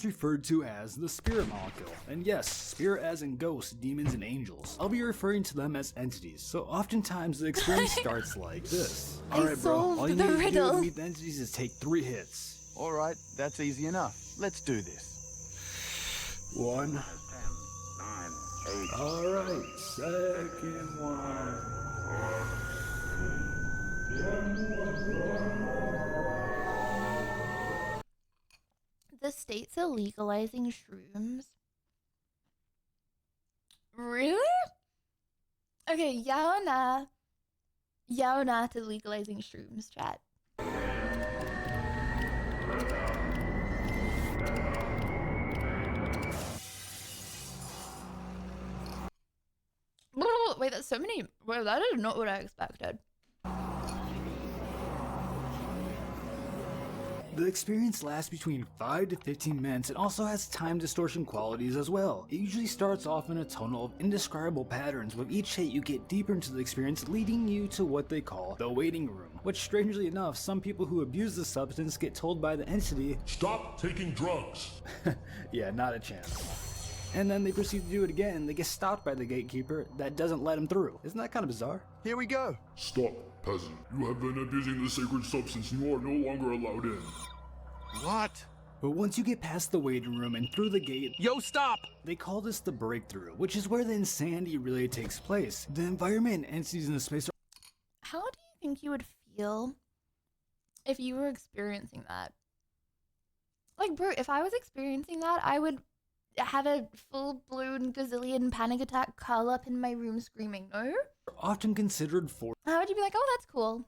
referred to as the spirit molecule. And yes, spirit as in ghosts, demons, and angels. I'll be referring to them as entities, so oftentimes the experience starts like this. Alright bro, all you need to do to meet the entities is take 3 hits. Alright, that's easy enough. Let's do this. 1. 9, 8. Alright, second one. The states are legalizing shrooms. Really? Okay, yeah or nah? Yeah or nah to legalizing shrooms, chat? Wait, that's so many. Well, that is not what I expected. The experience lasts between 5 to 15 minutes and also has time distortion qualities as well. It usually starts off in a tunnel of indescribable patterns. With each hit you get deeper into the experience, leading you to what they call the waiting room, which strangely enough some people who abuse the substance get told by the entity, "Stop taking drugs." Yeah, not a chance. And then they proceed to do it again and they get stopped by the gatekeeper that doesn't let them through. Isn't that kind of bizarre? Here we go. "Stop, peasant. You have been abusing the sacred substance. You are no longer allowed in." What? But once you get past the waiting room and through the gate, yo, stop! They call this the breakthrough, which is where the insanity really takes place. The environment and entities in the space are— How do you think you would feel if you were experiencing that? Like, bro, if I was experiencing that, I would have a full-blown gazillion panic attack, curl up in my room screaming, no? often considered How would you be like, oh, that's cool.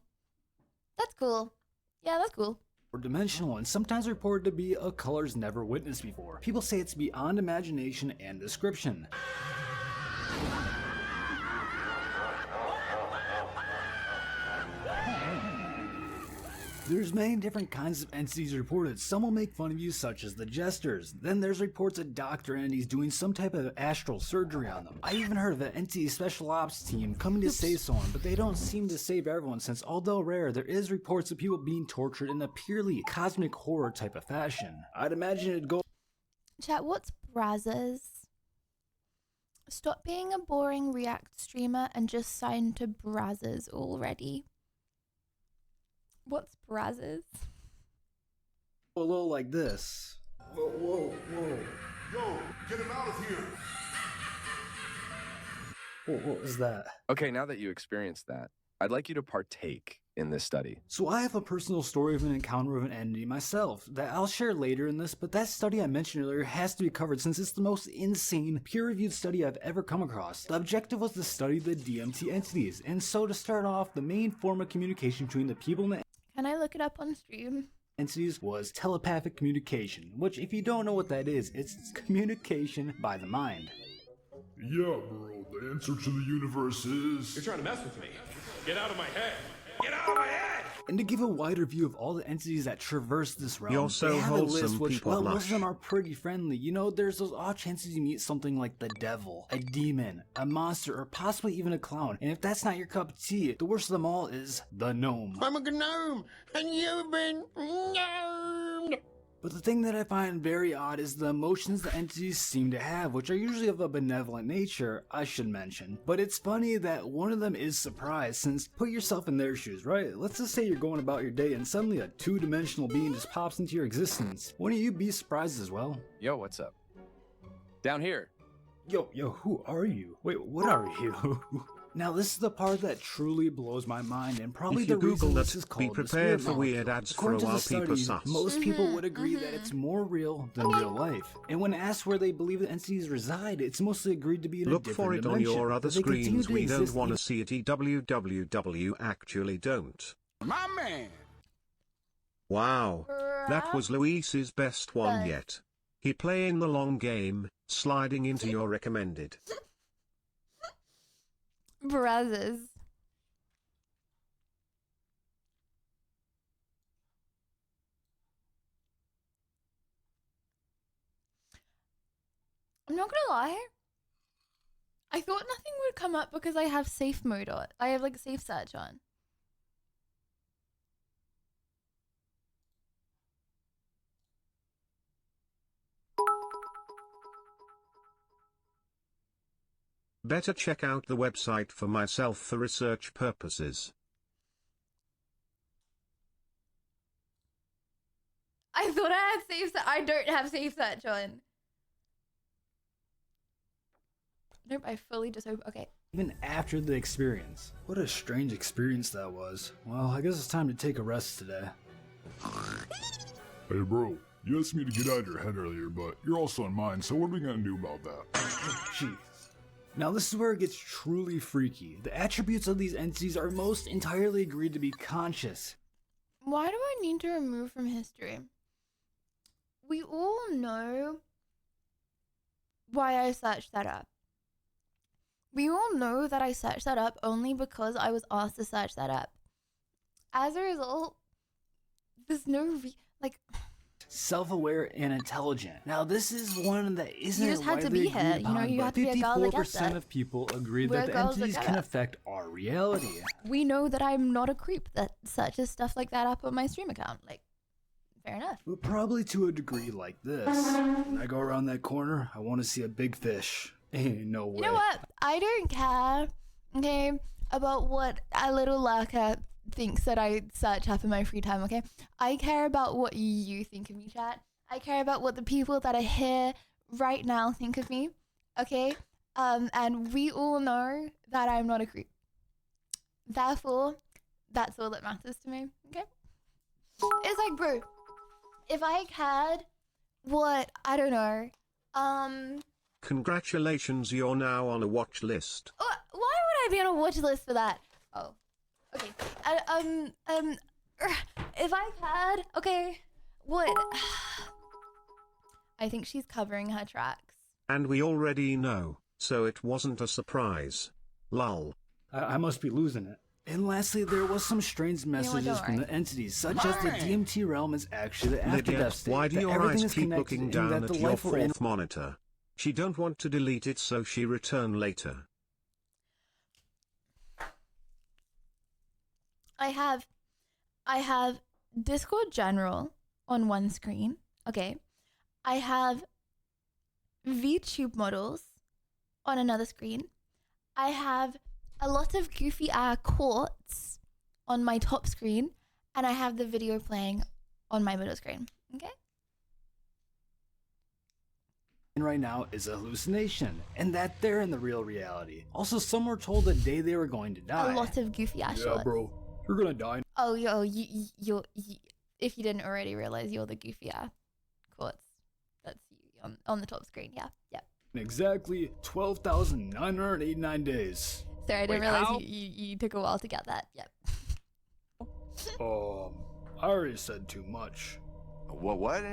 That's cool. Yeah, that's cool. four-dimensional and sometimes reported to be a colors never witnessed before. People say it's beyond imagination and description. There's many different kinds of entities reported. Some will make fun of you, such as the jesters. Then there's reports of doctor entities doing some type of astral surgery on them. I even heard of an entity special ops team coming to save someone, but they don't seem to save everyone since, although rare, there is reports of people being tortured in a purely cosmic horror type of fashion. I'd imagine it'd go— Chat, what's Brazzers? Stop being a boring React streamer and just sign to Brazzers already. What's Brazzers? a little like this. Whoa, whoa, whoa. Yo, get him out of here. What was that? Okay, now that you experienced that, I'd like you to partake in this study. So I have a personal story of an encounter with an entity myself that I'll share later in this, but that study I mentioned earlier has to be covered since it's the most insane, peer-reviewed study I've ever come across. The objective was to study the DMT entities, and so to start off, the main form of communication between the people and the Can I look it up on stream? entities was telepathic communication, which if you don't know what that is, it's communication by the mind. Yeah, bro, the answer to the universe is... You're trying to mess with me. Get out of my head. Get out of my head! And to give a wider view of all the entities that traverse this realm, You're so they have a wholesome, list which, people well, blush. most of them are pretty friendly. You know, there's those odd chances you meet something like the devil, a demon, a monster, or possibly even a clown. And if that's not your cup of tea, the worst of them all is the gnome. I'm a gnome, and you've been gnomed. But the thing that I find very odd is the emotions the entities seem to have, which are usually of a benevolent nature, I should mention. But it's funny that one of them is surprise, since put yourself in their shoes, right? Let's just say you're going about your day and suddenly a two-dimensional being just pops into your existence. Wouldn't you be surprised as well? Yo, what's up? Down here. Yo, who are you? Wait, what are you? Now this is the part that truly blows my mind, and probably If you the reason Google this it, is be called the prepared spirit for weird molecule. ads for a According to while, the people study, sus. most people would agree that it's more real than real life. And when asked where they believe the entities reside, it's mostly agreed to be in a Look different for it on dimension. your other But they continue screens. to We don't exist want to even- see it. EWWW actually don't. My man. Wow. That was Luis's best one Right. yet. He playing the long game, sliding into your recommended. Brothers. I'm not gonna lie. I thought nothing would come up because I have safe mode on. I have like safe search on. Better check out the website for myself for research purposes. I thought I had safe search. I don't have safe search on. Nope, I fully just opened. Okay. Even after the experience. What a strange experience that was. Well, I guess it's time to take a rest today. Hey bro, you asked me to get out of your head earlier, but you're also in mine, so what are we gonna do about that? Jeez. Now this is where it gets truly freaky. The attributes of these entities are most entirely agreed to be conscious. Why do I need to remove from history? We all know why I searched that up. We all know that I searched that up only because I was asked to search that up. As a result, there's no Self-aware and intelligent. Now this is one that isn't You just had to widely be here. agreed You know, upon, you but have to be a girl that gets 54% it. of people agree We're that the girls that entities get can it. affect our reality. We know that I'm not a creep that searches stuff like that up on my stream account. Like, fair enough. But probably to a degree like this. When I go around that corner, I want to see a big fish. Ain't no way. You know what? I don't care, okay, about what a little lurker thinks that I search up in my free time, okay? I care about what you think of me, chat. I care about what the people that are here right now think of me, okay? And we all know that I'm not a creep. Therefore, that's all that matters to me, okay? It's like, bro, if I cared what, I don't know, Congratulations, you're now on a watch list. why would I be on a watch list for that? Oh, okay. If I had, okay, what? I think she's covering her tracks. And we already know, so it wasn't a surprise. Lol. I must be losing it. And lastly, there was some strange messages from the entities, such as the DMT realm is actually the Lydia, after-death state. why do that your everything eyes is keep connected looking and down that at the your life we're in. fourth monitor? She don't want to delete it, so she return later. I have Discord General on one screen, okay? I have VTube models on another screen. I have a lot of goofy quartz on my top screen, and I have the video playing on my middle screen, okay? And right now is a hallucination, and that they're in the real reality. Also, some were told the day they were going to die. A lot of goofy shorts. bro, you're gonna die. Oh, you, if you didn't already realize, you're the goofy quartz. That's you on the top screen. Yeah. In exactly 12,989 days. Sorry, I didn't realize you took a while to get that. Yep. I already said too much. What?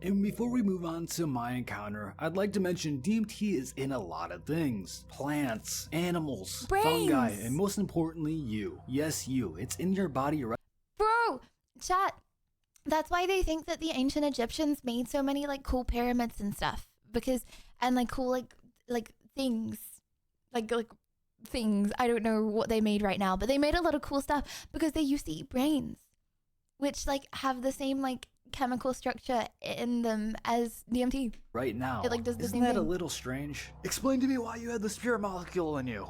And before we move on to my encounter, I'd like to mention DMT is in a lot of things. Plants, animals, fungi, and most importantly, you. Yes, you. It's in your body right. Bro, chat. That's why they think that the ancient Egyptians made so many like cool pyramids and stuff, because and like cool like things, like things. I don't know what they made right now, but they made a lot of cool stuff because they used to eat brains, which like have the same like chemical structure in them as DMT. Right now, It like does the isn't same that a thing. little strange? Explain to me why you had the spirit molecule in you.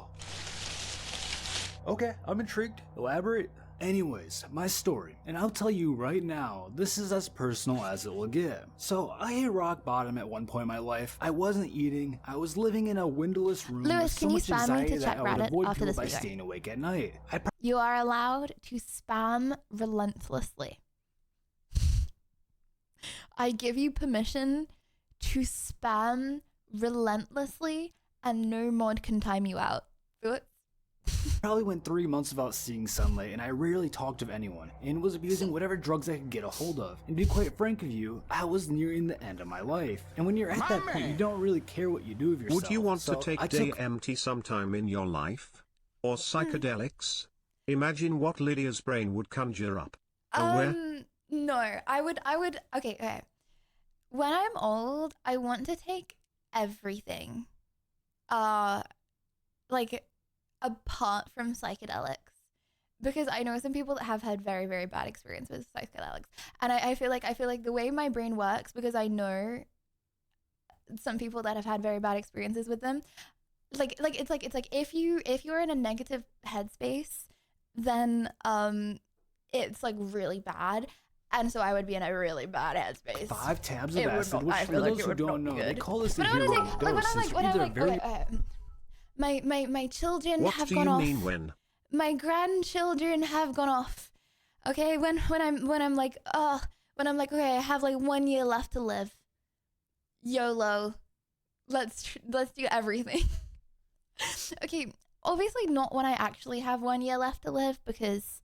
Okay, I'm intrigued. Elaborate. Anyways, my story, and I'll tell you right now, this is as personal as it will get. So, I hit rock bottom at one point in my life. I wasn't eating, I was living in a windowless room Lewis, with so can you much spam me anxiety to that check I would Reddit avoid after people this by video? staying awake at night. You are allowed to spam relentlessly. I give you permission to spam relentlessly, and no mod can time you out. Do it. Probably went 3 months without seeing sunlight, and I rarely talked to anyone, and was abusing whatever drugs I could get a hold of. And to be quite frank with you, I was nearing the end of my life. And when you're at that point, you don't really care what you do with yourself. Would you want to So take I took DMT sometime in your life? Or psychedelics? Imagine what Lydia's brain would conjure up. Aware? No, I would, okay. When I'm old, I want to take everything, like, apart from psychedelics. Because I know some people that have had very, very bad experiences with psychedelics. And I feel like the way my brain works, because I know some people that have had very bad experiences with them, it's like if you're in a negative headspace, then it's like really bad. And so I would be in a really bad headspace. 5 tabs of It would acid, not- which I for feel like those it who would don't not know, be they good. call this the But hero honestly, like dose, since when I'm either like, very... my children What have do gone you off. mean when? My grandchildren have gone off. Okay, when I'm like, okay, I have like 1 year left to live. YOLO. Let's do everything. Okay, obviously not when I actually have 1 year left to live, because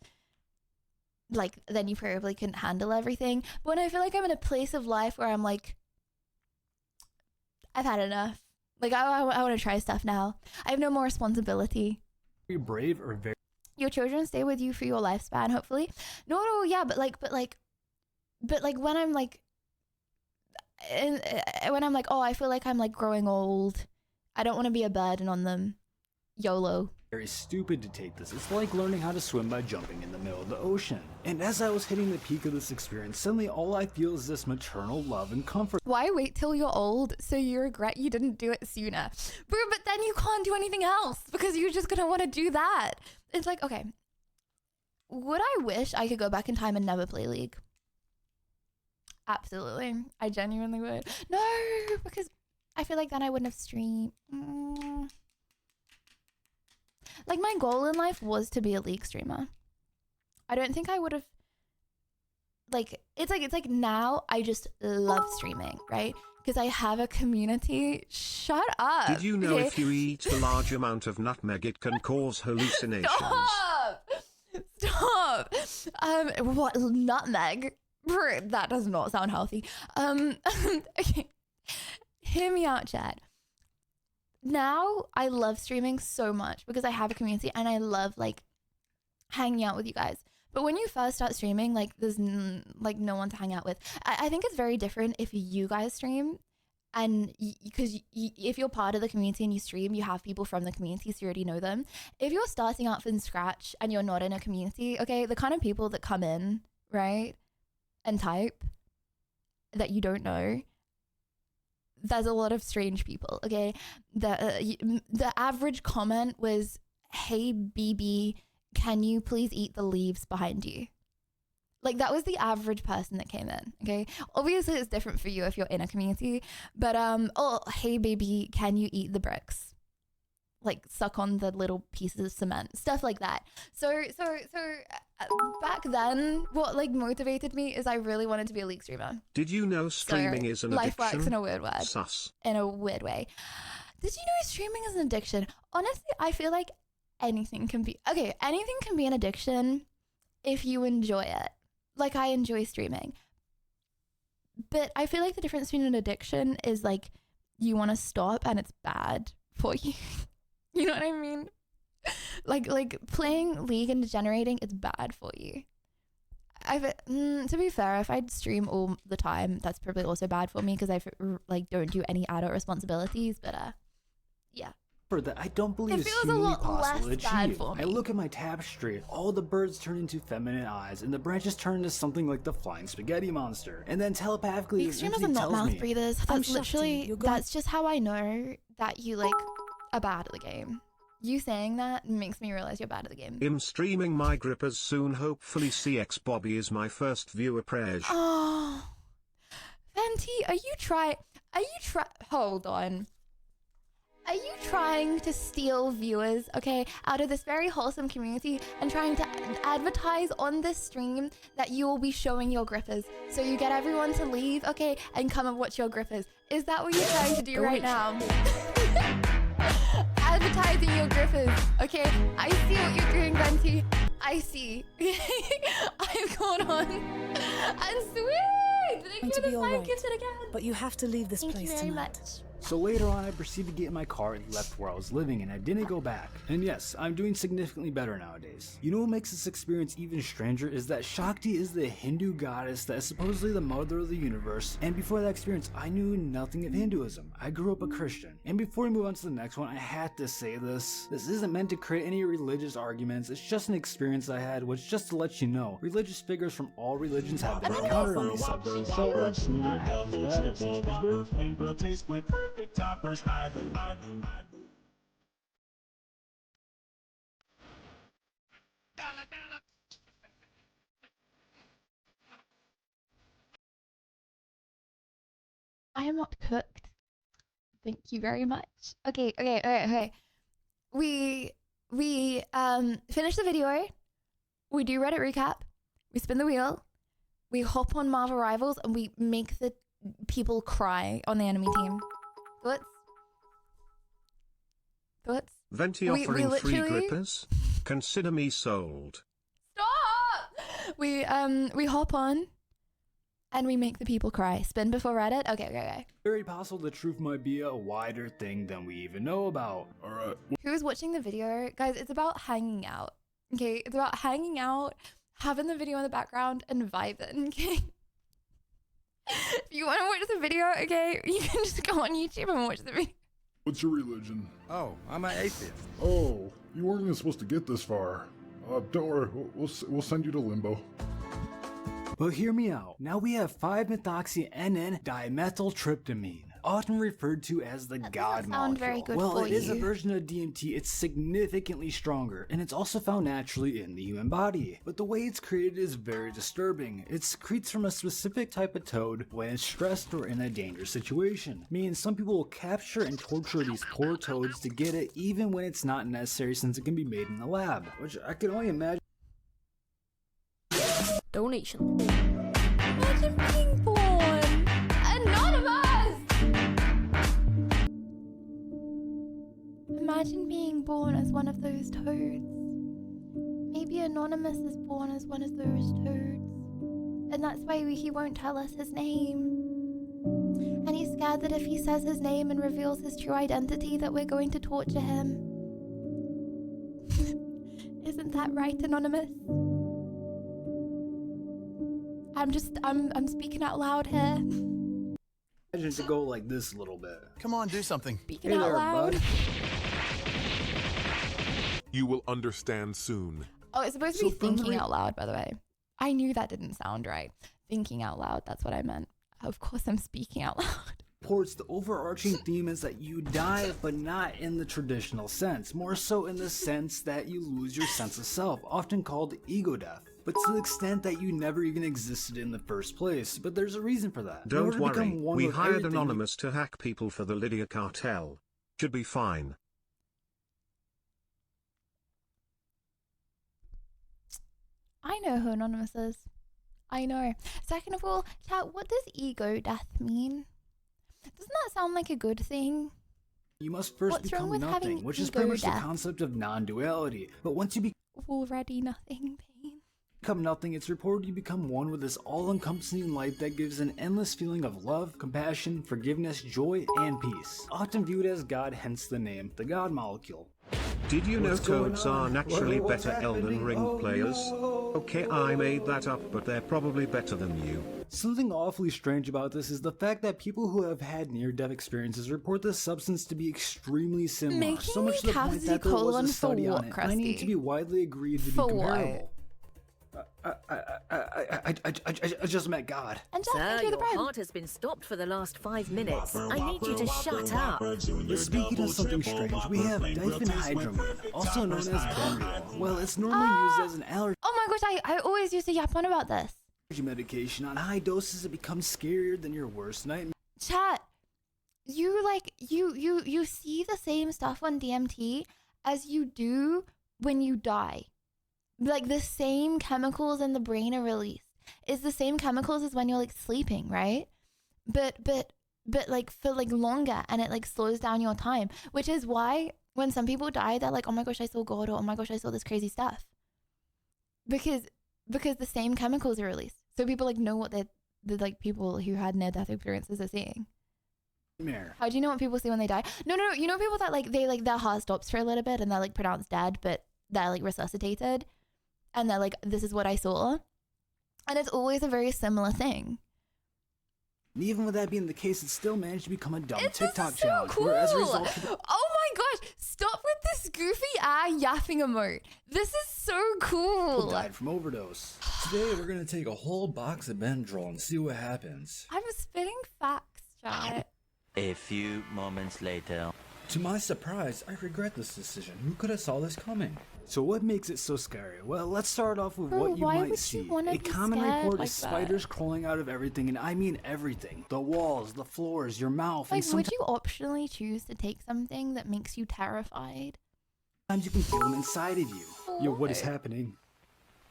like then you probably couldn't handle everything. But when I feel like I'm in a place of life where I'm like, I've had enough. Like I want to try stuff now. I have no more responsibility. Very brave or very... Your children stay with you for your lifespan, hopefully. No, yeah, but when I'm like, when I'm like, oh, I feel like I'm like growing old. I don't want to be a burden on them. YOLO. Very stupid to take this. It's like learning how to swim by jumping in the middle of the ocean. And as I was hitting the peak of this experience, suddenly all I feel is this maternal love and comfort. Why wait till you're old so you regret you didn't do it sooner? Bro, but then you can't do anything else because you're just gonna want to do that. It's like, okay, would I wish I could go back in time and never play League? Absolutely. I genuinely would. No, because I feel like then I wouldn't have streamed. Like, my goal in life was to be a League streamer. I don't think I would have, like, it's like now I just love streaming, right? Because I have a community. Shut up. Did you know okay? if you eat a large amount of nutmeg it can cause hallucinations? Stop! What, nutmeg? Brr, that does not sound healthy. Okay. Hear me out, Chad. Now I love streaming so much because I have a community and I love like hanging out with you guys. But when you first start streaming, like there's like no one to hang out with. I think it's very different if you guys stream, and because if you're part of the community and you stream, you have people from the community, so you already know them. If you're starting out from scratch and you're not in a community, okay, the kind of people that come in, right, and type that you don't know, there's a lot of strange people, okay? The average comment was, "Hey, BB, can you please eat the leaves behind you?" Like, that was the average person that came in, okay? Obviously, it's different for you if you're in a community, but, oh, hey, baby, can you eat the bricks? Like, suck on the little pieces of cement, stuff like that. So back then, what, like, motivated me is I really wanted to be a League streamer. Did you know streaming is an life addiction? works in a weird word. Sus. In a weird way. Did you know streaming is an addiction? Honestly, I feel like anything can be an addiction if you enjoy it. Like, I enjoy streaming. But I feel like the difference between an addiction is like you want to stop and it's bad for you. You know what I mean? Like playing League and degenerating, it's bad for you. To be fair, if I'd stream all the time, that's probably also bad for me because I like don't do any adult responsibilities. But yeah. That I don't believe It is feels a humanly lot possible to less bad achieve. for me. I look at my tapestry, all the birds turn into feminine eyes, and the branches turn into something like the flying spaghetti monster. And then telepathically, The it streamers are instantly not tells mouth me, breathers. That's literally, that's just how I know that you like are bad at the game. You saying that makes me realize you're bad at the game. I'm streaming my grippers soon. Hopefully CX Bobby is my first viewer prej. Oh, Venti, hold on. Are you trying to steal viewers, okay, out of this very wholesome community and trying to advertise on this stream that you will be showing your grippers so you get everyone to leave, okay, and come and watch your grippers? Is that what you're trying to do right now? Advertising your grippers, okay? I see what you're doing, Venti. I see. I've gone on. And sweet! Thank you for the fine gifted again. But you have to leave this place Thank you very tonight. much. So later on, I proceeded to get in my car and left where I was living, and I didn't go back. And yes, I'm doing significantly better nowadays. You know what makes this experience even stranger is that Shakti is the Hindu goddess that is supposedly the mother of the universe, and before that experience, I knew nothing of Hinduism. I grew up a Christian. And before we move on to the next one, I had to say this. This isn't meant to create any religious arguments, it's just an experience I had, which just to let you know, religious figures from all religions have been encountered on these subjects. I am not cooked. Thank you very much. Okay. We finish the video. We do Reddit recap. We spin the wheel. We hop on Marvel Rivals and we make the people cry on the enemy team. Thoughts? Venti offering 3 grippers? Consider me sold. Stop! We hop on and we make the people cry. Spin before Reddit? Okay. Very possible the truth might be a wider thing than we even know about. Alright. Who's watching the video? Guys, it's about hanging out. Okay? It's about hanging out, having the video in the background, and vibing. Okay? If you want to watch the video, okay, you can just go on YouTube and watch the video. What's your religion? Oh, I'm an atheist. Oh, you weren't even supposed to get this far. Don't worry, we'll send you to limbo. But hear me out. Now we have 5-methoxy-NN-dimethyltryptamine, often referred to as the God molecule. Very good well, for it is a you. version of DMT, it's significantly stronger, and it's also found naturally in the human body. But the way it's created is very disturbing. It secretes from a specific type of toad when it's stressed or in a dangerous situation, meaning some people will capture and torture these poor toads to get it even when it's not necessary since it can be made in the lab, which I can only imagine. Donation. Imagine being born anonymous. Imagine being born as one of those toads. Maybe Anonymous is born as one of those toads, and that's why he won't tell us his name. And he's scared that if he says his name and reveals his true identity, that we're going to torture him. Isn't that right, Anonymous? I'm speaking out loud here. Imagine it to go like this a little bit. Come on, do something. Speaking out loud. Bud. You will understand soon. Oh, it's supposed to be thinking out loud, by the way. I knew that didn't sound right. Thinking out loud, that's what I meant. Of course I'm speaking out loud. Reports, the overarching theme is that you die, but not in the traditional sense. More so in the sense that you lose your sense of self, often called ego death. But to the extent that you never even existed in the first place. But there's a reason for that. Don't worry, we hired Anonymous to hack people for the Lydia cartel. Should be fine. I know who Anonymous is. I know. Second of all, chat, what does ego death mean? Doesn't that sound like a good thing? You must first become nothing, which is pretty much the concept of non-duality. But once you already nothing, pain. Become nothing, it's reported you become one with this all-encompassing light that gives an endless feeling of love, compassion, forgiveness, joy, and peace. Often viewed as God, hence the name, the God molecule. Did you know What's going toads are on? naturally What's better Elden happening? Ring Oh, players? no. Okay, I made that up, but they're probably better than you. Something awfully strange about this is the fact that people who have had near-death experiences report this substance to be extremely similar. Making So much to the point that there was a study on it. I need to be widely agreed to be comparable. I just met God. And Sir, your heart has been stopped for the last 5 minutes. I need you to shut up. But speaking of something strange, we have diphenhydramine, also known as Benadryl. Well, it's normally used as an allergy Oh my gosh, I always used to yap on about this. medication. On high doses, it becomes scarier than your worst nightmare. Chat, you see the same stuff on DMT as you do when you die. Like the same chemicals in the brain are released. It's the same chemicals as when you're like sleeping, right? But like for like longer, and it like slows down your time, which is why when some people die, they're like, oh my gosh, I saw God, or oh my gosh, I saw this crazy stuff. Because the same chemicals are released. So people like know what the like people who had near-death experiences are seeing. How do you know what people see when they die? No. You know people that like they like their heart stops for a little bit and they're like pronounced dead, but they're like resuscitated, and they're like, this is what I saw, and it's always a very similar thing. And even with that being the case, it still managed to become a dumb TikTok So challenge. cool. Where as a result, Oh my gosh! Stop with this goofy eye yapping emote. This is so cool. people died from overdose. Today we're gonna take a whole box of Benadryl and see what happens. I'm spitting facts, chat. A few moments later. To my surprise, I regret this decision. Who could have saw this coming? So what makes it so scary? Well, let's start off with Bro, what you why might would see. you wanna A be common scared report like is spiders crawling out of everything, and I mean everything. The walls, the floors, your mouth, Like, and sometimes would you optionally choose to take something that makes you terrified? you can feel them inside of you. Yo, what is happening?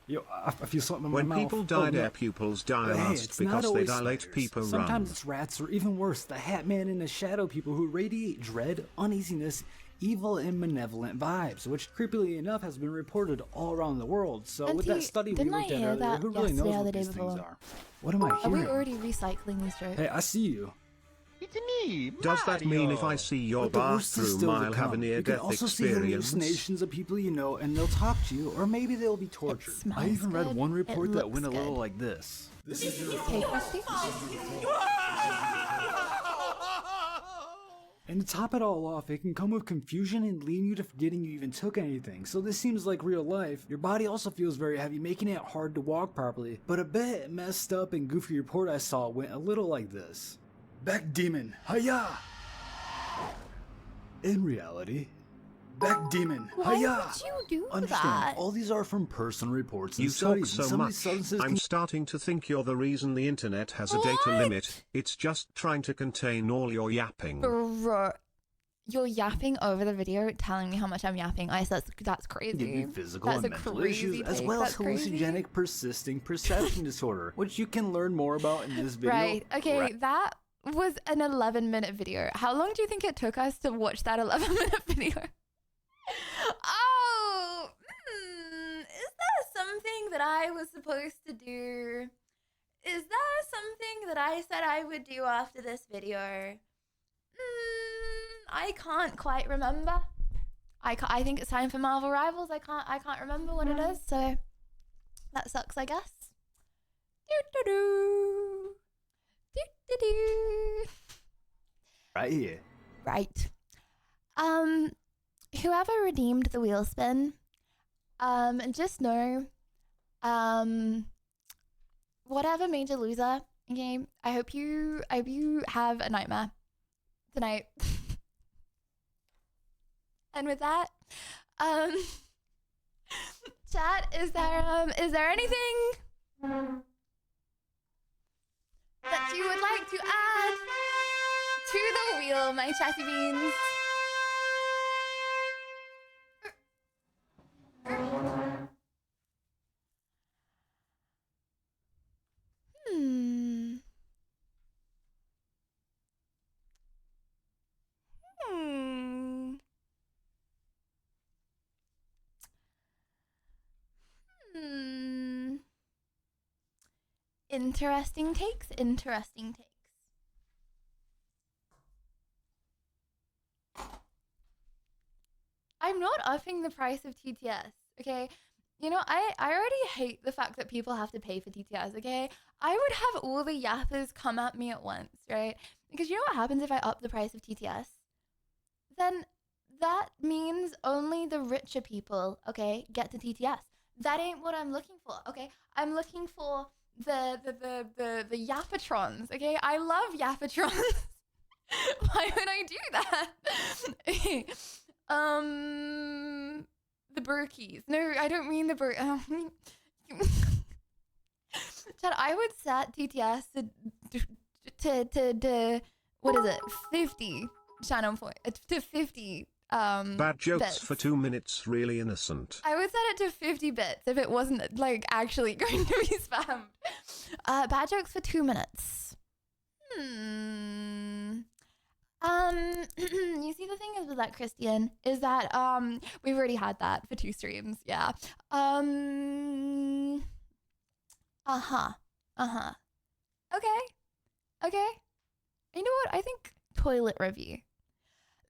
Yo, I feel something in my When mouth. people die, no. their pupils dilate It's not because they always dilate spiders. people Sometimes run. it's rats, or even worse, the Hat Man and the Shadow people who radiate dread, uneasiness, evil, and malevolent vibes, which creepily enough has been reported all around the world. So with that study we didn't I looked at hear earlier, that who really yesterday knows or the what day these things before? are? What am I Are we hearing? already recycling these jokes? Hey, I see you. It's me, Does that mean if I see your But the worst is bathroom, still to I'll have a come. You can near-death also see experience? hallucinations of people you know, and they'll talk to you, or maybe they'll be tortured. I even read good. one It report that looks went a little good. like this. This is your Okay, Christy? And to top it all off, it can come with confusion and leading you to forgetting you even took anything. So this seems like real life. Your body also feels very heavy, making it hard to walk properly. But a bit messed up and goofy report I saw went a little like this. Back demon, hiya! In reality, back demon, Why hiya! would you do Understand, that? all these are from personal reports and You talk studies. so and some of these much, substances I'm can starting to think you're the reason the internet has a data limit. It's just trying to contain all your yapping. Bro, you're yapping over the video, telling me how much I'm yapping. That's crazy. give you physical That's and a mental crazy issues, as take. well as That's crazy. hallucinogenic persisting perception disorder, which you can learn more about in this video. Right. Okay, that was an 11-minute video. How long do you think it took us to watch that 11-minute video? Oh, is that something that I was supposed to do? Is that something that I said I would do after this video? I can't quite remember. I think it's time for Marvel Rivals. I can't remember what it is, so that sucks, I guess. Do-do-do. Do-do-do. Right here. Right. Whoever redeemed the wheel spin, just know, whatever made you loser, okay, I hope you have a nightmare tonight. And with that, chat, is there anything that you would like to add to the wheel, my chatty beans? Interesting takes. I I'm not upping the price of TTS, okay? You know, I already hate the fact that people have to pay for TTS, okay? I would have all the yappers come at me at once, right? Because you know what happens if I up the price of TTS? Then that means only the richer people, okay, get to TTS. That ain't what I'm looking for, okay? I'm looking for the yappatrons, okay? I love yappatrons. Why would I do that? Okay. The burkies. No, I don't mean the Chad, I would set TTS to what is it? 50 channel point to 50 Bad jokes bits. for 2 minutes, really innocent. I would set it to 50 bits if it wasn't like actually going to be spammed. Bad jokes for 2 minutes. You see, the thing is with that, Christian, is that we've already had that for 2 streams. Yeah. Okay. You know what? I think toilet review.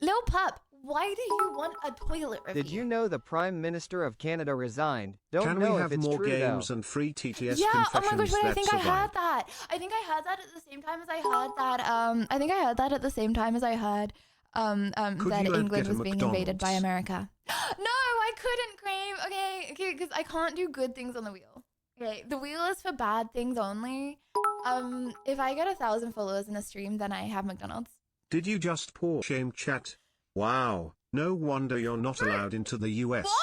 Lil Pup, why do you want a toilet review? Did you know the Prime Minister of Canada resigned? Don't Can know we if have it's more true, games though. and free TTS Yeah, oh confessions? my gosh, wait, I that think I survive? had that. I think I had that at the same time as I heard that, I think I heard that at the same time as I heard, that you England get a was being invaded by McDonald's? America. No, I couldn't, Graham. Okay, because I can't do good things on the wheel. Okay, the wheel is for bad things only. If I get 1,000 followers in a stream, then I have McDonald's. Did you just pour shame chat? Wow, no wonder you're not allowed into the US. What?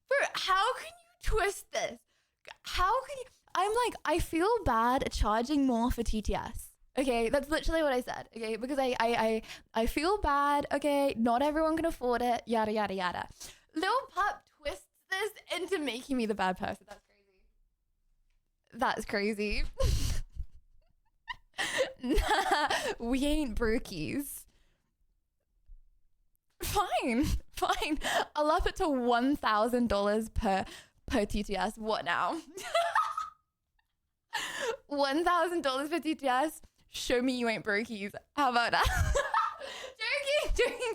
Bro, how can you twist this? How can you? I'm like, I feel bad charging more for TTS. Okay, that's literally what I said. Okay, because I feel bad. Okay, not everyone can afford it. Yada yada yada. Lil Pup twists this into making me the bad person. That's crazy. Nah, we ain't brookies. Fine. I'll up it to $1,000 per TTS. What now? $1,000 per TTS. Show me you ain't brokies. How about that? Joking.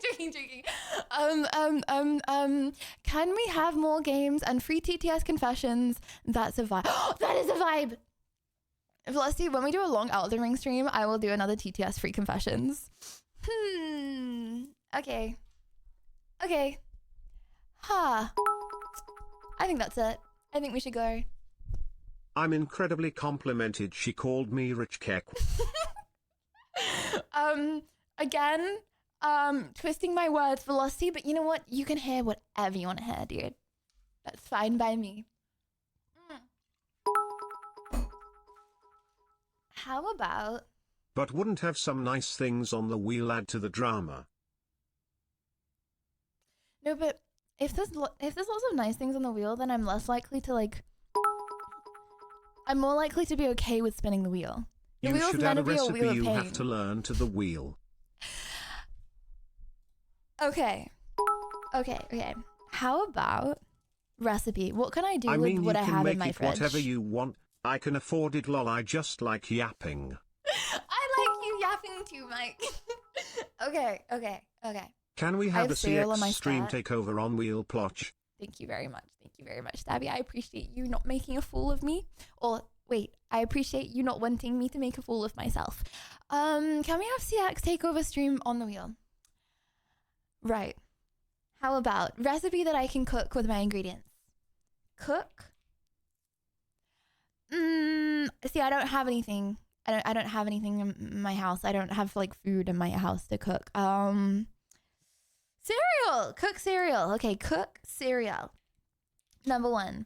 Can we have more games and free TTS confessions? That's a vibe. That is a vibe. Let's see, when we do a long Elden Ring stream, I will do another TTS free confessions. Okay. I think that's it. I think we should go. I'm incredibly complimented. She called me rich kek. Again, twisting my words, Velocity, but you know what? You can hear whatever you want to hear, dude. That's fine by me. How about... But wouldn't have some nice things on the wheel add to the drama? No, but if there's lots of nice things on the wheel, then I'm less likely to like... I'm more likely to be okay with spinning the wheel. The You wheel's should meant add a to be a recipe wheel of you pain. have to learn to the wheel. Okay. How about recipe? What can I do I mean, with what you I can have make in my it fridge? whatever you want. I can afford it, lol. I just like yapping. I like you yapping too, Mike. Okay. Can we I have a cereal on my CX stream stat. takeover on wheel plotch? Thank you very much, Stabby. I appreciate you not making a fool of me. Or wait, I appreciate you not wanting me to make a fool of myself. Can we have CX takeover stream on the wheel? Right. How about recipe that I can cook with my ingredients? Cook? See, I don't have anything. I don't have anything in my house. I don't have like food in my house to cook. Cereal. Cook cereal. Okay, cook cereal. Number 1.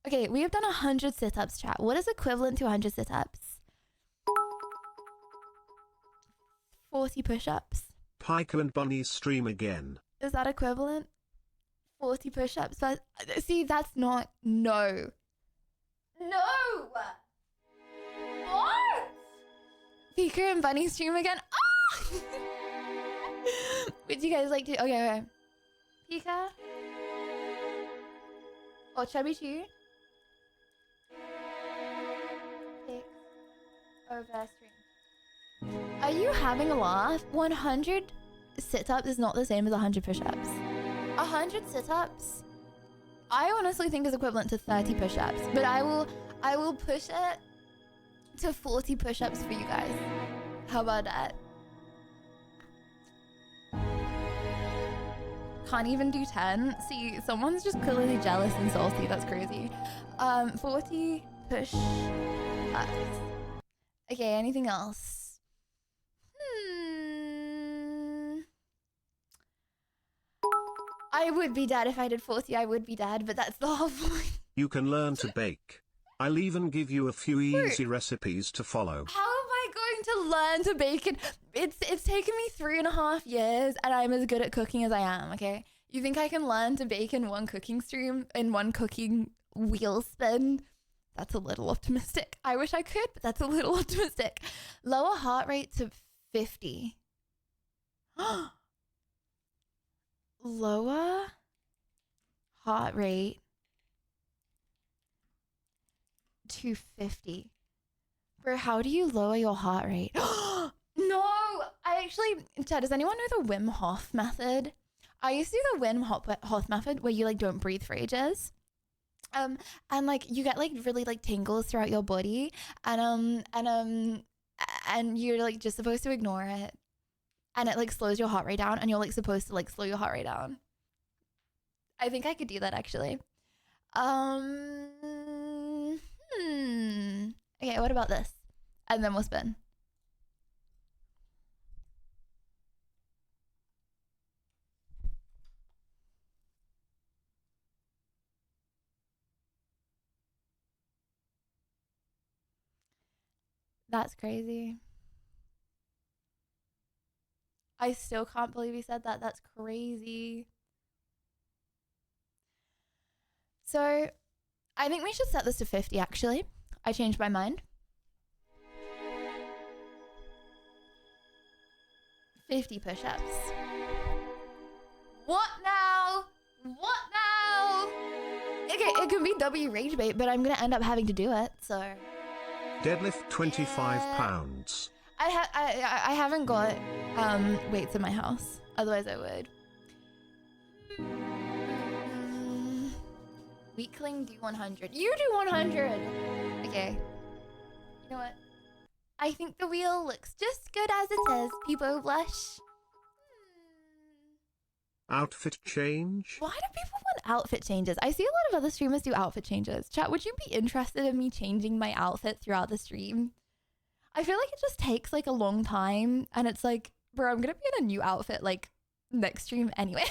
Okay, we have done 100 sit-ups, chat. What is equivalent to 100 sit-ups? 40 push-ups. Piker and Bunny's stream again. Is that equivalent? 40 push-ups. See, that's not... No. What? Pika and Bunny stream again? Ah! Would you guys like to... Okay. Pika? Or Chubby Chew? Over stream. Are you having a laugh? 100 sit-ups is not the same as 100 push-ups. 100 sit-ups, I honestly think is equivalent to 30 push-ups, but I will push it to 40 push-ups for you guys. How about that? Can't even do 10. See, someone's just clearly jealous and salty. That's crazy. 40 push-ups. Okay, anything else? I would be dead if I did 40. I would be dead, but that's the whole point. You can learn to bake. I'll even give you a few easy recipes to follow. How am I going to learn to bake? It's taken me 3.5 years, and I'm as good at cooking as I am. Okay, you think I can learn to bake in one cooking stream, in one cooking wheel spin? That's a little optimistic. I wish I could, but that's a little optimistic. Lower heart rate to 50. Lower heart rate to 50. Bro, how do you lower your heart rate? No! I actually, Chad, does anyone know the Wim Hof method? I used to do the Wim Hof method where you like don't breathe for ages. And like you get like really like tingles throughout your body, and you're like just supposed to ignore it. And it like slows your heart rate down, and you're like supposed to like slow your heart rate down. I think I could do that actually. Okay, what about this? And then we'll spin. That's crazy. I still can't believe he said that. That's crazy. So, I think we should set this to 50, actually. I changed my mind. 50 push-ups. What now? What now? Okay, it could be W rage bait, but I'm gonna end up having to do it, so... Deadlift 25 pounds. I haven't got weights in my house. Otherwise I would. Weakling do 100. You do 100. Okay. You know what? I think the wheel looks just good as it is. People blush. Outfit change? Why do people want outfit changes? I see a lot of other streamers do outfit changes. Chat, would you be interested in me changing my outfit throughout the stream? I feel like it just takes like a long time, and it's like, bro, I'm gonna be in a new outfit like next stream anyway.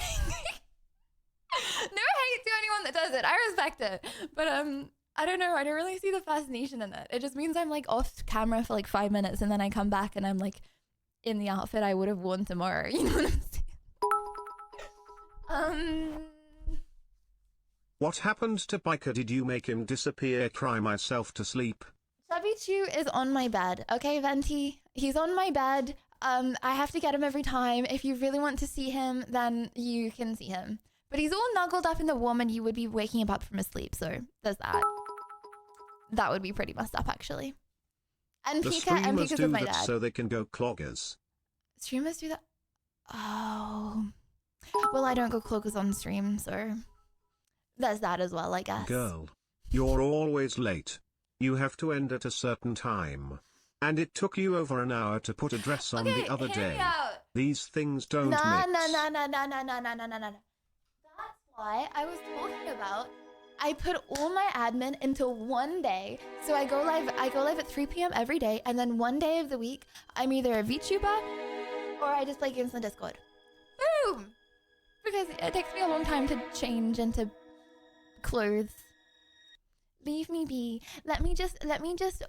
No hate to anyone that does it. I respect it. But I don't know. I don't really see the fascination in it. It just means I'm like off camera for like 5 minutes, and then I come back and I'm like in the outfit I would have worn tomorrow. You know what I'm saying? What happened to Biker? Did you make him disappear? Cry myself to sleep. Chubby Chew is on my bed. Okay, Venti? He's on my bed. I have to get him every time. If you really want to see him, then you can see him. But he's all snuggled up in the warm, and you would be waking him up from his sleep. So there's that. That would be pretty messed up, actually. And the Pika streamers do with my that dad. so they can go cloggers. Streamers do that? Oh. Well, I don't go cloggers on stream, so there's that as well, I guess. Girl, you're always late. You have to end at a certain time. And it took you over an hour to put a dress on the other day. These things don't mix. No. That's why I was talking about I put all my admin into one day. So I go live at 3 p.m. every day, and then one day of the week I'm either a VTuber or I just play games on Discord. Boom! Because it takes me a long time to change into clothes. Leave me be. Let me just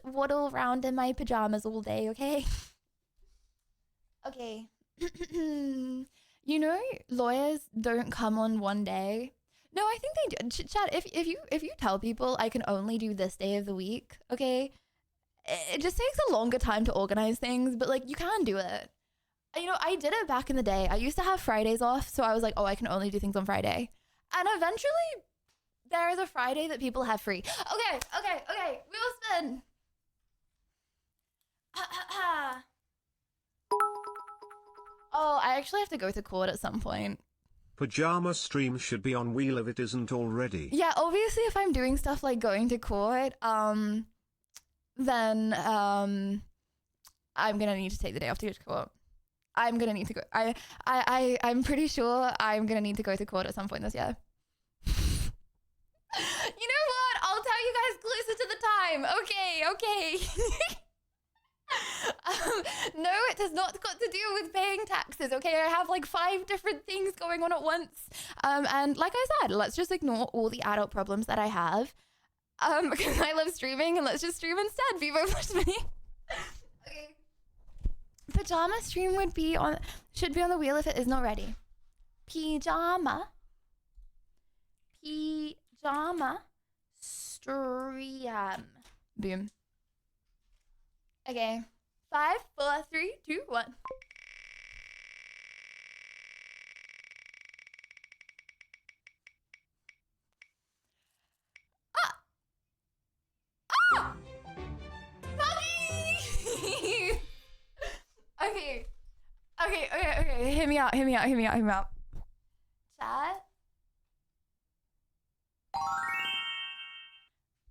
waddle around in my pajamas all day, okay? Okay. You know, lawyers don't come on one day. No, I think they do. Chad, if you tell people I can only do this day of the week, okay, it just takes a longer time to organize things, but like you can do it. You know, I did it back in the day. I used to have Fridays off, so I was like, oh, I can only do things on Friday. And eventually, there is a Friday that people have free. Okay. Wheel spin. Oh, I actually have to go to court at some point. Pajama stream should be on wheel if it isn't already. Yeah, obviously if I'm doing stuff like going to court, then I'm gonna need to take the day off to go to court. I'm gonna need to go. I'm pretty sure I'm gonna need to go to court at some point this year. You know what? I'll tell you guys closer to the time. Okay. No, it has not got to do with paying taxes, okay? I have like 5 different things going on at once. And like I said, let's just ignore all the adult problems that I have. Because I love streaming, and let's just stream instead. Vivo push me. Okay. Pajama stream should be on the wheel if it is not ready. Pajama stream. Boom. Okay. 5, 4, 3, 2, 1. Okay. Hear me out. Chat.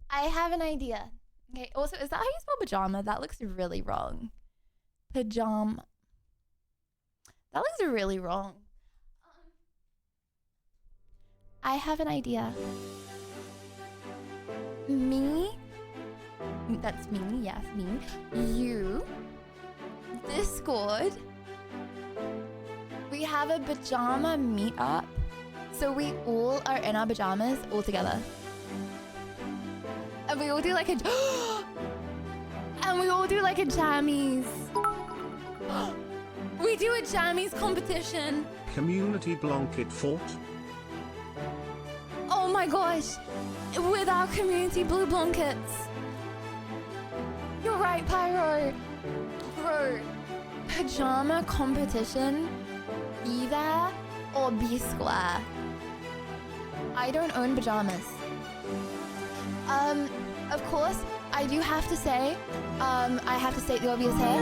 I have an idea. Okay, also, is that how you spell pajama? That looks really wrong. Pajama. That looks really wrong. I have an idea. Me. That's me, yes, me. You. Discord. We have a pajama meetup. So we all are in our pajamas all together. And we all do like a jammies. We do a jammies competition. Community blanket fort. Oh my gosh. With our community blue blankets. You're right, Pyro. Bro. Pajama competition. Be there or be square. I don't own pajamas. Of course, I do have to say, I have to state the obvious here.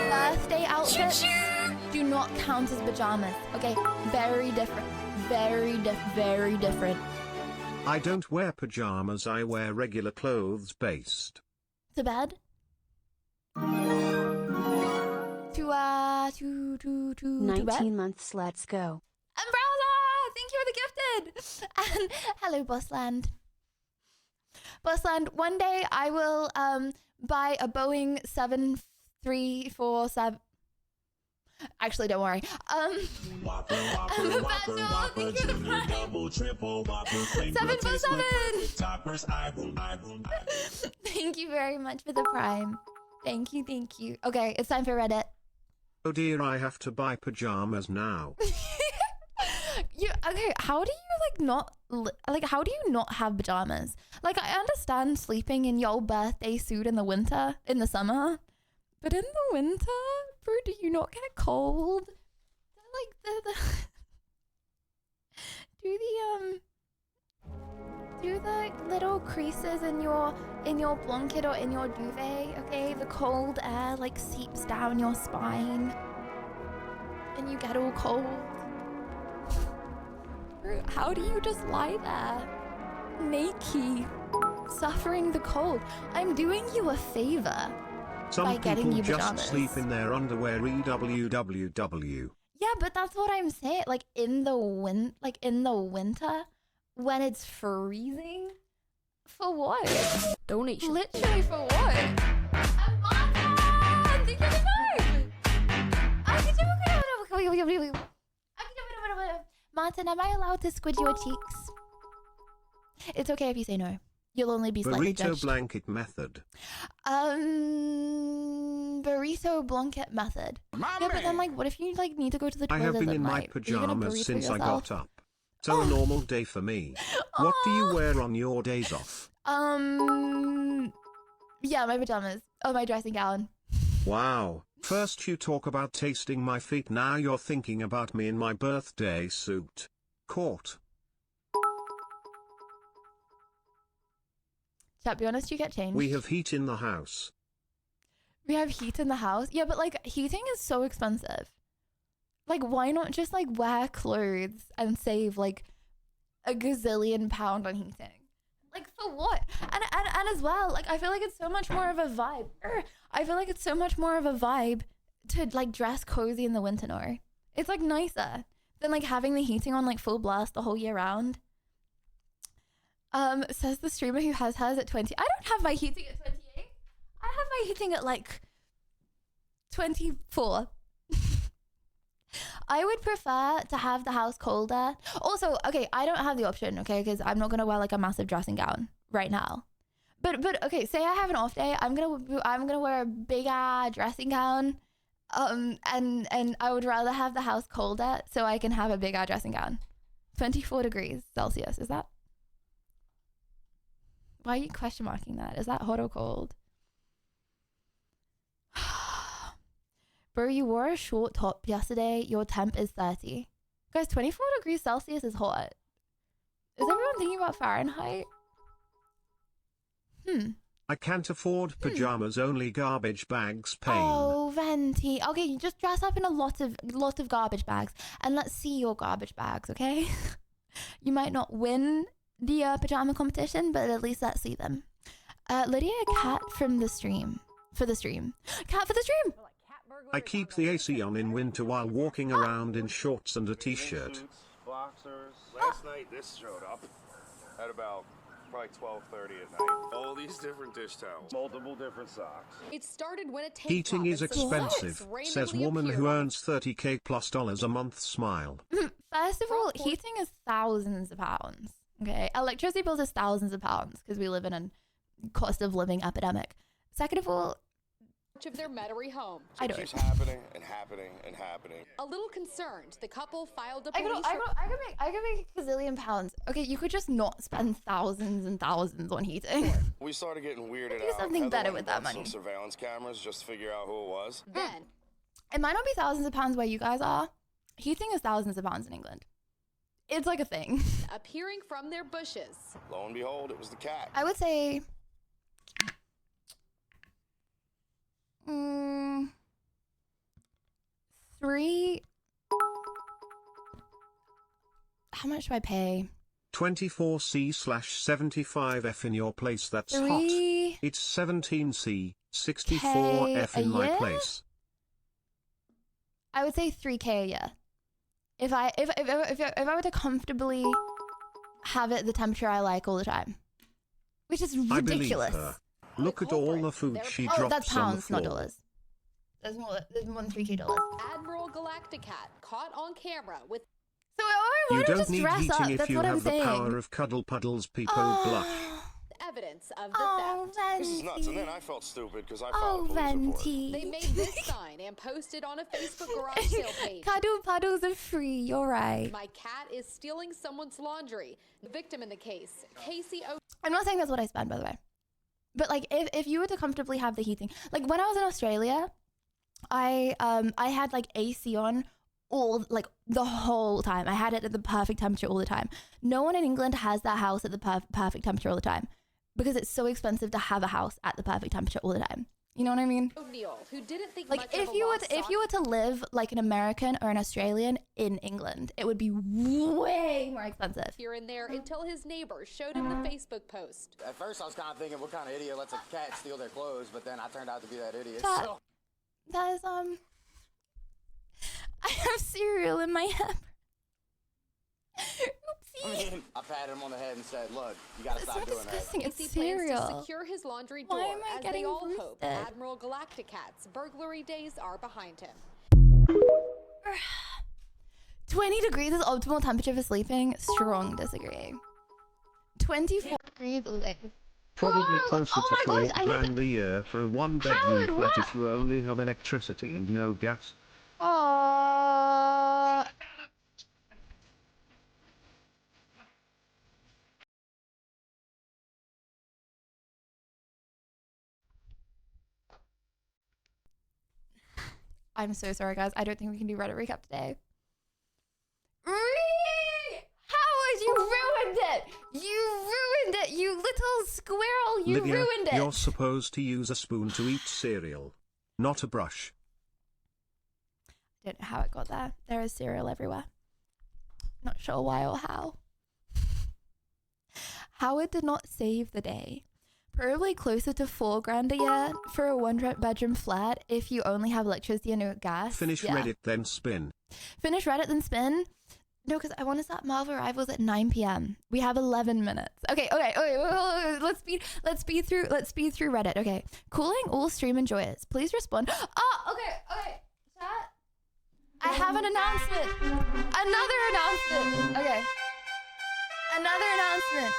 Birthday outfits do not count as pajamas. Okay, very different. Very different. I don't wear pajamas, I wear regular clothes based. To bed? To 19 months, let's go. Umbrella! Thank you for the gifted! And hello, Bossland. Bossland, one day I will buy a Boeing 7347. Actually, don't worry. Whopper, junior, double, triple, Whopper, 747. Toppers, I will. Thank you very much for the prime. Thank you. Okay, it's time for Reddit. Oh dear, I have to buy pajamas now. Okay, how do you how do you not have pajamas? Like, I understand sleeping in your birthday suit in the summer, but in the winter, bro, do you not get cold? Do the little creases in your blanket or in your duvet, okay? The cold air like seeps down your spine and you get all cold. Bro, how do you just lie there naked, suffering the cold? I'm doing you a favor by getting you pajamas. Some people just sleep in their underwear. EWWW. Yeah, but that's what I'm saying. Like in the winter, when it's freezing, for what? Donation. Literally for what? Martin, am I allowed to squid your cheeks? It's okay if you say no. You'll only be slightly Burrito judged. blanket method. Burrito blanket method. Yeah, but then what if you need to go to the I toilet have been at in my night? Are you gonna pajamas burrito since I yourself? got up. So a normal day for me. What do you wear on your days off? Yeah, my pajamas. Oh, my dressing gown. Wow. First you talk about tasting my feet, now you're thinking about me in my birthday suit. Caught. Chat, be honest, you get changed. We have heat in the house. We have heat in the house? Yeah, but heating is so expensive. Like, why not just like wear clothes and save like a gazillion pound on heating? Like, for what? And as well, like, I feel like it's so much more of a vibe. I feel like it's so much more of a vibe to like dress cozy in the winter. No, it's like nicer than like having the heating on like full blast the whole year round. Says the streamer who has hers at 20. I don't have my heating at 28. I have my heating at like 24. I would prefer to have the house colder. Also, okay, I don't have the option, okay, because I'm not gonna wear like a massive dressing gown right now. But okay, say I have an off day, I'm gonna wear a big ass dressing gown, and I would rather have the house colder so I can have a big ass dressing gown. 24 degrees Celsius, is that? Why are you question marking that? Is that hot or cold? Bro, you wore a short top yesterday. Your temp is 30. Guys, 24 degrees Celsius is hot. Is everyone thinking about Fahrenheit? I can't afford pajamas, only garbage bags, pain. Oh, Venti. Okay, you just dress up in a lot of garbage bags. And let's see your garbage bags, okay? You might not win the pajama competition, but at least let's see them. Lydia, cat from the stream. For the stream. Cat for the stream! I keep the AC on in winter while walking around in shorts and a t-shirt. Boxers. Last night this showed up at about probably 12:30 at night. All these different dish towels, multiple different socks. It started when a tank Heating top is and some expensive, shorts says randomly woman appeared who on earns $30K plus a month. Smile. First of all, heating is thousands of pounds. Okay, electricity bills is thousands of pounds because we live in a cost of living epidemic. Second of all, of their Metairie home. I don't. It keeps happening and happening and happening. A little concerned, the couple filed a I police could make a gazillion pounds. Okay, you could just not spend thousands and thousands on heating. We started getting weirded Do out. something better with that Some money. surveillance cameras just to figure out who it was. Then, it might not be thousands of pounds where you guys are. Heating is thousands of pounds in England. It's like a thing. appearing from their bushes. Lo and behold, it was the cat. I would say 3. How much do I pay? 24C/75F in your place. That's 3 hot. It's 17C, 64F in my year? place. I would say 3K a year. If I were to comfortably have it the temperature I like all the time, which is I believe ridiculous. her. Look at all the food she drops that's on the pounds, floor. not dollars. There's more than $3K. Admiral Galacticat caught on camera with. So You don't just need dress heating up. if That's you what I'm have the saying. power of cuddle puddles. People blush. Evidence of the theft. This is nuts. And then I felt stupid because I Oh, filed a police report. Venti. They made this sign and posted on a Facebook garage sale page. Cuddle puddles are free. You're right. My cat is stealing someone's laundry. The victim in the case, Casey O. I'm not saying that's what I spend, by the way. But like, if you were to comfortably have the heating, like when I was in Australia, I had like AC on all like the whole time. I had it at the perfect temperature all the time. No one in England has that house at the perfect temperature all the time because it's so expensive to have a house at the perfect temperature all the time. You know what I mean? O'Neill, who didn't think Like much if of a you lost were to live like an American or an Australian in England, it would be way more expensive. here and there until his neighbors showed him the Facebook post. At first, I was kind of thinking, what kind of idiot lets a cat steal their clothes? But then I turned out to be that idiot. So. That is I have cereal in my hamper. I mean, I patted him on the head and said, "Look, you gotta That's stop so doing disgusting. that." It's Casey plans cereal. to secure his laundry Why door am I as getting they all hope roasted? Admiral Galacticat's burglary days are behind him. 20 degrees is optimal temperature for sleeping. Strong disagree. 24 degrees live. Probably closer to God, I $4,000 a year for a one-bedroom flat if you only have electricity and no gas. I'm so sorry, guys. I don't think we can do Reddit recap today. How was you ruined it? You ruined it, you little squirrel. You Lydia, ruined it. you're supposed to use a spoon to eat cereal, not a brush. Don't know how it got there. There is cereal everywhere. Not sure why or how. Howard did not save the day. Probably closer to $4,000 a year for a 1-bedroom flat if you only have electricity and no gas. Finish Reddit, then spin. Finish Reddit, then spin? No, because I want to start Marvel Rivals at 9 p.m. We have 11 minutes. Okay. Let's speed through Reddit. Okay. Cooling all stream enjoyers. Please respond. Oh, okay. Chat. I have an announcement. Another announcement. Okay. Another announcement.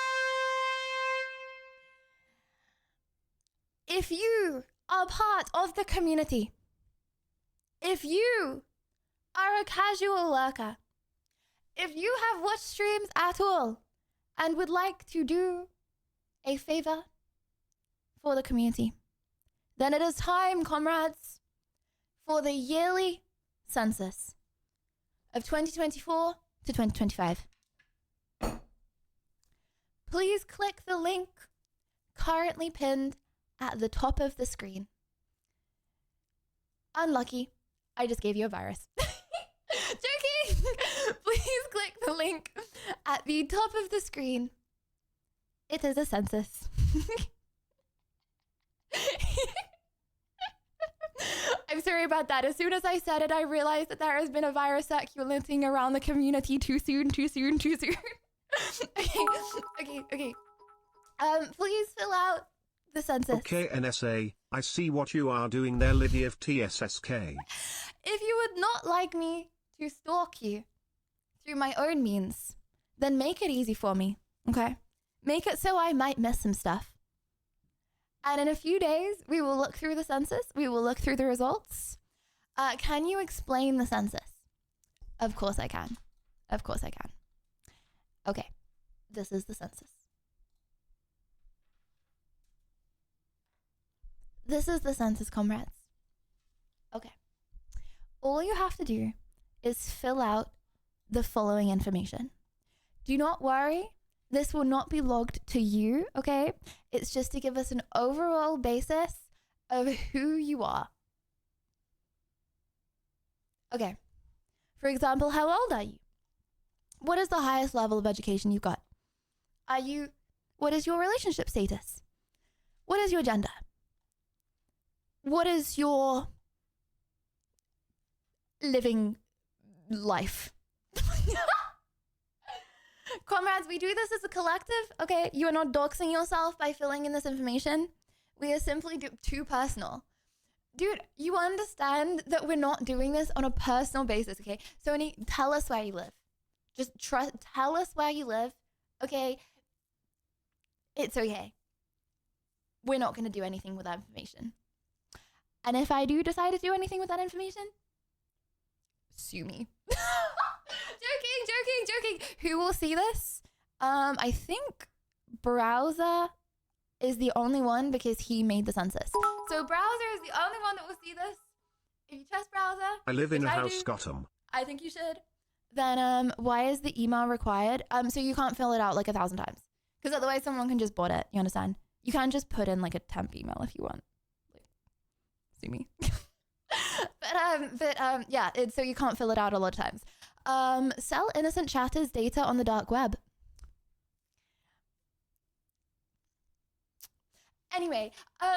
If you are part of the community, if you are a casual lurker, if you have watched streams at all and would like to do a favor for the community, then it is time, comrades, for the yearly census of 2024 to 2025. Please click the link currently pinned at the top of the screen. Unlucky, I just gave you a virus. Joking! Please click the link at the top of the screen. It is a census. I'm sorry about that. As soon as I said it, I realized that there has been a virus circulating around the community too soon. Okay. Please fill out the census. Okay, NSA, I see what you are doing there, Lydia of TSSK. If you would not like me to stalk you through my own means, then make it easy for me, okay? Make it so I might miss some stuff. And in a few days, we will look through the census. We will look through the results. Can you explain the census? Of course I can. Okay, this is the census. This is the census, comrades. Okay. All you have to do is fill out the following information. Do not worry. This will not be logged to you, okay? It's just to give us an overall basis of who you are. Okay. For example, how old are you? What is the highest level of education you've got? What is your relationship status? What is your gender? What is your living life? Comrades, we do this as a collective, okay? You are not doxing yourself by filling in this information. We are simply too personal. Dude, you understand that we're not doing this on a personal basis, okay? Sony, tell us where you live. Just tell us where you live, okay? It's okay. We're not going to do anything with that information. And if I do decide to do anything with that information, sue me. Joking. Who will see this? I think Browser is the only one because he made the census. So Browser is the only one that will see this. If you trust Browser, I live in a house, Gotham. I think you should. Then why is the email required? So you can't fill it out like 1,000 times. Because otherwise someone can just bot it. You understand? You can't just put in like a temp email if you want. Sue me. Yeah, so you can't fill it out a lot of times. Sell innocent chatters data on the dark web. Anyway, so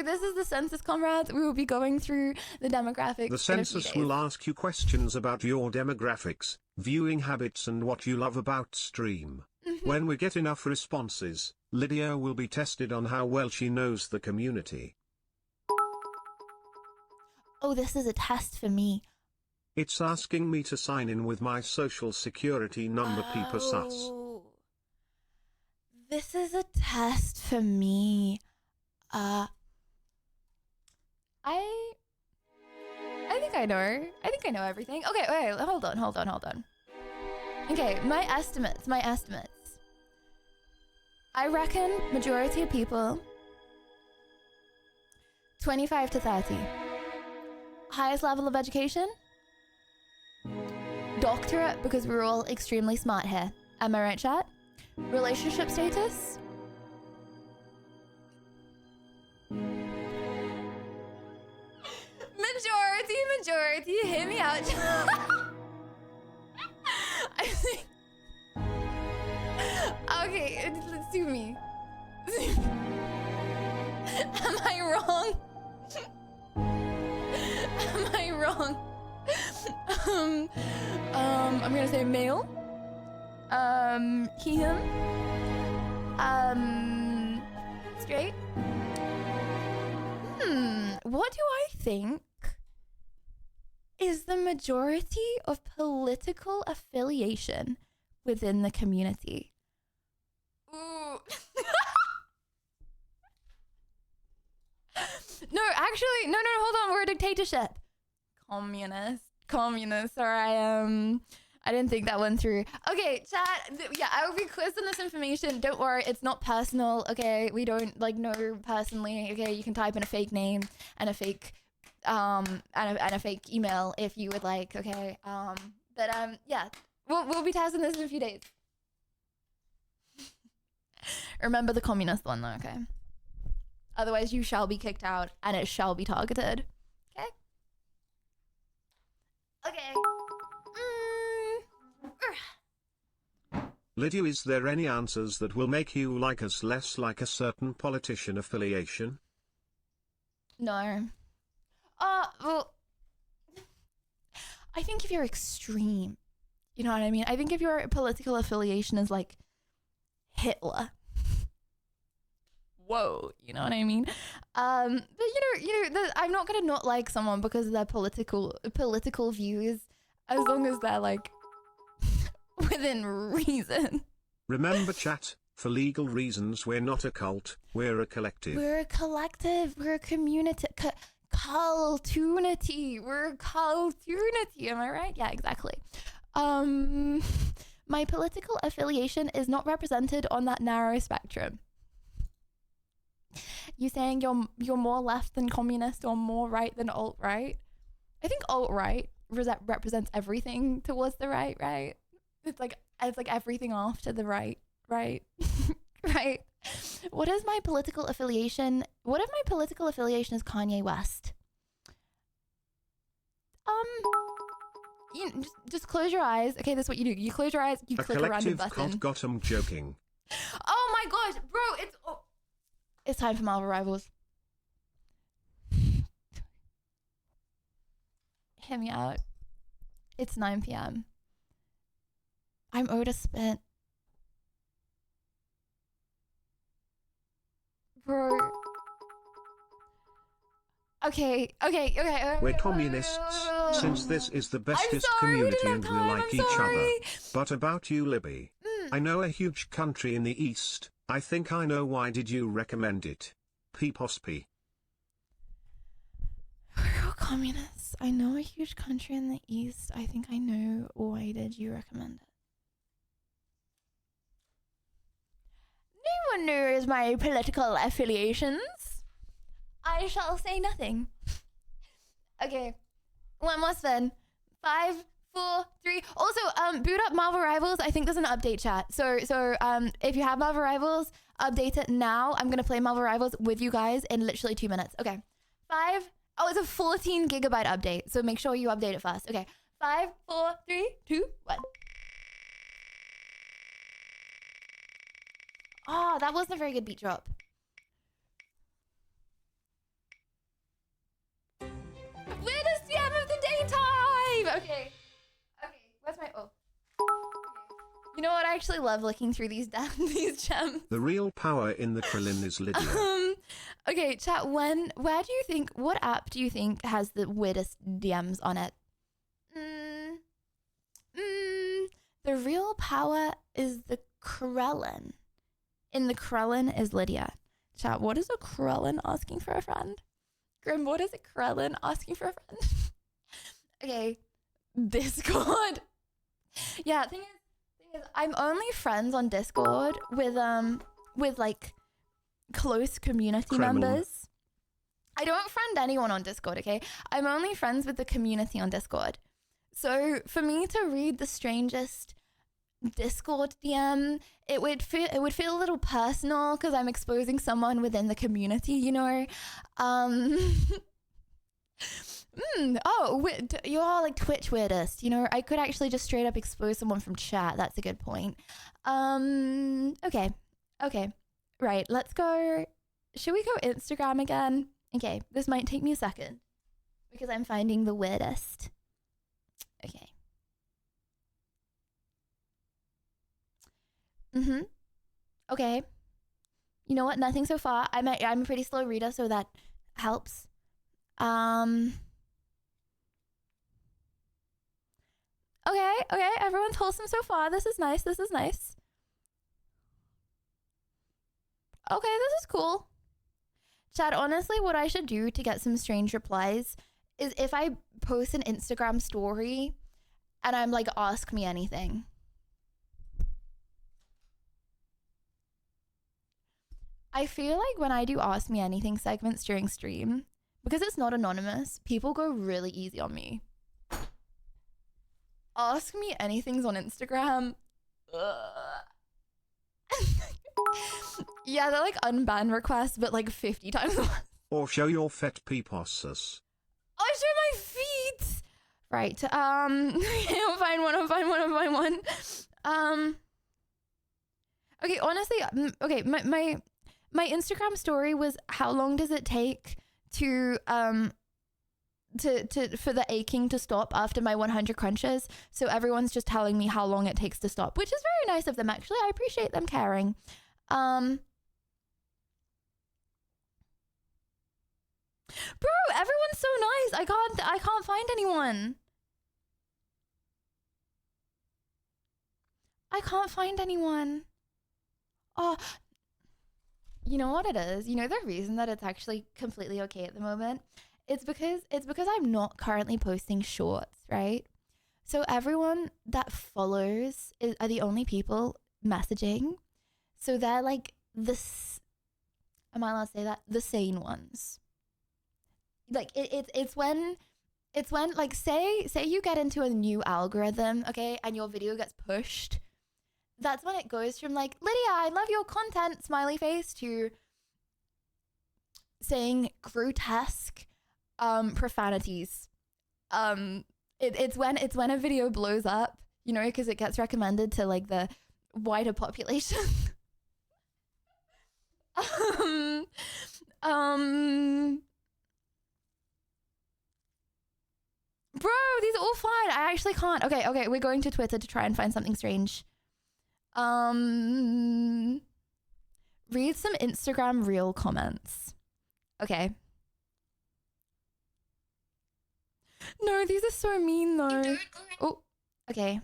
this is the census, comrades. We will be going through the demographics. The census will ask you questions about your demographics, viewing habits, and what you love about stream. When we get enough responses, Lydia will be tested on how well she knows the community. Oh, this is a test for me. It's asking me to sign in with my social security number, Peeper Sus. This is a test for me. I think I know. I think I know everything. Okay, wait, hold on. Okay, my estimates. I reckon majority of people 25 to 30. Highest level of education? Doctorate, because we're all extremely smart here. Am I right, chat? Relationship status? Majority majority? Hear me out. I think. Okay, let's do me. Am I wrong? Am I wrong? I'm gonna say male. He, him. Straight. What do I think is the majority of political affiliation within the community? Ooh. No, actually, no, hold on. We're a dictatorship. Communist. Sorry, I didn't think that one through. Okay, chat. Yeah, I will be quizzed on this information. Don't worry, it's not personal. Okay, we don't like know personally. Okay, you can type in a fake name and a fake and a fake email if you would like. Okay, yeah, we'll be testing this in a few days. Remember the communist one though. Okay. Otherwise, you shall be kicked out and it shall be targeted. Okay. Okay. Lydia, is there any answers that will make you like us less like a certain politician affiliation? No. Well, I think if you're extreme, you know what I mean? I think if your political affiliation is like Hitler, whoa, you know what I mean? But I'm not gonna not like someone because of their political views, as long as they're like within reason. Remember, chat, for legal reasons we're not a cult, we're a collective. We're a collective, we're a community, cultunity, we're a cultunity, am I right? Yeah, exactly. My political affiliation is not represented on that narrow spectrum. You saying you're more left than communist or more right than alt-right? I think alt-right represents everything towards the right, right? It's like everything after the right, right? Right. What is my political affiliation? What if my political affiliation is Kanye West? Just close your eyes. Okay, that's what you do. You close your eyes, you click a random button. Collective cult got 'em joking. Oh my gosh, bro, it's time for Marvel Rivals. Hear me out. It's 9 p.m. I'm owed a spit. Bro. Okay. We're communists, since this is the bestest community and we like each other. But about you, Libby. I know a huge country in the East. I think I know why did you recommend it. P-Posp. We're all communists. I know a huge country in the East. I think I know why did you recommend it. No one knows my political affiliations. I shall say nothing. Okay, one more spin. 5, 4, 3. Also, boot up Marvel Rivals. I think there's an update chat. So if you have Marvel Rivals, update it now. I'm gonna play Marvel Rivals with you guys in literally 2 minutes. Okay, 5. Oh, it's a 14 gigabyte update. So make sure you update it fast. Okay, 5, 4, 3, 2, 1. Oh, that wasn't a very good beat drop. Weirdest DM of the daytime! Okay, where's my... Oh. You know what? I actually love looking through these gems. The real power in the Krillin is Lydia. Okay, chat, what app do you think has the weirdest DMs on it? The real power is the Krillin. In the Krillin is Lydia. Chat, what is a Krillin asking for a friend? Grim, what is a Krillin asking for a friend? Okay, Discord. Yeah, thing is, I'm only friends on Discord with like close community members. I don't friend anyone on Discord, okay? I'm only friends with the community on Discord. So for me to read the strangest Discord DM, it would feel a little personal because I'm exposing someone within the community, you know. You're all like Twitch weirdest. You know, I could actually just straight up expose someone from chat. That's a good point. Okay. Right, let's go. Should we go Instagram again? Okay, this might take me a second because I'm finding the weirdest. Okay. Okay. You know what? Nothing so far. I'm a pretty slow reader, so that helps. Okay, everyone's wholesome so far. This is nice. Okay, this is cool. Chad, honestly, what I should do to get some strange replies is if I post an Instagram story and I'm like, ask me anything. I feel like when I do ask me anything segments during stream, because it's not anonymous, people go really easy on me. Ask me anything's on Instagram. Yeah, they're like unban requests, but like 50 times. Or show your fet peepossus. I show my feet. Right. I'll find one. Okay, honestly, okay, my Instagram story was how long does it take to for the aching to stop after my 100 crunches. So everyone's just telling me how long it takes to stop, which is very nice of them, actually. I appreciate them caring. Bro, everyone's so nice. I can't find anyone. I can't find anyone. Oh, you know what it is? You know the reason that it's actually completely okay at the moment? It's because I'm not currently posting shorts, right? So everyone that follows are the only people messaging. So they're like am I allowed to say that? The sane ones. Like it's when like say you get into a new algorithm, okay, and your video gets pushed. That's when it goes from like, Lydia, I love your content, smiley face, to saying grotesque profanities. It's when a video blows up, you know, because it gets recommended to like the wider population. Bro, these are all fine. I actually can't. Okay, we're going to Twitter to try and find something strange. Read some Instagram reel comments. Okay. No, these are so mean though. Oh, okay.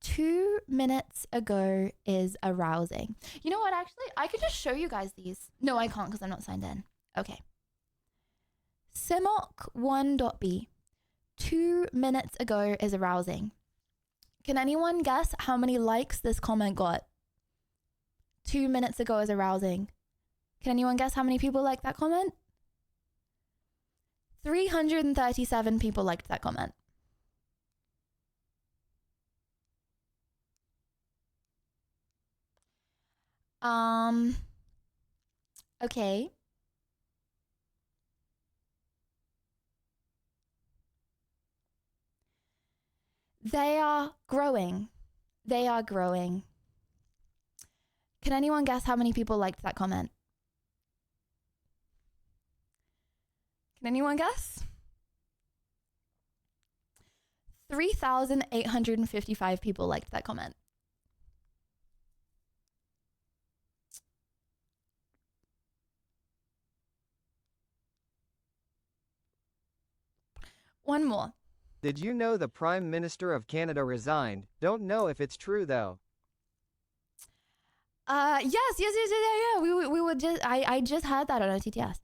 "2 minutes ago is arousing." You know what, actually, I could just show you guys these. No, I can't because I'm not signed in. Okay. Simok1.b. 2 minutes ago is arousing. Can anyone guess how many likes this comment got? 2 minutes ago is arousing. Can anyone guess how many people liked that comment? 337 people liked that comment. Okay. They are growing. They are growing. Can anyone guess how many people liked that comment? Can anyone guess? 3,855 people liked that comment. One more. Did you know the Prime Minister of Canada resigned? Don't know if it's true though. Yes. We would just I just had that on OTTS.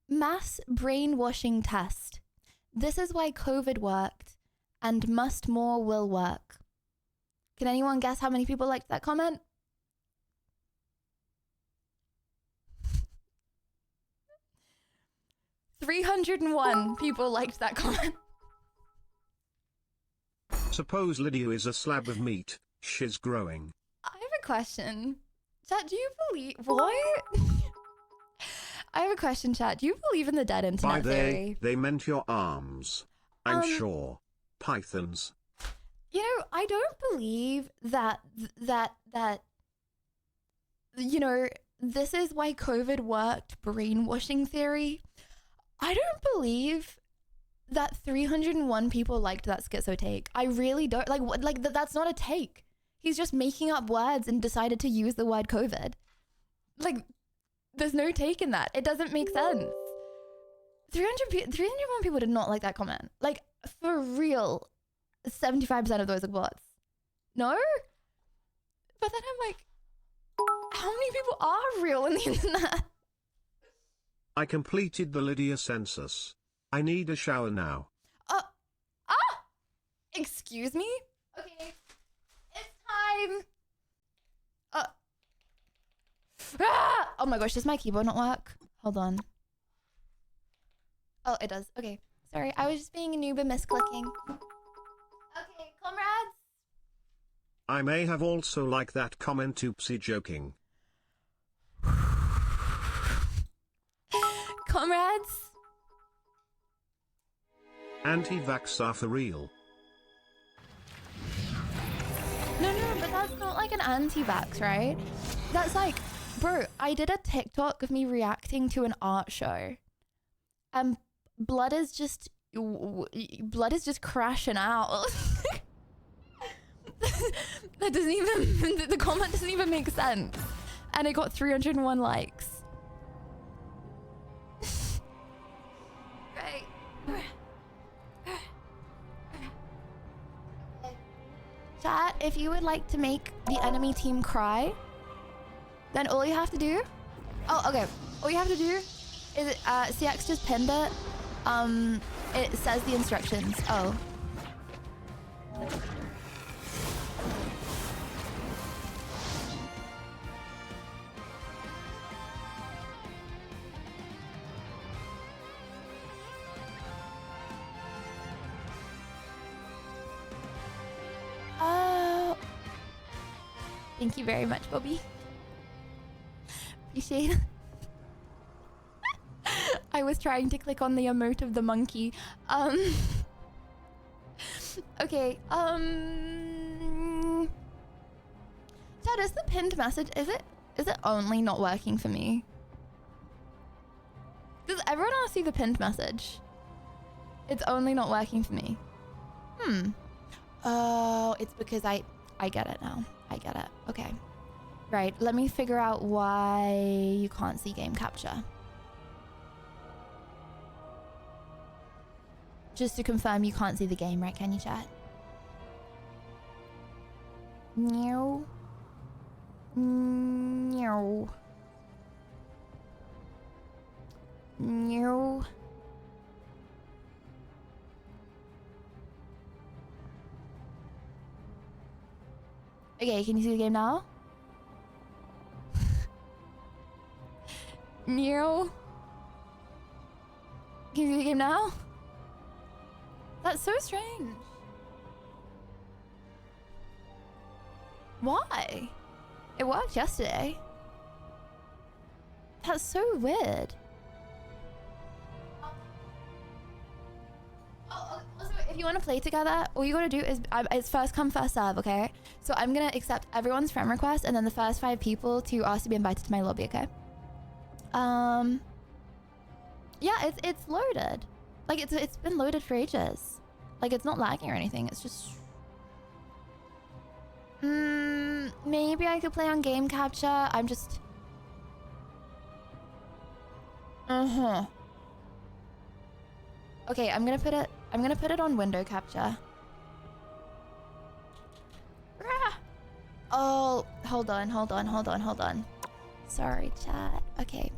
Mass brainwashing test. This is why COVID worked, and must more will work. Can anyone guess how many people liked that comment? 301 people liked that comment. Suppose Lydia is a slab of meat. She's growing. I have a question. Chat, do you believe... What? I have a question, chat. Do you believe in the dead internet theory? They meant your arms. I'm sure. Pythons. You know, I don't believe that, you know, this is why COVID worked, brainwashing theory. I don't believe that 301 people liked that schizo take. I really don't. That's not a take. He's just making up words and decided to use the word COVID. Like, there's no take in that. It doesn't make sense. 301 people did not like that comment. Like, for real, 75% of those are bots. No? But then I'm like, how many people are real on the internet? I completed the Lydia census. I need a shower now. Excuse me? Okay. It's time. Oh my gosh, does my keyboard not work? Hold on. Oh, it does. Okay. Sorry, I was just being a noob and misclicking. Okay, comrades. I may have also liked that comment, oopsie joking. Comrades. Anti-vax are for real. No, but that's not like an anti-vax, right? That's like, bro, I did a TikTok of me reacting to an art show. Blood is just crashing out. That doesn't even, the comment doesn't even make sense. And it got 301 likes. Right. Chat, if you would like to make the enemy team cry, then all you have to do... Oh, okay. All you have to do is... CX just pinned it. It says the instructions. Oh. Thank you very much, Bobby. Appreciate it. I was trying to click on the emote of the monkey. Okay, Chad, is the pinned message, is it only not working for me? Does everyone else see the pinned message? It's only not working for me. Oh, it's because I get it now. I get it. Okay. Right, let me figure out why you can't see game capture. Just to confirm, you can't see the game, right? Can you, chat? No. No. No. Okay, can you see the game now? No. Can you see the game now? That's so strange. Why? It worked yesterday. That's so weird. Also, if you want to play together, all you gotta do is it's first come, first serve, okay? So I'm gonna accept everyone's friend request, and then the first 5 people to ask to be invited to my lobby, okay? Yeah, it's loaded. Like it's been loaded for ages. Like it's not lagging or anything. It's just. Maybe I could play on game capture. I'm just. Okay, I'm gonna put it on window capture. Oh, hold on. Sorry, chat. Okay.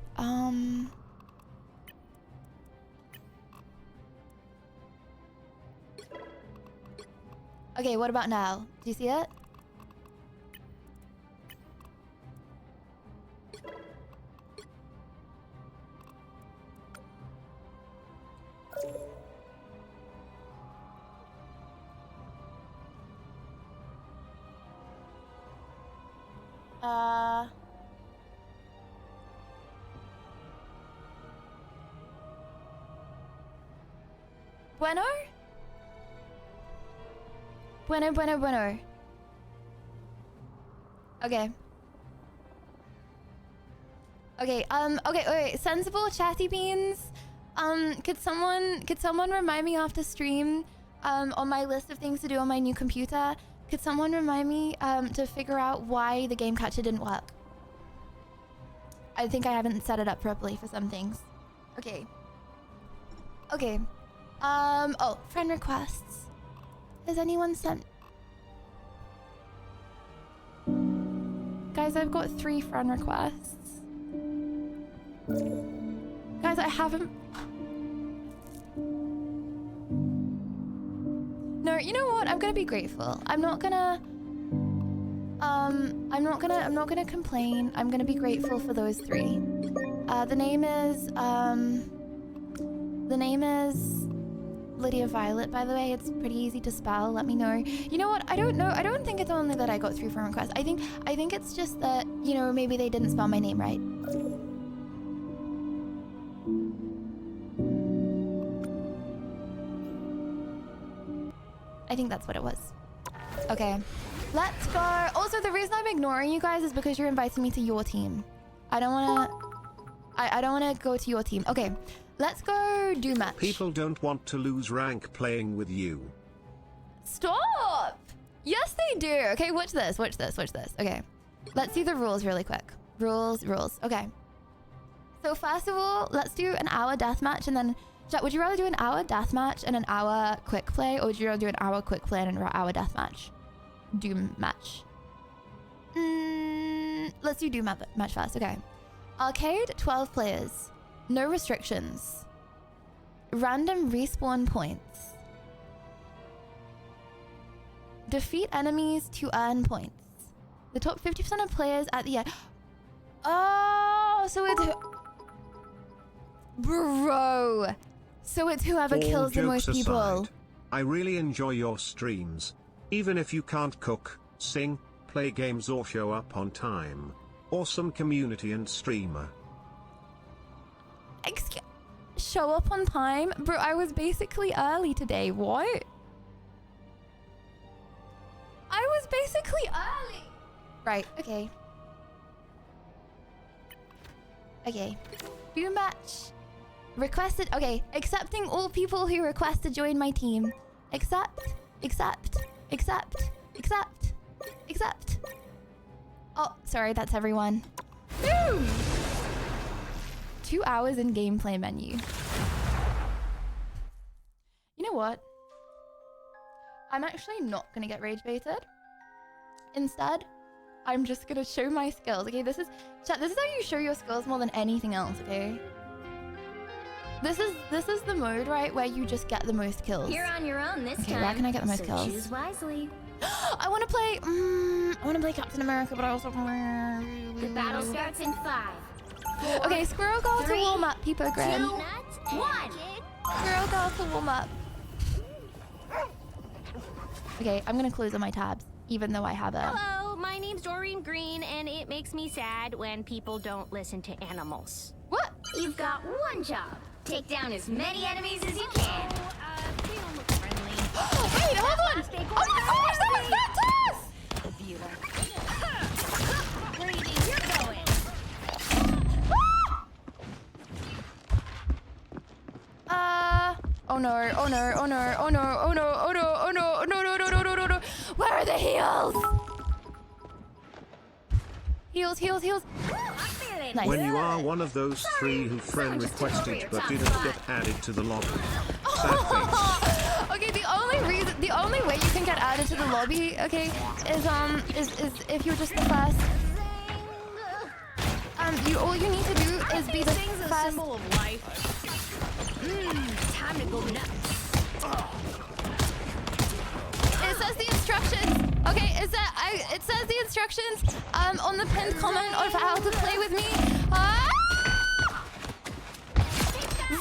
Okay, what about now? Do you see it? Bueno? Bueno. Okay. Okay, wait, sensible chatty beans. Could someone remind me after stream, on my list of things to do on my new computer, could someone remind me, to figure out why the game catcher didn't work? I think I haven't set it up properly for some things. Okay. Oh, friend requests. Has anyone sent... Guys, I've got 3 friend requests. Guys, I haven't... No, you know what? I'm gonna be grateful. I'm not gonna complain. I'm gonna be grateful for those 3. The name is Lydia Violet, by the way. It's pretty easy to spell. Let me know. You know what? I don't know. I don't think it's only that I got 3 friend requests. I think it's just that, you know, maybe they didn't spell my name right. I think that's what it was. Okay, let's go. Also, the reason I'm ignoring you guys is because you're inviting me to your team. I don't wanna go to your team. Okay, let's go do match. People don't want to lose rank playing with you. Stop! Yes, they do. Okay, watch this. Okay, let's do the rules really quick. Rules. Okay. So first of all, let's do an hour deathmatch and then... Chat, would you rather do an hour deathmatch and an hour quick play, or would you rather do an hour quick play and an hour deathmatch? Doom match. Let's do Doom match first. Okay. Arcade, 12 players. No restrictions. Random respawn points. Defeat enemies to earn points. The top 50% of players at the end. Oh, so it's... Bro. So it's whoever kills the most people. I really enjoy your streams. Even if you can't cook, sing, play games or show up on time. Awesome community and streamer. Show up on time? Bro, I was basically early today. What? I was basically early. Right, okay. Okay. Doom match. Requested. Okay, accepting all people who request to join my team. Accept. Oh, sorry, that's everyone. Boom! 2 hours in gameplay menu. You know what? I'm actually not gonna get rage baited. Instead, I'm just gonna show my skills. Okay, this is how you show your skills more than anything else, okay? This is the mode, right, where you just get the most kills. You're on your own this time. Okay, where can I get the most kills? Choose wisely. I want to play Captain America, but I also... The battle starts in 5. 4, okay, Squirrel Girl to warm up, Peepo Grim. 2, 1. Squirrel Girl to warm up. Okay, I'm gonna close all my tabs, even though I have a... Hello, my name's Doreen Green, and it makes me sad when people don't listen to animals. What? You've got one job. Take down as many enemies as you can. They don't look friendly. Wait, hold on! Oh my gosh, that was fantastic! Where do you think you're going? Oh no. Where are the heals? Heals. Nice. When you are one of those 3 who friend requested but didn't get added to the lobby. Sad face. Okay, the only way you can get added to the lobby, okay, is if you're just the first. All you need to do is be the first. Symbol of life. Time to go nuts. It says the instructions. Okay, it says the instructions on the pinned comment of how to play with me.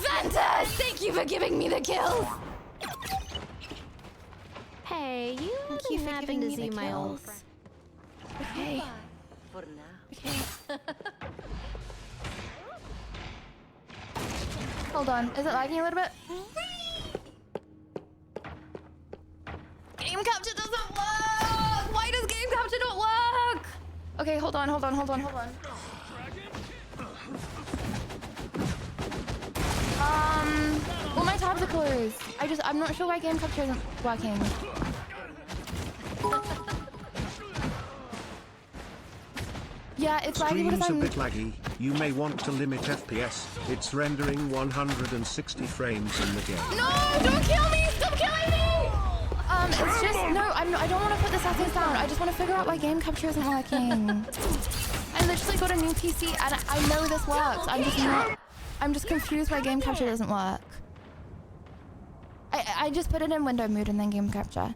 Ventus, thank you for giving me the kills. Hey, you happen to see my old friend. Okay. For now. Okay. Hold on. Is it lagging a little bit? Game capture doesn't work! Why does game capture not work? Okay, hold on. All my tabs are closed. I'm not sure why game capture isn't working. Yeah, it's laggy because Stream's a bit laggy. You may want to limit FPS. It's rendering 160 frames in the game. No, don't kill me! Stop killing me! It's just I don't want to put the settings down. I just want to figure out why game capture isn't working. I literally got a new PC and I know this works. I'm just confused why game capture doesn't work. I just put it in window mode and then game capture.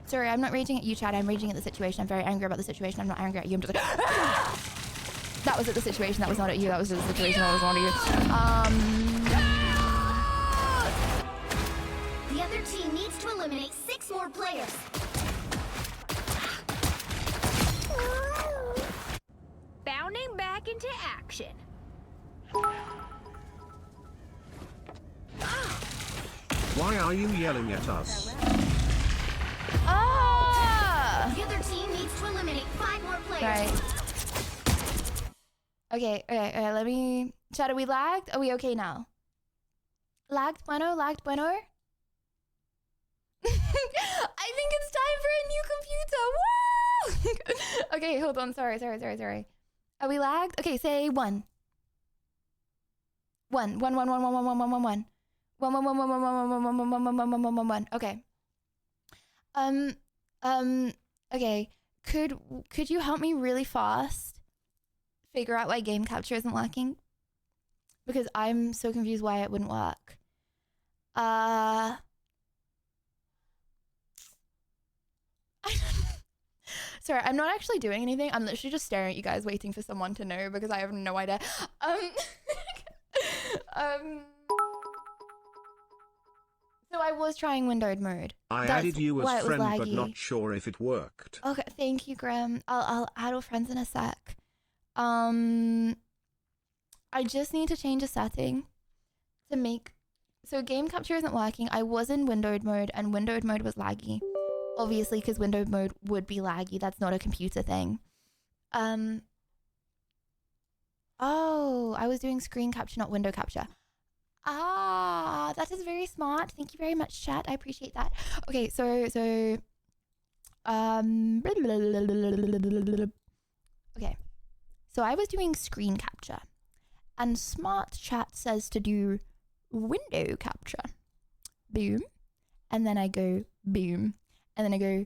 Sorry, I'm not raging at you, Chad. I'm raging at the situation. I'm very angry about the situation. I'm not angry at you. I'm just like, that was at the situation. That was not at you. That was at the situation. That was not at you. The other team needs to eliminate 6 more players. Bounding back into action. Why are you yelling at us? The other team needs to eliminate 5 more players. Right. Okay, let me... Chad, are we lagged? Are we okay now? Lagged bueno? I think it's time for a new computer. Woo! Okay, hold on. Sorry. Are we lagged? Okay, say 1. 1. 1. Okay. Okay. Could you help me really fast figure out why game capture isn't working? Because I'm so confused why it wouldn't work. Sorry, I'm not actually doing anything. I'm literally just staring at you guys waiting for someone to know because I have no idea. So I was trying windowed mode. I added you as friend, but not sure if it worked. Okay, thank you, Graham. I'll add all friends in a sec. I just need to change a setting to make... So game capture isn't working. I was in windowed mode and windowed mode was laggy. Obviously, because windowed mode would be laggy. That's not a computer thing. Oh, I was doing screen capture, not window capture. Ah, that is very smart. Thank you very much, chat. I appreciate that. Okay, so okay. So I was doing screen capture and smart chat says to do window capture. Boom. And then I go boom. And then I go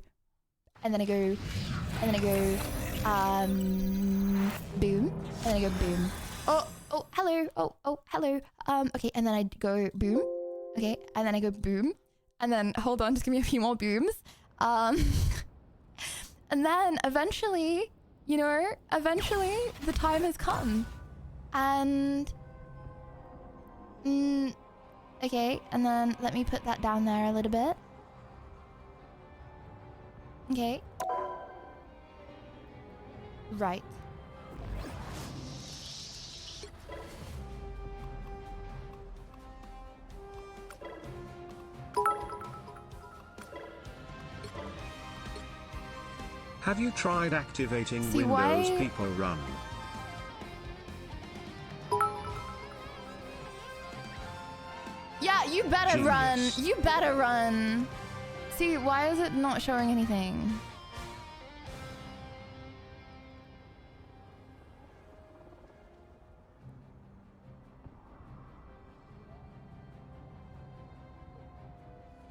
and then I go and then I go boom. And then I go boom. Oh, hello. Oh, hello. Okay, and then I go boom. Okay, and then I go boom. And then hold on, just give me a few more booms. And then eventually, the time has come. And okay, and then let me put that down there a little bit. Okay. Right. Have you tried activating Windows People Run? Yeah, you better run. You better run. See, why is it not showing anything?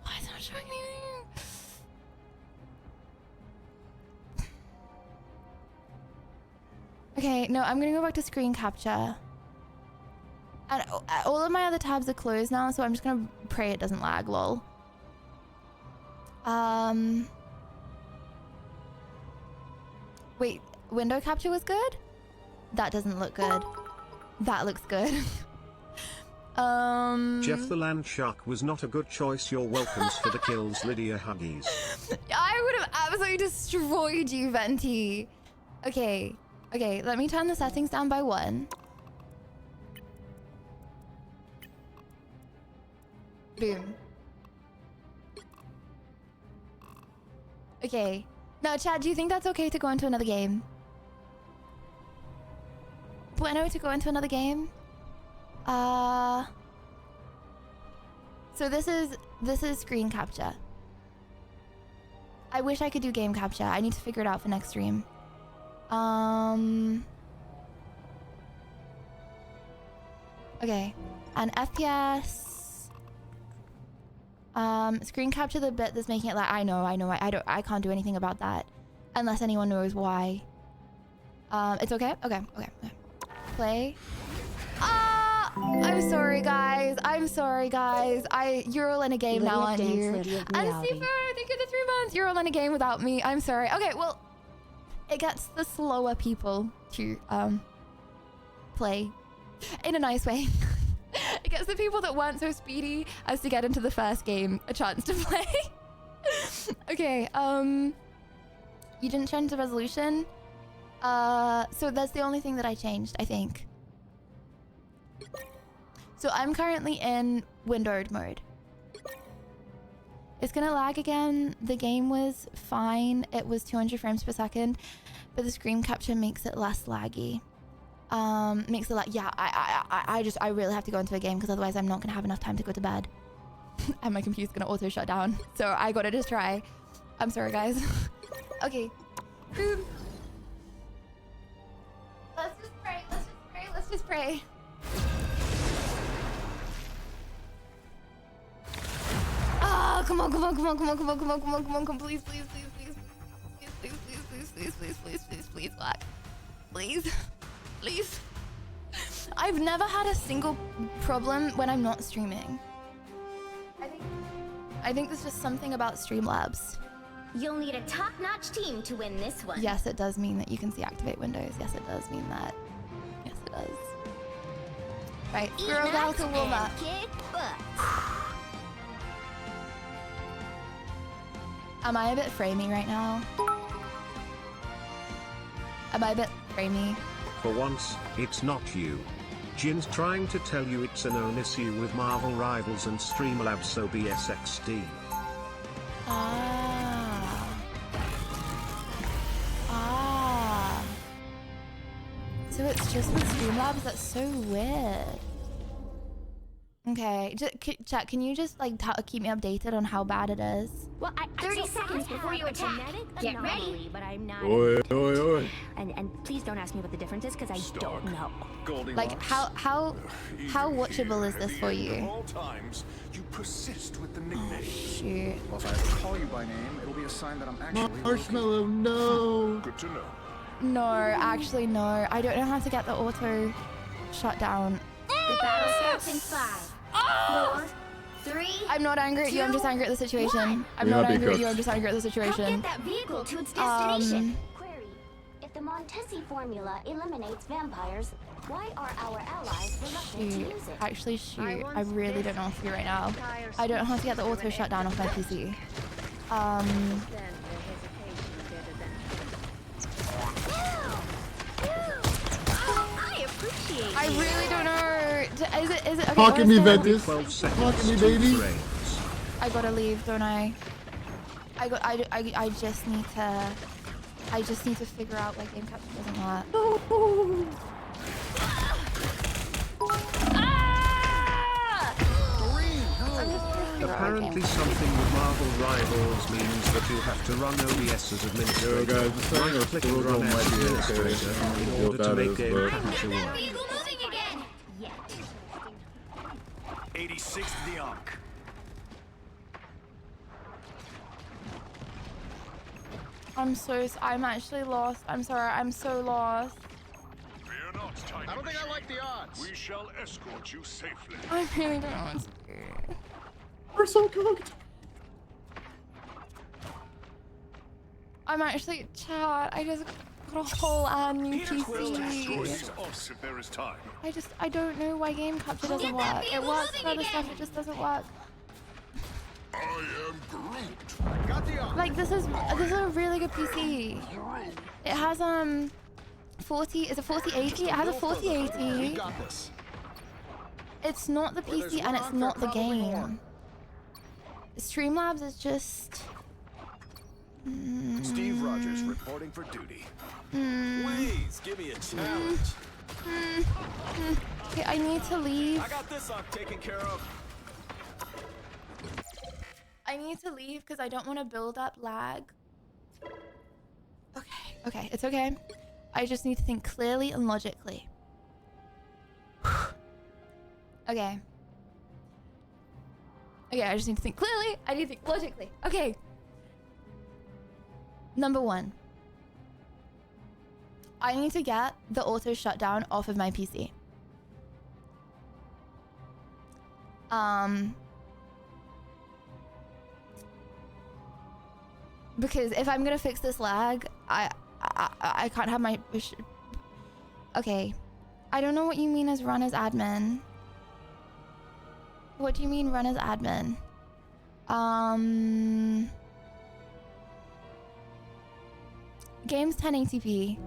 Why is it not showing anything? Okay, no, I'm gonna go back to screen capture. And all of my other tabs are closed now, so I'm just gonna pray it doesn't lag, lol. Wait, window capture was good? That doesn't look good. That looks good. Jeff the Land Shark was not a good choice. Your welcomes for the kills, Lydia Huggies. I would have absolutely destroyed you, Venti. Okay. Okay, let me turn the settings down by 1. Boom. Okay. Now, Chad, do you think that's okay to go into another game? Bueno to go into another game? So this is screen capture. I wish I could do game capture. I need to figure it out for next stream. Okay. And FPS. Screen capture the bit that's making it like I know. I can't do anything about that unless anyone knows why. It's okay. Okay. Play. I'm sorry, guys. You're all in a game now, aren't you? And Sifu, thank you for the 3 months. You're all in a game without me. I'm sorry. Okay, well, it gets the slower people to play in a nice way. It gets the people that weren't so speedy as to get into the first game a chance to play. Okay, you didn't change the resolution. So that's the only thing that I changed, I think. So I'm currently in windowed mode. It's gonna lag again. The game was fine. It was 200 frames per second, but the screen capture makes it less laggy. Makes it like, yeah, I really have to go into a game because otherwise I'm not gonna have enough time to go to bed. And my computer's gonna auto shut down. So I gotta just try. I'm sorry, guys. Okay. Boom. Let's just pray. Oh, come on, please, black. Please. I've never had a single problem when I'm not streaming. I think there's just something about Streamlabs. You'll need a top-notch team to win this one. Yes, it does mean that you can see activate windows. Yes, it does mean that. Yes, it does. Right, girl gal to warm up. Am I a bit framey right now? For once, it's not you. Jin's trying to tell you it's a known issue with Marvel Rivals and Streamlabs OBSXD. So it's just with Streamlabs? That's so weird. Okay, chat, can you just like keep me updated on how bad it is? Well, 30 seconds before you attack. Get ready. But I'm not. Oi. And please don't ask me what the difference is, because I don't know. Like how watchable is this for you? All times, you persist with the nickname. Shoot. Well, if I call you by name, it'll be a sign that I'm actually Marshmallow, no. Good to know. No, actually no. I don't know how to get the auto shut down. The battle starts in 5, 4, 3. I'm not angry at you. I'm just angry at the situation. I'm not angry at you. I'm just angry at the situation. Help get that vehicle to its destination. Query: if the Montesi formula eliminates vampires, why are our allies reluctant to use it? Actually, shoot. I really don't know what to do right now. I don't know how to get the auto shut down off my PC. I really don't know. Is it okay? Talking me, Ventus. Talking me, baby. I gotta leave, don't I? I just need to figure out why game capture doesn't work. Apparently something with Marvel Rivals means that you have to run OBS as administrator. Right-click and run as administrator in order to make game capture work. 86 the Ark. I'm actually lost. I'm sorry. I'm so lost. Fear not, tiny I don't think I like the odds. We shall escort you safely. I really don't know what to do. We're so cooked. I'm actually chat. I just got a whole new PC. If there is time. I don't know why game capture doesn't work. It works for other stuff. It just doesn't work. I am Groot. Got the odds. Like this is a really good PC. It has 40, is it 4080? It has a 4080. We got this. It's not the PC and it's not the game. Streamlabs is just... Steve Rogers reporting for duty. Please give me a challenge. Okay, I need to leave. I got this taken care of. I need to leave because I don't want to build up lag. Okay, it's okay. I just need to think clearly and logically. Okay. Okay, I just need to think clearly. I need to think logically. Okay. Number 1. I need to get the auto shutdown off of my PC. Because if I'm gonna fix this lag, I can't have my... Okay. I don't know what you mean as run as admin. What do you mean run as admin? Game's 1080p.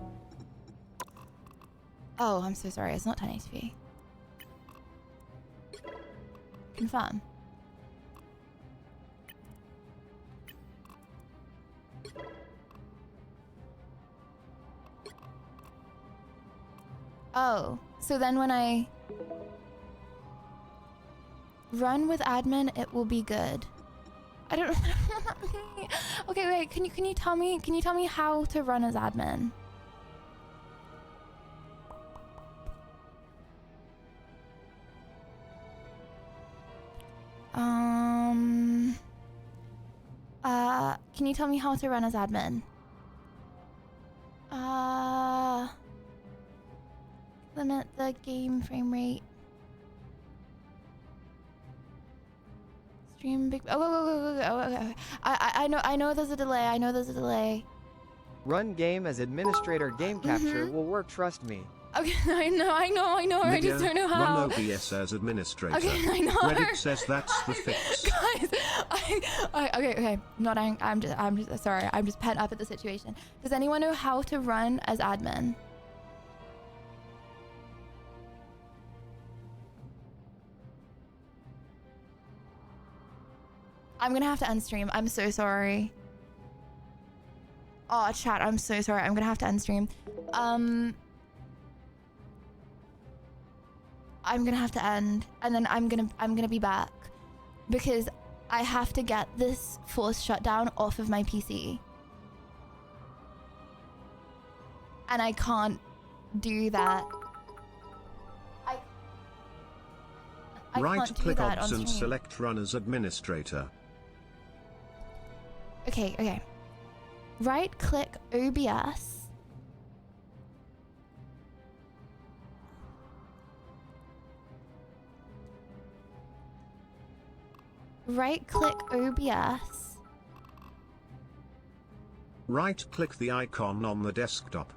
Oh, I'm so sorry. It's not 1080p. Confirm. Oh, so then when I run with admin, it will be good. I don't know. Okay, wait. Can you tell me? Can you tell me how to run as admin? Can you tell me how to run as admin? Limit the game frame rate. Stream big. Oh, okay. I know there's a delay. Run game as administrator game capture will work, trust me. Okay, I know. I just don't know how. Run OBS as administrator. Okay, I know. Reddit says that's the fix. Guys, okay. I'm just sorry. I'm just pent up at the situation. Does anyone know how to run as admin? I'm gonna have to unstream. I'm so sorry. Oh, chat, I'm so sorry. I'm gonna have to unstream. I'm gonna have to end, and then I'm gonna be back because I have to get this forced shutdown off of my PC, and I can't do that. I Right-click OBS and select Run as administrator. Okay. Right-click OBS. Right-click OBS. Right-click the icon on the desktop.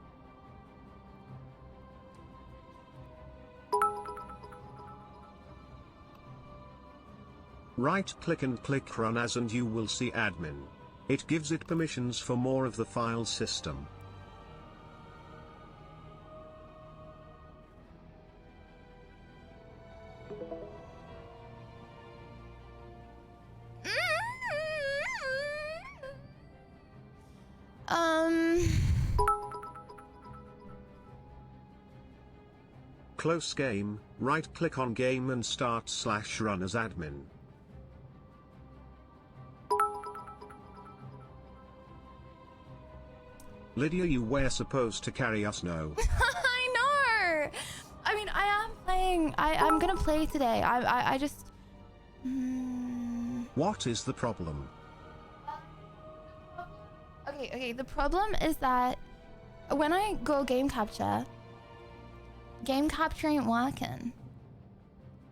Right-click and click Run As and you will see Admin. It gives it permissions for more of the file system. Close game, right-click on game and start /run as admin. Lydia, you were supposed to carry us, no? I know! I mean, I am playing. I'm gonna play today. I just... What is the problem? Okay, the problem is that when I go game capture ain't working.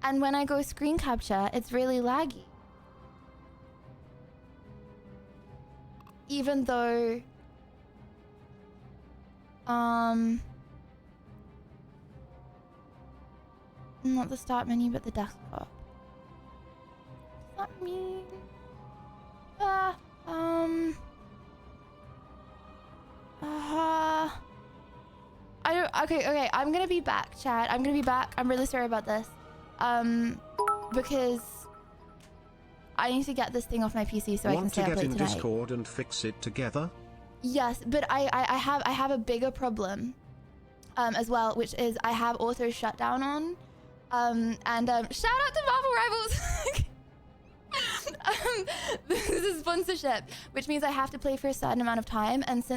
And when I go screen capture, it's really laggy. Even though... not the start menu, but the desktop. What does that mean? I Okay, I'm gonna be back, Chad. I'm gonna be back. I'm really sorry about this. Because I need to get this thing off my PC so I can stay up late tonight. Want to get in Discord and fix it together? Yes, but I have a bigger problem as well, which is I have auto shutdown on. Shout out to Marvel Rivals. This is sponsorship, which means I have to play for a certain amount of time, and since